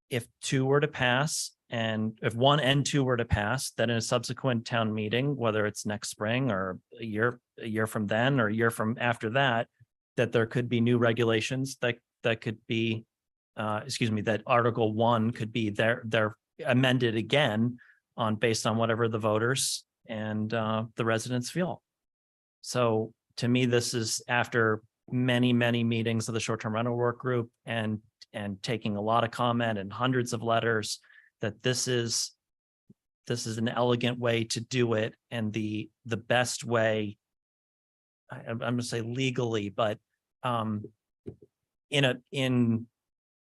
if 2 were to pass, and if 1 and 2 were to pass, then in a subsequent town meeting, whether it's next spring or a year from then, or a year from after that, that there could be new regulations that could be, that Article 1 could be they're amended again based on whatever the voters and the residents feel. So to me, this is after many meetings of the short-term rental work group and taking a lot of comment and hundreds of letters, that this is an elegant way to do it, and the best way, I'm going to say legally, but in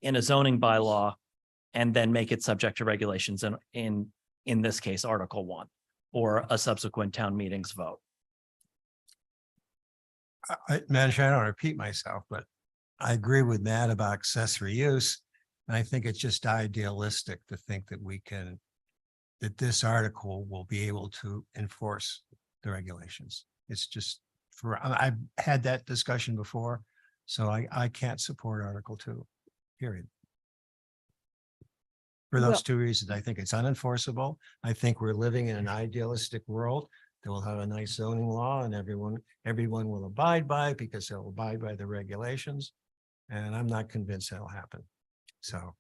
a zoning bylaw, and then make it subject to regulations in this case, Article 1, or a subsequent town meeting's vote. I don't want to repeat myself, but I agree with Matt about accessory use. And I think it's just idealistic to think that that this article will be able to enforce the regulations. It's just I've had that discussion before, so I can't support Article 2, period. For those 2 reasons, I think it's unenforceable. I think we're living in an idealistic world that will have a nice zoning law and everyone will abide by it because they'll abide by the regulations. And I'm not convinced that'll happen. So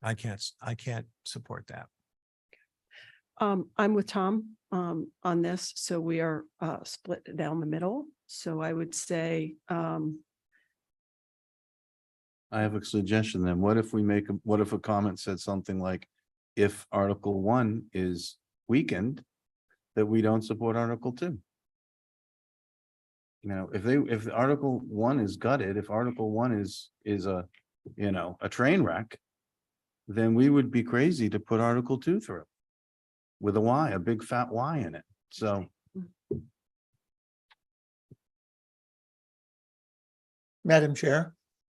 I can't support that. I'm with Tom on this. So we are split down the middle. So I would say I have a suggestion then. What if a comment said something like, if Article 1 is weakened, that we don't support Article 2? If Article 1 is gutted, if Article 1 is a train wreck, then we would be crazy to put Article 2 through with a Y, a big fat Y in it. So. Madam Chair.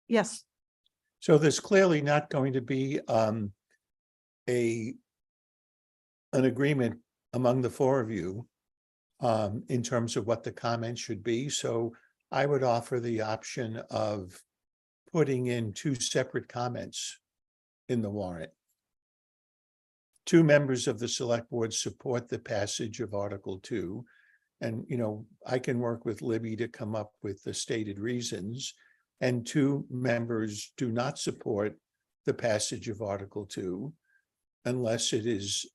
yes. So there's clearly not going to be an agreement among the 4 of you in terms of what the comments should be. So I would offer the option of putting in 2 separate comments in the warrant. 2 members of the select board support the passage of Article 2. And, I can work with Libby to come up with the stated reasons. And 2 members do not support the passage of Article 2 unless it is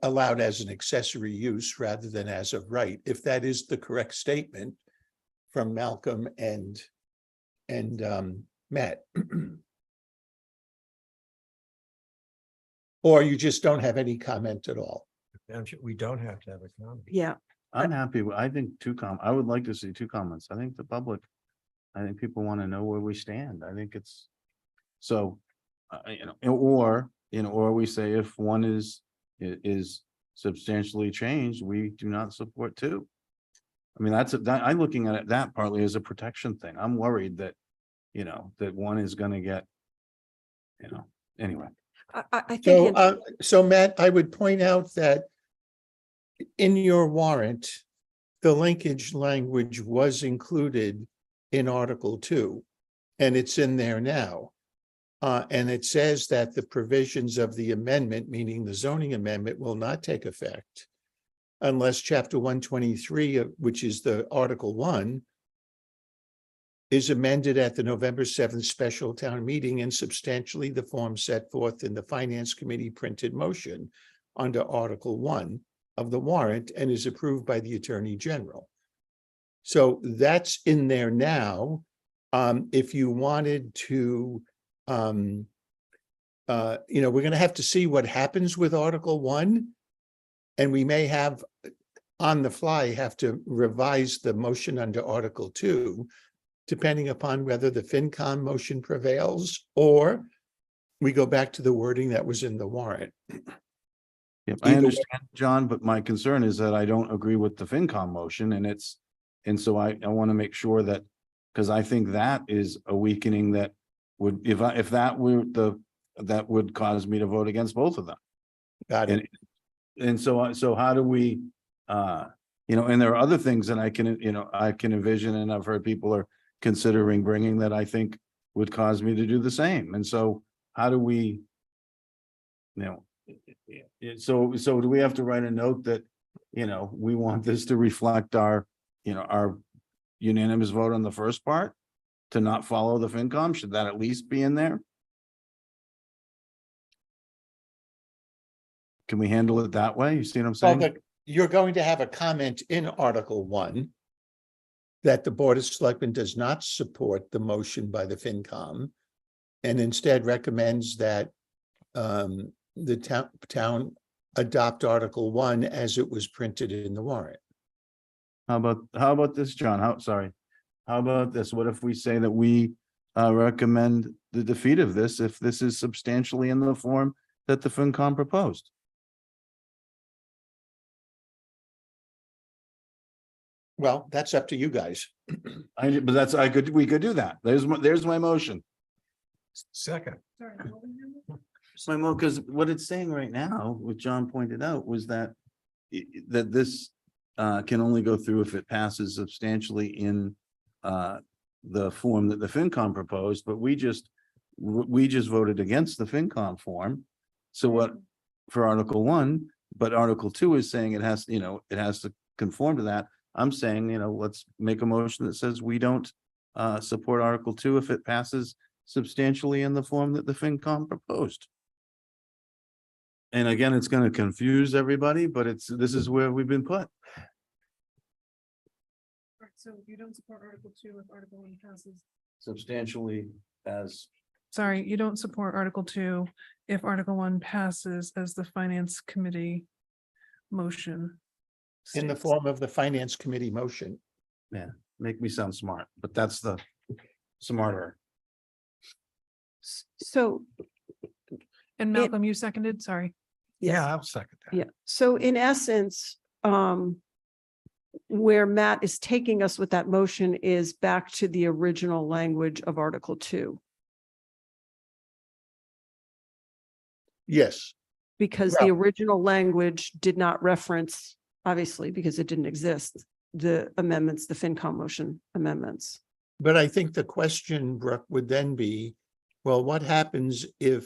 allowed as an accessory use rather than as of right. If that is the correct statement, from Malcolm and Matt. Or you just don't have any comment at all? We don't have to have a comment. Yeah. I'm happy. I think I would like to see 2 comments. I think I think people want to know where we stand. I think it's so, or we say if one is substantially changed, we do not support 2. I mean, I'm looking at it that partly as a protection thing. I'm worried that, that one is going to get, anyway. I think. So Matt, I would point out that in your warrant, the linkage language was included in Article 2, and it's in there now. And it says that the provisions of the amendment, meaning the zoning amendment, will not take effect unless Chapter 123, which is the Article 1, is amended at the November 7th special town meeting in substantially the form set forth in the Finance Committee printed motion under Article 1 of the warrant and is approved by the Attorney General. So that's in there now. If you wanted to, we're going to have to see what happens with Article 1, and we may have on the fly have to revise the motion under Article 2, depending upon whether the FinCom motion prevails or we go back to the wording that was in the warrant. Yep, I understand, John, but my concern is that I don't agree with the FinCom motion, and so I want to make sure that, because I think that is a weakening that would, if that were that would cause me to vote against both of them. Got it. And so how do we, and there are other things that I can envision, and I've heard people are considering bringing that I think would cause me to do the same. And so how do we, so do we have to write a note that, we want this to reflect our unanimous vote on the first part to not follow the FinCom? Should that at least be in there? Can we handle it that way? You see what I'm saying? Well, you're going to have a comment in Article 1 that the Board of Selectmen does not support the motion by the FinCom and instead recommends that the town adopt Article 1 as it was printed in the warrant. How about this, John? How about this? What if we say that we recommend the defeat of this if this is substantially in the form that the FinCom proposed? Well, that's up to you guys. We could do that. There's my motion. Second. Because what it's saying right now, what John pointed out, was that this can only go through if it passes substantially in the form that the FinCom proposed, but we just voted against the FinCom form. So what for Article 1, but Article 2 is saying it has to conform to that. I'm saying, let's make a motion that says we don't support Article 2 if it passes substantially in the form that the FinCom proposed. And again, it's going to confuse everybody, but this is where we've been put. So you don't support Article 2 if Article 1 passes? Substantially as. Sorry, you don't support Article 2 if Article 1 passes as the Finance Committee motion. In the form of the Finance Committee motion. Yeah, make me sound smart, but that's the smarter. So. And Malcolm, you seconded, sorry. Yeah, I'll second that. Yeah. So in essence, where Matt is taking us with that motion is back to the original language of Article 2. Yes. Because the original language did not reference, obviously, because it didn't exist, the amendments, the FinCom motion amendments. But I think the question, Brooke, would then be, well, what happens if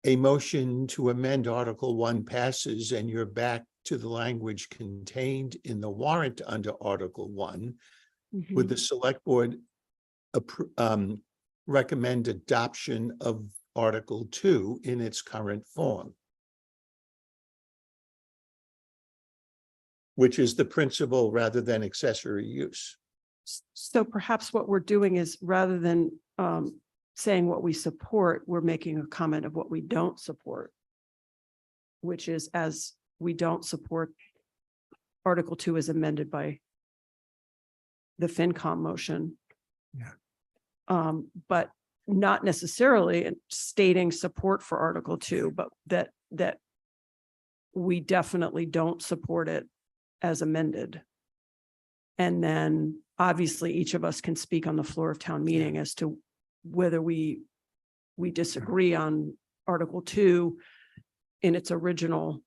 a motion to amend Article 1 passes and you're back to the language contained in the warrant under Article 1? Would the select board recommend adoption of Article 2 in its current form? Which is the principal rather than accessory use. So perhaps what we're doing is rather than saying what we support, we're making a comment of what we don't support. Which is as we don't support Article 2 as amended by the FinCom motion. Yeah. But not necessarily stating support for Article 2, but that we definitely don't support it as amended. And then obviously each of us can speak on the floor of town meeting as to whether we disagree on Article 2 in its original.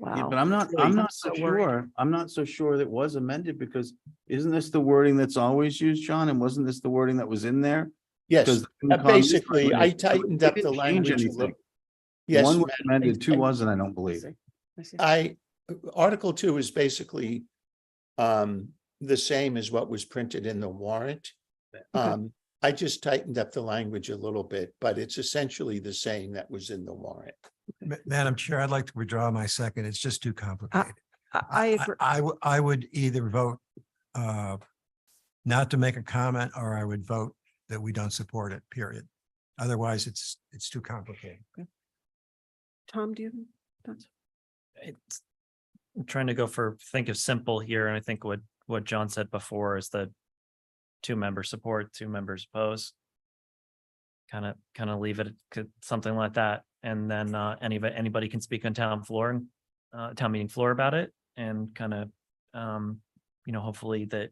Yeah, Wow. but I'm not so worried. sure. I'm not so sure that was amended because isn't this the wording that's always used, John? And wasn't this the wording that was in there? Yes, Because basically, I tightened up the didn't change language a anything. little. Yes, One was Matt, amended, two wasn't, I don't believe. Article 2 is basically the same as what was printed in the warrant. I just tightened up the language a little bit, but it's essentially the same that was in the warrant. Madam Chair, I'd like to withdraw my second. It's just too complicated. I agree. I would either vote not to make a comment, or I would vote that we don't support it, period. Otherwise, it's too complicated. Tom, do you? That's It's I'm trying to go think of simple here, and I think what John said before is that 2 members support, 2 members oppose. Kind of leave it something like that, and then anybody can speak on town meeting floor about it, and kind of hopefully that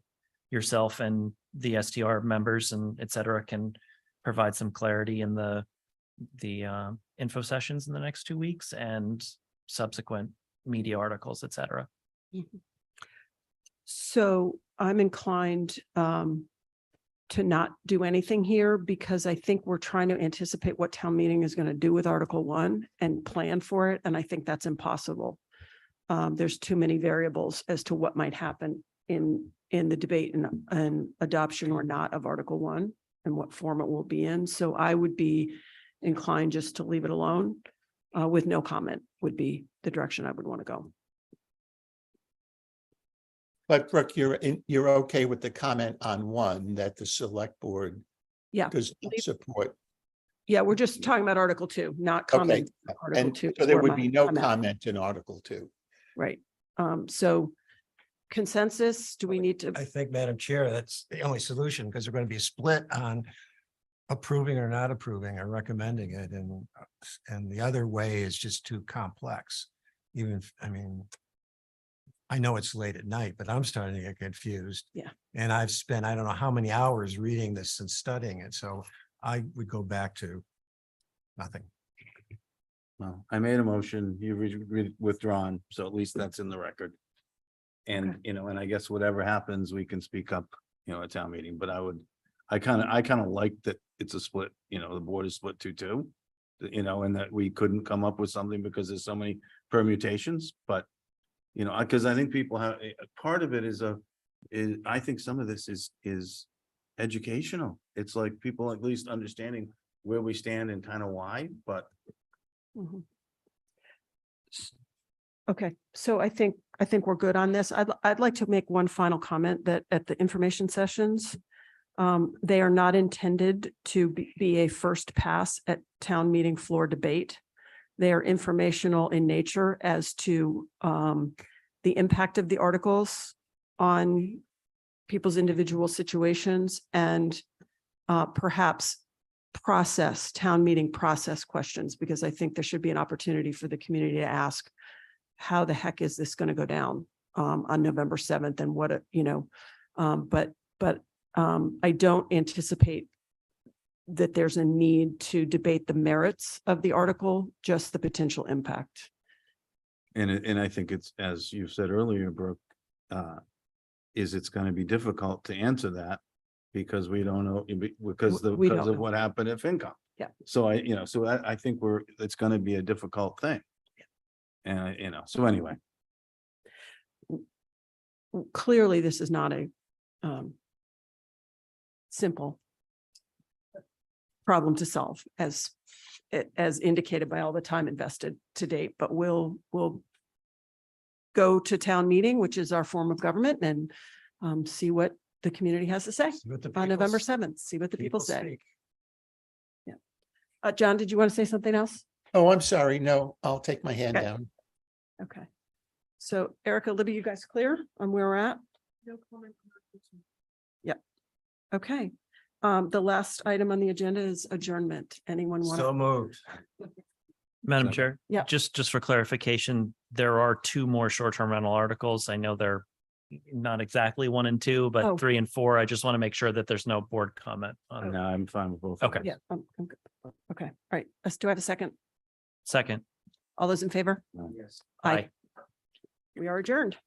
yourself and the STR members and et cetera can provide some clarity in the info sessions in the next 2 weeks and subsequent media articles, et cetera. So I'm inclined to not do anything here because I think we're trying to anticipate what town meeting is going to do with Article 1 and plan for it. And I think that's impossible. There's too many variables as to what might happen in the debate and adoption or not of Article 1 and what form it will be in. So I would be inclined just to leave it alone with no comment would be the direction I would want to go. But Brooke, you're okay with the comment on 1 that the select board does not support. Yeah, we're just talking about Article 2, not comment. on Article And 2 so there or would my be no comment. comment in Article 2. Right. So consensus, do we need to? I think, Madam Chair, that's the only solution, because we're going to be split on approving or not approving or recommending it. And the other way is just too complex. I know it's late at night, but I'm starting to get confused. Yeah. And I've spent, I don't know how many hours reading this and studying it. So I would go back to nothing. Well, I made a motion, you withdrawn, so at least that's in the record. And, and I guess whatever happens, we can speak up, at town meeting, but I kind of like that it's a split, the board is split 2-2. And that we couldn't come up with something because there's so many permutations, but because I think people have, part of it is I think some of this is educational. It's like people at least understanding where we stand and kind of why, but. Okay, so I think we're good on this. I'd like to make one final comment that at the information sessions, they are not intended to be a first pass at town meeting floor debate. They are informational in nature as to the impact of the articles on people's individual situations and perhaps town meeting process questions, because I think there should be an opportunity for the community to ask, how the heck is this going to go down on November 7th and what, but I don't anticipate that there's a need to debate the merits of the article, just the potential impact. And I think it's, as you said earlier, Brooke, it's going to be difficult to answer that because we don't know, because of what happened at FinCom. Yeah. So I think it's going to be a difficult thing. And, so anyway. Clearly, this is not a simple problem to solve as indicated by all the time invested to date, but we'll go to town meeting, which is our form of government, and see what the community has to say See what the on November people- 7th, see what the people say. speak. John, did you want to say something else? Oh, I'm sorry. No, I'll take my hand Okay. down. Okay. So Erica, Libby, you guys clear on where we're at? No comment. Yep. Okay. The last item on the agenda is adjournment. Anyone want So to? moved. Madam Chair? Yeah. Just for clarification, there are two more short-term rental articles. I know they're not exactly 1 and 2, Oh. but 3 and 4. I just want to make sure that there's no board comment on. No, I'm fine with both. of Okay. those. Yeah. I'm good. Okay. All right. Do I have a second? Second. All those in favor? Yes. Aye. We are adjourned.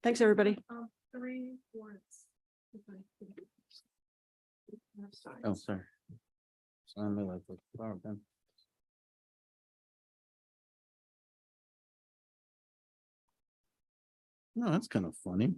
Thanks, everybody. 3 warrants. Oh, sorry. So I'm like, then. No, that's kind of funny.